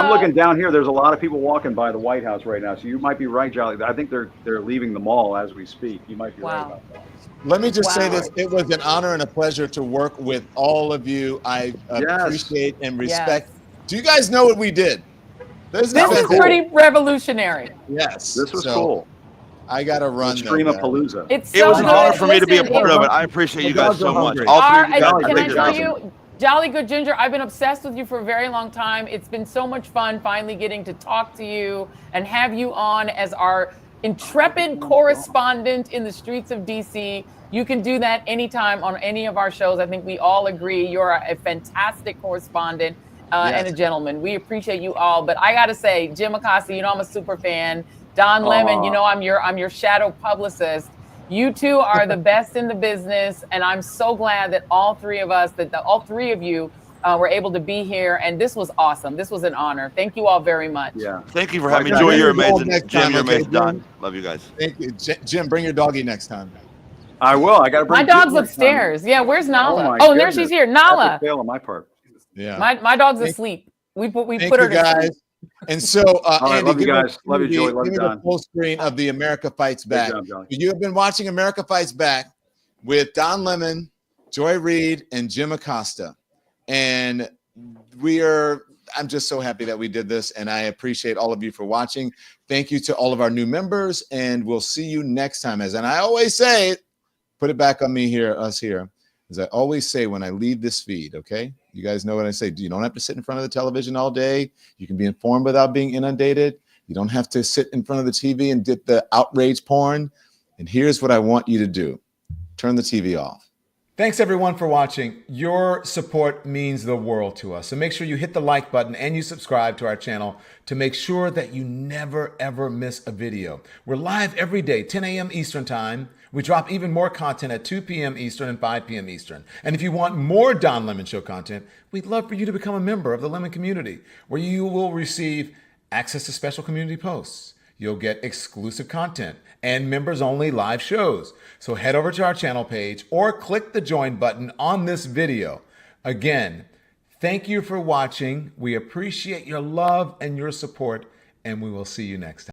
looking down here. There's a lot of people walking by the White House right now. So you might be right, Jolly. I think they're leaving the mall as we speak. You might be right about that. Let me just say this. It was an honor and a pleasure to work with all of you. I appreciate and respect. Do you guys know what we did? This is pretty revolutionary. Yes. This was cool. I got to run. Stream-a-palooza. It was an honor for me to be a part of it. I appreciate you guys so much. Can I tell you, Jolly Good Ginger, I've been obsessed with you for a very long time. It's been so much fun finally getting to talk to you and have you on as our intrepid correspondent in the streets of DC. You can do that anytime on any of our shows. I think we all agree you're a fantastic correspondent and a gentleman. We appreciate you all. But I got to say, Jim Acosta, you know I'm a super fan. Don Lemon, you know I'm your shadow publicist. You two are the best in the business, and I'm so glad that all three of you were able to be here. And this was awesome. This was an honor. Thank you all very much. Yeah. Thank you for having me. Joy, you're amazing. Jim, you're amazing. Don, love you guys. Thank you, Jim. Bring your doggie next time. I will. I got to bring my dog's upstairs. Yeah, where's Nala? Oh, and there she's here. Nala. That's a fail on my part. Yeah. My dog's asleep. We put her to sleep. And so, Andy, love you guys. Love you, Joy. Love you, Don. The full screen of the America Fights Back. You have been watching America Fights Back with Don Lemon, Joy Reid, and Jim Acosta. And I'm just so happy that we did this, and I appreciate all of you for watching. Thank you to all of our new members, and we'll see you next time. And I always say, put it back on me here, us here, as I always say when I leave this feed, okay? You guys know what I say. You don't have to sit in front of the television all day. You can be informed without being inundated. You don't have to sit in front of the TV and get the outrage porn. And here's what I want you to do. Turn the TV off. Thanks everyone for watching. Your support means the world to us. So make sure you hit the like button and you subscribe to our channel to make sure that you never ever miss a video. We're live every day, 10 a.m. Eastern time. We drop even more content at 2 p.m. Eastern and 5 p.m. Eastern. And if you want more Don Lemon Show content, we'd love for you to become a member of the Lemon community, where you will receive access to special community posts. You'll get exclusive content and members-only live shows. So head over to our channel page or click the join button on this video. Again, thank you for watching. We appreciate your love and your support, and we will see you next time.